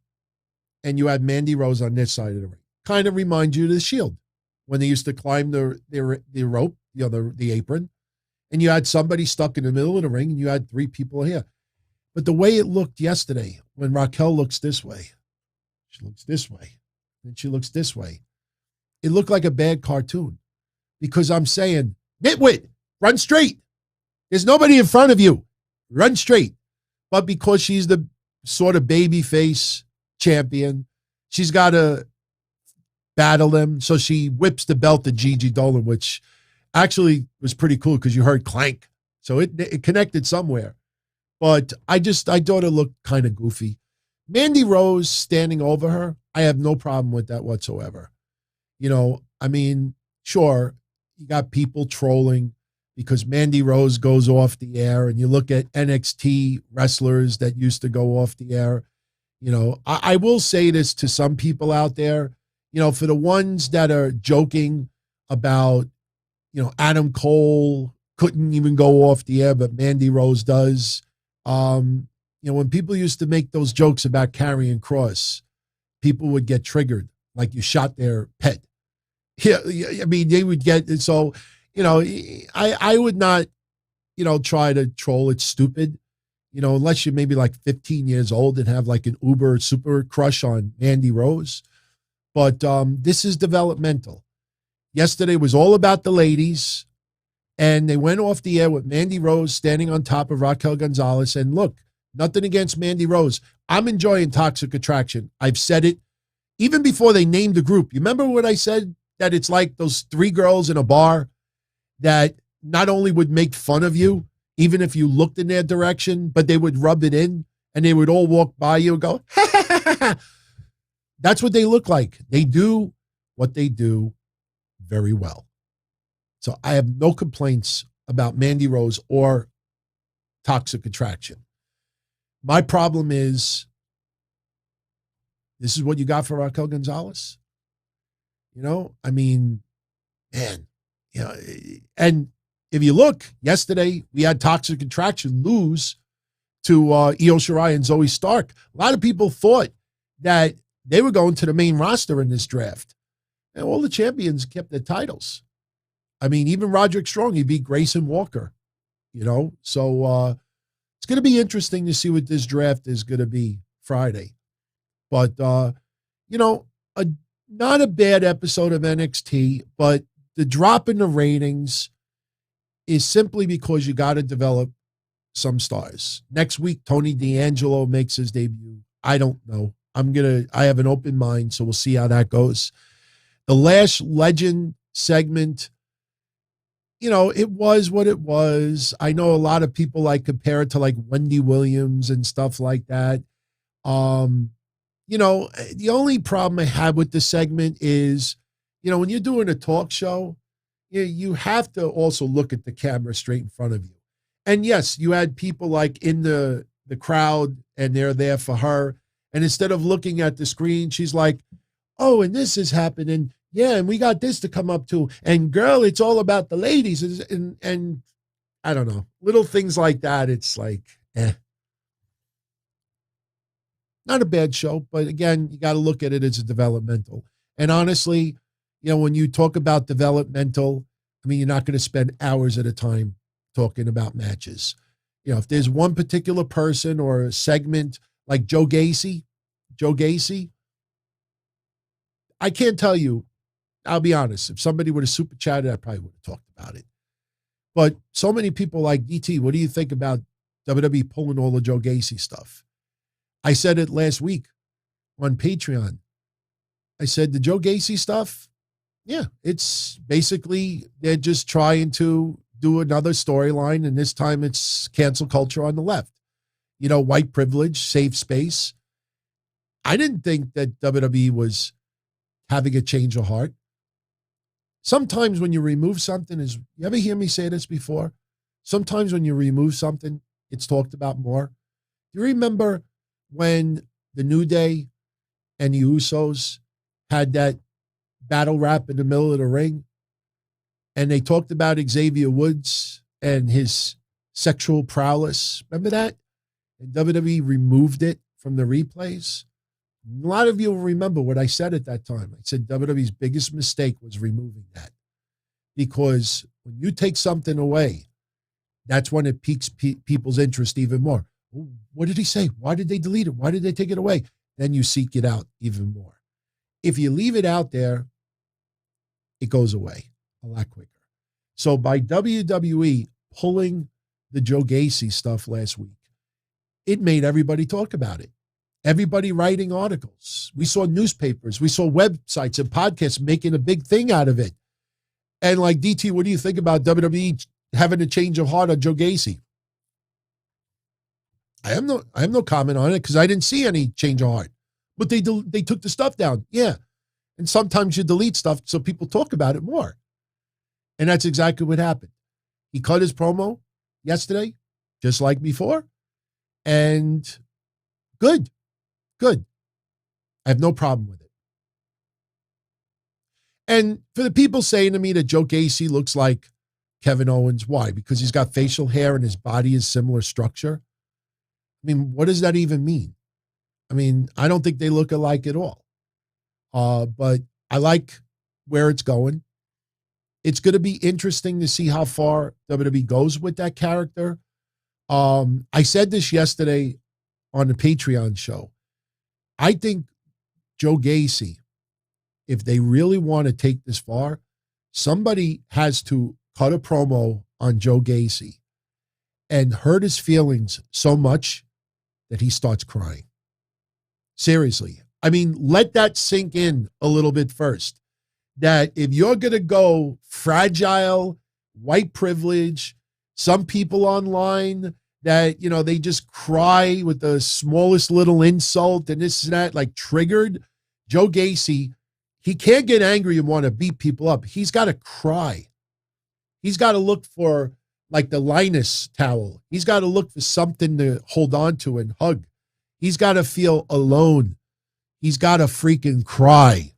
And you had Mandy Rose on this side of the ring. Kind of reminds you of the Shield when they used to climb the rope, the apron. And you had somebody stuck in the middle of the ring and you had three people here. But the way it looked yesterday, when Raquel looks this way, she looks this way, and she looks this way, it looked like a bad cartoon. Because I'm saying, nitwit, run straight. There's nobody in front of you. Run straight. But because she's the sort of baby face champion, she's got to battle them. So she whips the belt to Gigi Dolan, which actually was pretty cool because you heard clank. So it connected somewhere. But I thought it looked kind of goofy. Mandy Rose standing over her, I have no problem with that whatsoever. You know, I mean, sure, you got people trolling because Mandy Rose goes off the air, and you look at NXT wrestlers that used to go off the air. You know, I will say this to some people out there, you know, for the ones that are joking about, you know, Adam Cole couldn't even go off the air, but Mandy Rose does. You know, when people used to make those jokes about Karrion Kross, people would get triggered, like you shot their pet. Yeah, I mean, they would get, so, you know, I would not, you know, try to troll. It's stupid, you know, unless you're maybe like 15 years old and have like an uber super crush on Mandy Rose. But this is developmental. Yesterday was all about the ladies, and they went off the air with Mandy Rose standing on top of Raquel Gonzalez. And look, nothing against Mandy Rose. I'm enjoying Toxic Attraction. I've said it even before they named the group. You remember what I said? That it's like those three girls in a bar that not only would make fun of you, even if you looked in their direction, but they would rub it in, and they would all walk by you and go, ha, ha, ha, ha. That's what they look like. They do what they do very well. So I have no complaints about Mandy Rose or Toxic Attraction. My problem is, this is what you got for Raquel Gonzalez? You know, I mean, man, you know, and if you look, yesterday we had Toxic Attraction lose to Io Shirai and Zoe Stark. A lot of people thought that they were going to the main roster in this draft. And all the champions kept their titles. I mean, even Roderick Strong, he beat Grayson Walker, you know. So it's going to be interesting to see what this draft is going to be Friday. But, you know, not a bad episode of NXT, but the drop in the ratings is simply because you got to develop some stars. Next week, Tony D'Angelo makes his debut. I don't know. I have an open mind, so we'll see how that goes. The Lash Legend segment, you know, it was what it was. I know a lot of people like compare it to like Wendy Williams and stuff like that. You know, the only problem I had with the segment is, you know, when you're doing a talk show, you have to also look at the camera straight in front of you. And yes, you had people like in the crowd, and they're there for her. And instead of looking at the screen, she's like, oh, and this is happening. Yeah, and we got this to come up to. And girl, it's all about the ladies. And I don't know, little things like that. It's like, not a bad show, but again, you got to look at it as a developmental. And honestly, you know, when you talk about developmental, I mean, you're not going to spend hours at a time talking about matches. You know, if there's one particular person or a segment like Joe Gacy, I can't tell you, I'll be honest, if somebody would have super chatted, I probably would have talked about it. But so many people like, DT, what do you think about WWE pulling all the Joe Gacy stuff? I said it last week on Patreon. I said the Joe Gacy stuff, yeah, it's basically they're just trying to do another storyline, and this time it's cancel culture on the left. You know, white privilege, safe space. I didn't think that WWE was having a change of heart. Sometimes when you remove something, you ever hear me say this before? Sometimes when you remove something, it's talked about more. Do you remember when the New Day and the Usos had that battle rap in the middle of the ring, and they talked about Xavier Woods and his sexual prowess? Remember that? And WWE removed it from the replays. A lot of you will remember what I said at that time. I said WWE's biggest mistake was removing that, because when you take something away, that's when it piques people's interest even more. What did he say? Why did they delete it? Why did they take it away? Then you seek it out even more. If you leave it out there, it goes away a lot quicker. So by WWE pulling the Joe Gacy stuff last week, it made everybody talk about it. Everybody writing articles. We saw newspapers. We saw websites and podcasts making a big thing out of it. And like, DT, what do you think about WWE having a change of heart on Joe Gacy? I have no comment on it because I didn't see any change of heart. But they took the stuff down. Yeah. And sometimes you delete stuff so people talk about it more. And that's exactly what happened. He cut his promo yesterday, just like before. And good. I have no problem with it. And for the people saying to me that Joe Gacy looks like Kevin Owens, why? Because he's got facial hair and his body is similar structure. I mean, what does that even mean? I mean, I don't think they look alike at all. But I like where it's going. It's going to be interesting to see how far WWE goes with that character. I said this yesterday on the Patreon show. I think Joe Gacy, if they really want to take this far, somebody has to cut a promo on Joe Gacy and hurt his feelings so much that he starts crying. Seriously. I mean, let that sink in a little bit first. That if you're going to go fragile, white privilege, some people online that, you know, they just cry with the smallest little insult and this and that, like triggered. Joe Gacy, he can't get angry and want to beat people up. He's got to cry. He's got to look for like the Linus towel. He's got to look for something to hold on to and hug. He's got to feel alone. He's got to freaking cry.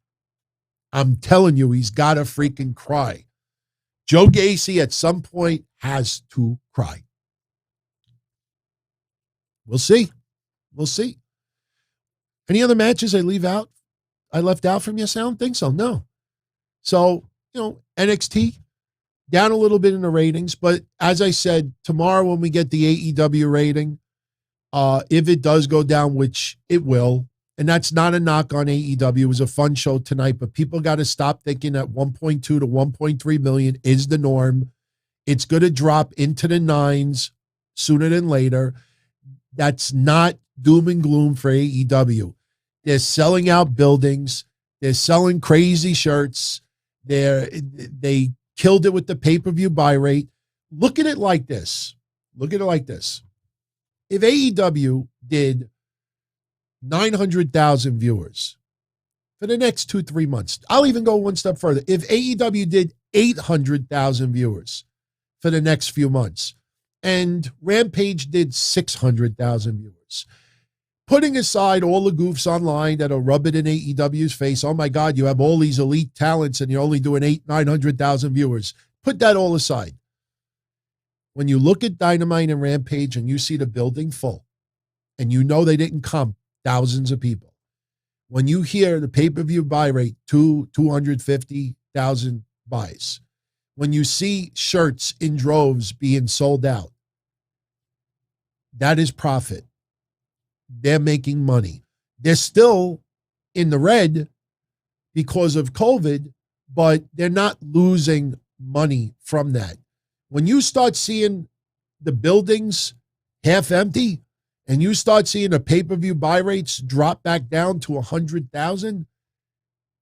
I'm telling you, he's got to freaking cry. Joe Gacy at some point has to cry. We'll see. We'll see. Any other matches I left out from yesterday? I don't think so. No. So, you know, NXT down a little bit in the ratings, but as I said, tomorrow when we get the AEW rating, if it does go down, which it will, and that's not a knock on AEW. It was a fun show tonight, but people got to stop thinking that 1.2 to 1.3 million is the norm. It's going to drop into the nines sooner than later. That's not doom and gloom for AEW. They're selling out buildings. They're selling crazy shirts. They killed it with the pay-per-view buy rate. Look at it like this. Look at it like this. If AEW did 900,000 viewers for the next 2-3 months, I'll even go one step further. If AEW did 800,000 viewers for the next few months, and Rampage did 600,000 viewers, putting aside all the goofs online that'll rub it in AEW's face, oh my God, you have all these elite talents and you're only doing 900,000 viewers. Put that all aside. When you look at Dynamite and Rampage and you see the building full, and you know they didn't come thousands of people, when you hear the pay-per-view buy rate, 250,000 buys, when you see shirts in droves being sold out, that is profit. They're making money. They're still in the red because of COVID, but they're not losing money from that. When you start seeing the buildings half empty and you start seeing the pay-per-view buy rates drop back down to 100,000,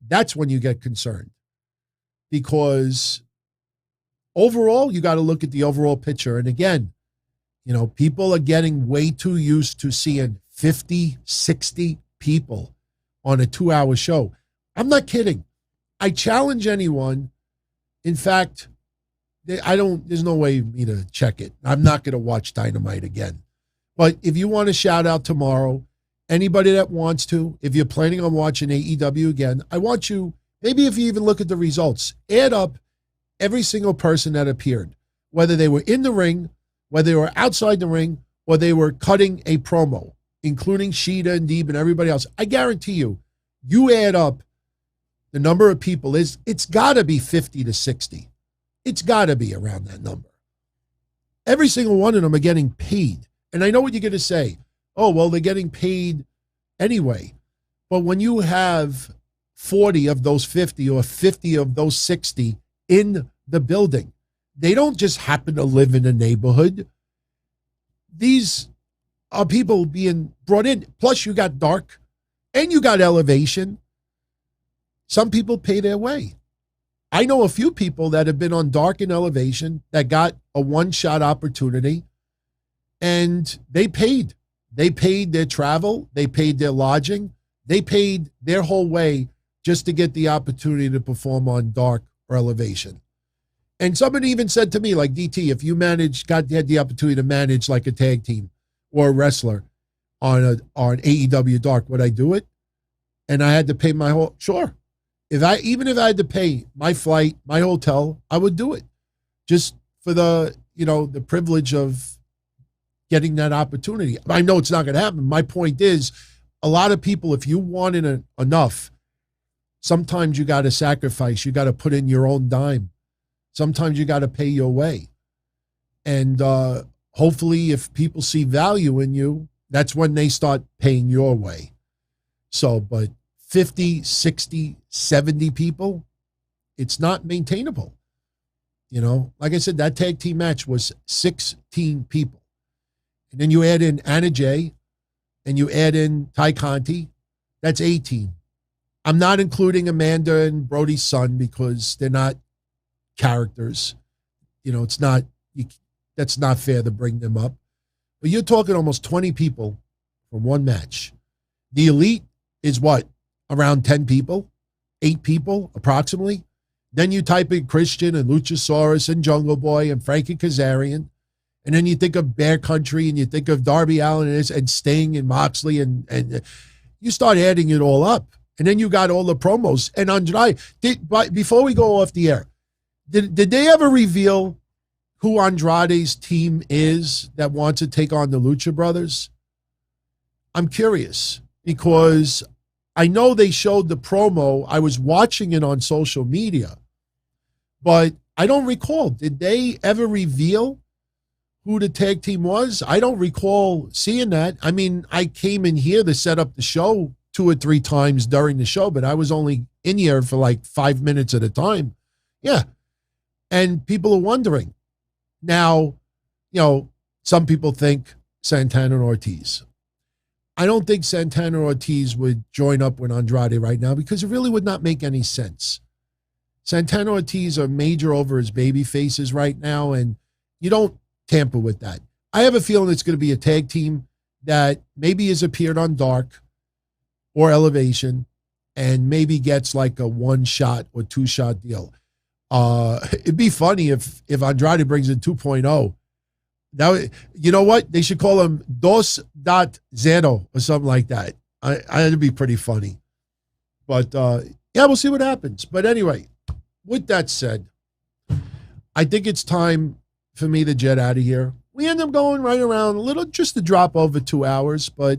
that's when you get concerned. Because overall, you got to look at the overall picture. And again, you know, people are getting way too used to seeing 50, 60 people on a 2-hour show. I'm not kidding. I challenge anyone. In fact, there's no way for me to check it. I'm not going to watch Dynamite again. But if you want to shout out tomorrow, anybody that wants to, if you're planning on watching AEW again, I want you, maybe if you even look at the results, add up every single person that appeared, whether they were in the ring, whether they were outside the ring, or they were cutting a promo, including Sheeta and Deeb and everybody else. I guarantee you, you add up the number of people, it's got to be 50 to 60. It's got to be around that number. Every single one of them are getting paid. And I know what you're going to say. Oh, well, they're getting paid anyway. But when you have 40 of those 50 or 50 of those 60 in the building, they don't just happen to live in a neighborhood. These are people being brought in. Plus, you got Dark and you got Elevation. Some people pay their way. I know a few people that have been on Dark and Elevation that got a one-shot opportunity, and they paid. They paid their travel. They paid their lodging. They paid their whole way just to get the opportunity to perform on Dark or Elevation. And somebody even said to me, like, DT, if you had the opportunity to manage like a tag team or a wrestler on AEW Dark, would I do it? And I had to pay my whole, sure. Even if I had to pay my flight, my hotel, I would do it. Just for the privilege of getting that opportunity. I know it's not going to happen. My point is, a lot of people, if you want it enough, sometimes you got to sacrifice. You got to put in your own dime. Sometimes you got to pay your way. And hopefully if people see value in you, that's when they start paying your way. So, but 50, 60, 70 people, it's not maintainable. Like I said, that tag team match was 16 people. And then you add in Anna Jay and you add in Ty Conti, that's 18. I'm not including Amanda and Brody's son because they're not characters. It's not, that's not fair to bring them up. But you're talking almost 20 people from one match. The Elite is what? Around 10 people, 8 people approximately. Then you type in Christian and Luchasaurus and Jungle Boy and Frankie Kazarian. And then you think of Bear Country and you think of Darby Allin and Sting and Moxley and you start adding it all up. And then you got all the promos. And Andrade, before we go off the air, did they ever reveal who Andrade's team is that wants to take on the Lucha Brothers? I'm curious because I know they showed the promo. I was watching it on social media, but I don't recall. Did they ever reveal who the tag team was? I don't recall seeing that. I mean, I came in here to set up the show 2 or 3 times during the show, but I was only in here for like 5 minutes at a time. Yeah. And people are wondering. Now, some people think Santana and Ortiz. I don't think Santana and Ortiz would join up with Andrade right now because it really would not make any sense. Santana and Ortiz are major over his baby faces right now, and you don't tamper with that. I have a feeling it's going to be a tag team that maybe has appeared on Dark or Elevation and maybe gets like a 1-shot or 2-shot deal. It'd be funny if Andrade brings in 2.0. Now, you know what? They should call him 2.0 or something like that. It'd be pretty funny. But, yeah, we'll see what happens. But anyway, with that said, I think it's time for me to jet out of here. We end up going right around a little, just to drop over 2 hours, but,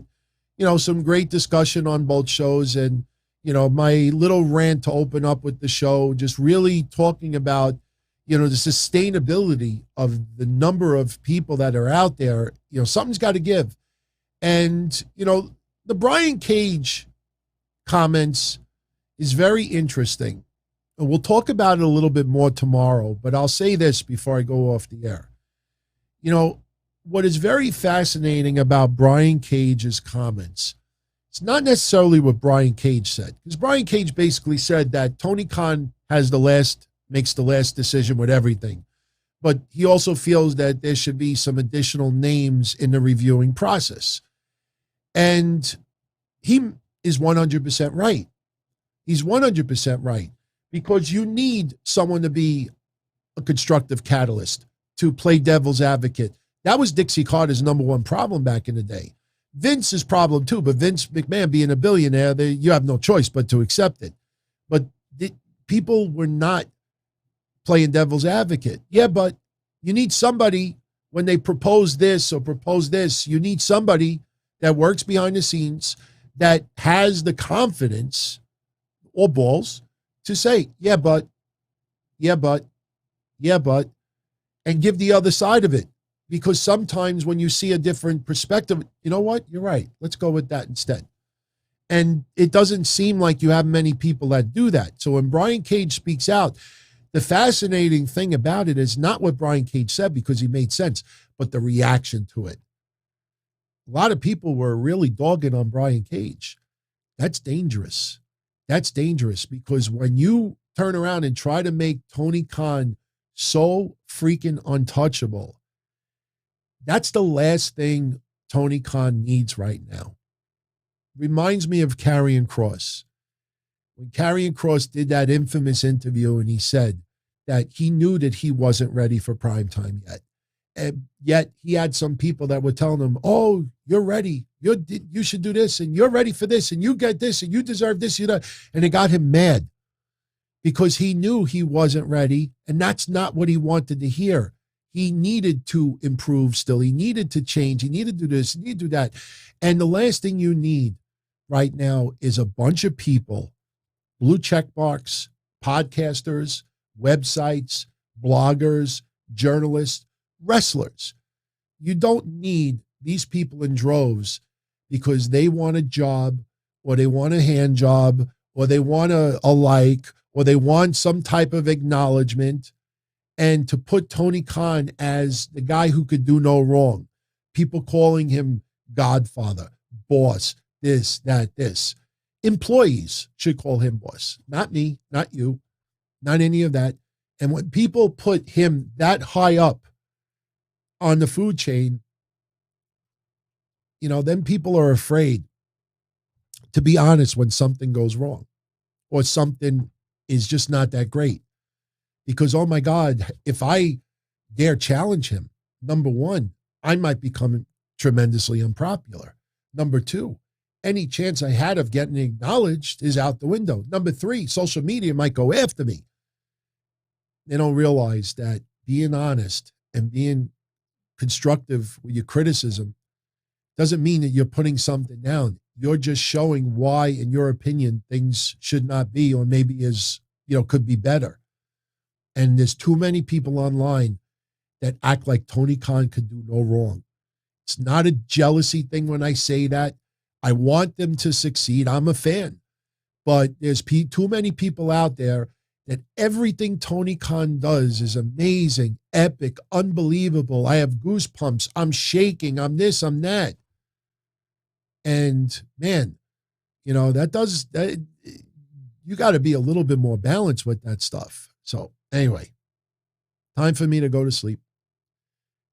some great discussion on both shows. And, my little rant to open up with the show, just really talking about, the sustainability of the number of people that are out there. Something's got to give. And, the Brian Cage comments is very interesting. And we'll talk about it a little bit more tomorrow, but I'll say this before I go off the air. What is very fascinating about Brian Cage's comments, it's not necessarily what Brian Cage said, because Brian Cage basically said that Tony Khan makes the last decision with everything. But he also feels that there should be some additional names in the reviewing process. And he is 100% right. He's 100% right, because you need someone to be a constructive catalyst, to play devil's advocate. That was Dixie Carter's number one problem back in the day. Vince's problem too, but Vince McMahon being a billionaire, you have no choice but to accept it. But people were not playing devil's advocate. Yeah, but you need somebody when they propose this or propose this, you need somebody that works behind the scenes, that has the confidence or balls to say, yeah, but, and give the other side of it. Because sometimes when you see a different perspective, you know what? You're right. Let's go with that instead. And it doesn't seem like you have many people that do that. So when Brian Cage speaks out, the fascinating thing about it is not what Brian Cage said, because he made sense, but the reaction to it. a lot of people were really dogging on Brian Cage. That's dangerous. That's dangerous because when you turn around and try to make Tony Khan so freaking untouchable, that's the last thing Tony Khan needs right now. Reminds me of Karrion Kross. When Karrion Kross did that infamous interview and he said that he knew that he wasn't ready for primetime yet. And yet he had some people that were telling him, oh, you're ready. You should do this and you're ready for this and you get this and you deserve this. You know, and it got him mad because he knew he wasn't ready. And that's not what he wanted to hear. He needed to improve still. He needed to change. He needed to do this. He needed to do that. And the last thing you need right now is a bunch of people, blue check marks, podcasters, websites, bloggers, journalists, wrestlers. You don't need these people in droves because they want a job or they want a hand job or they want a like or they want some type of acknowledgement. And to put Tony Khan as the guy who could do no wrong, people calling him Godfather, boss, this, that, this. Employees should call him boss, not me, not you, not any of that. And when people put him that high up on the food chain, you know, then people are afraid to be honest when something goes wrong or something is just not that great. Because, oh my God, if I dare challenge him, number one, I might become tremendously unpopular. Number two, any chance I had of getting acknowledged is out the window. Number three, social media might go after me. They don't realize that being honest and being constructive with your criticism doesn't mean that you're putting something down. You're just showing why, in your opinion, things should not be or maybe is, you know, could be better. And there's too many people online that act like Tony Khan could do no wrong. It's not a jealousy thing when I say that. I want them to succeed. I'm a fan. But there's too many people out there that everything Tony Khan does is amazing, epic, unbelievable. I have goosebumps. I'm shaking. I'm this, I'm that. And man, you know, that you got to be a little bit more balanced with that stuff. So anyway, time for me to go to sleep.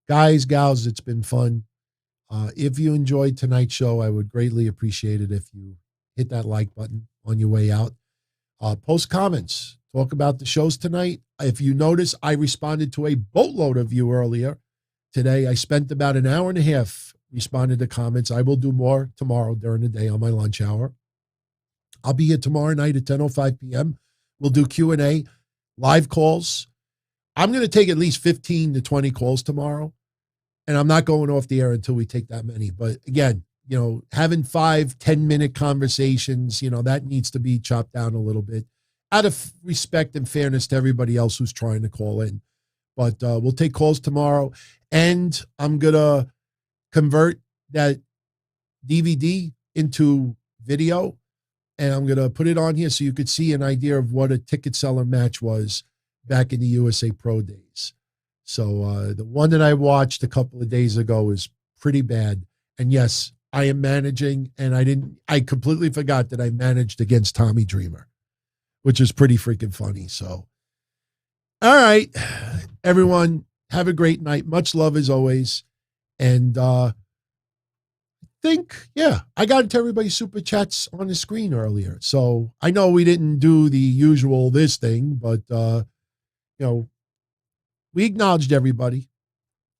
Guys, gals, it's been fun. If you enjoyed tonight's show, I would greatly appreciate it if you hit that like button on your way out. Post comments. Talk about the shows tonight. If you notice, I responded to a boatload of you earlier today. I spent about an hour and a half responding to comments. I will do more tomorrow during the day on my lunch hour. I'll be here tomorrow night at 10:05 p.m. We'll do Q&A, live calls. I'm going to take at least 15 to 20 calls tomorrow, and I'm not going off the air until we take that many. But again, you know, having 5-10-minute conversations, you know, that needs to be chopped down a little bit out of respect and fairness to everybody else who's trying to call in. But we'll take calls tomorrow, and I'm going to convert that DVD into video, and I'm going to put it on here so you could see an idea of what a ticket seller match was back in the USA Pro days. So the one that I watched a couple of days ago is pretty bad. And yes, I am managing, and I completely forgot that I managed against Tommy Dreamer, which is pretty freaking funny. So, all right, everyone, have a great night. Much love as always. And I got into everybody's super chats on the screen earlier. So I know we didn't do the usual this thing, but, you know, we acknowledged everybody.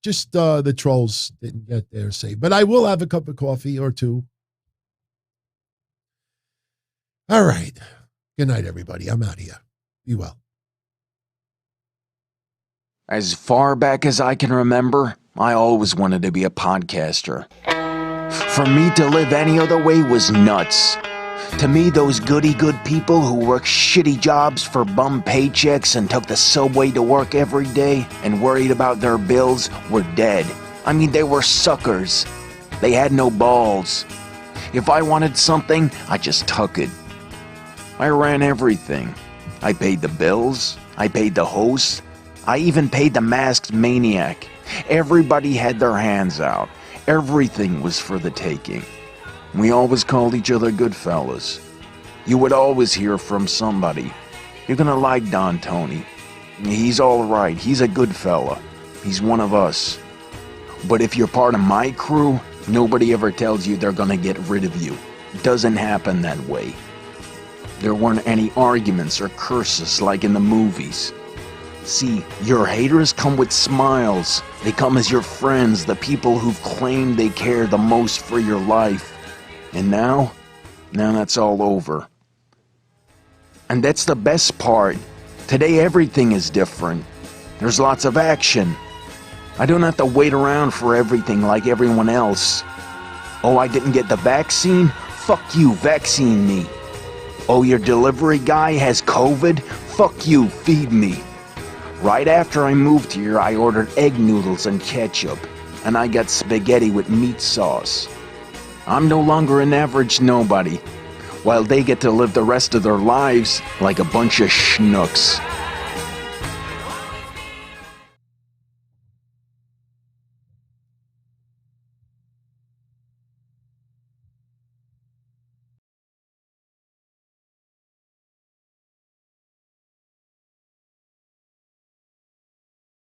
Just the trolls didn't get their say. But I will have a cup of coffee or two. All right. Good night, everybody. I'm out of here. Be well. As far back as I can remember, I always wanted to be a podcaster. For me to live any other way was nuts. To me, those goody-good people who worked shitty jobs for bum paychecks and took the subway to work every day and worried about their bills were dead. I mean, they were suckers. They had no balls. If I wanted something, I just took it. I ran everything. I paid the bills. I paid the host. I even paid the masked maniac. Everybody had their hands out. Everything was for the taking. We always called each other good fellas. You would always hear from somebody. You're gonna like Don Tony. He's alright, he's a good fella. He's one of us. But if you're part of my crew, nobody ever tells you they're gonna get rid of you. It doesn't happen that way. There weren't any arguments or curses like in the movies. See, your haters come with smiles. They come as your friends, the people who've claimed they care the most for your life. And now that's all over. And that's the best part. Today everything is different. There's lots of action. I don't have to wait around for everything like everyone else. Oh, I didn't get the vaccine? Fuck you, vaccine me. Oh, your delivery guy has COVID? Fuck you, feed me. Right after I moved here, I ordered egg noodles and ketchup, and I got spaghetti with meat sauce. I'm no longer an average nobody, while they get to live the rest of their lives like a bunch of schnooks.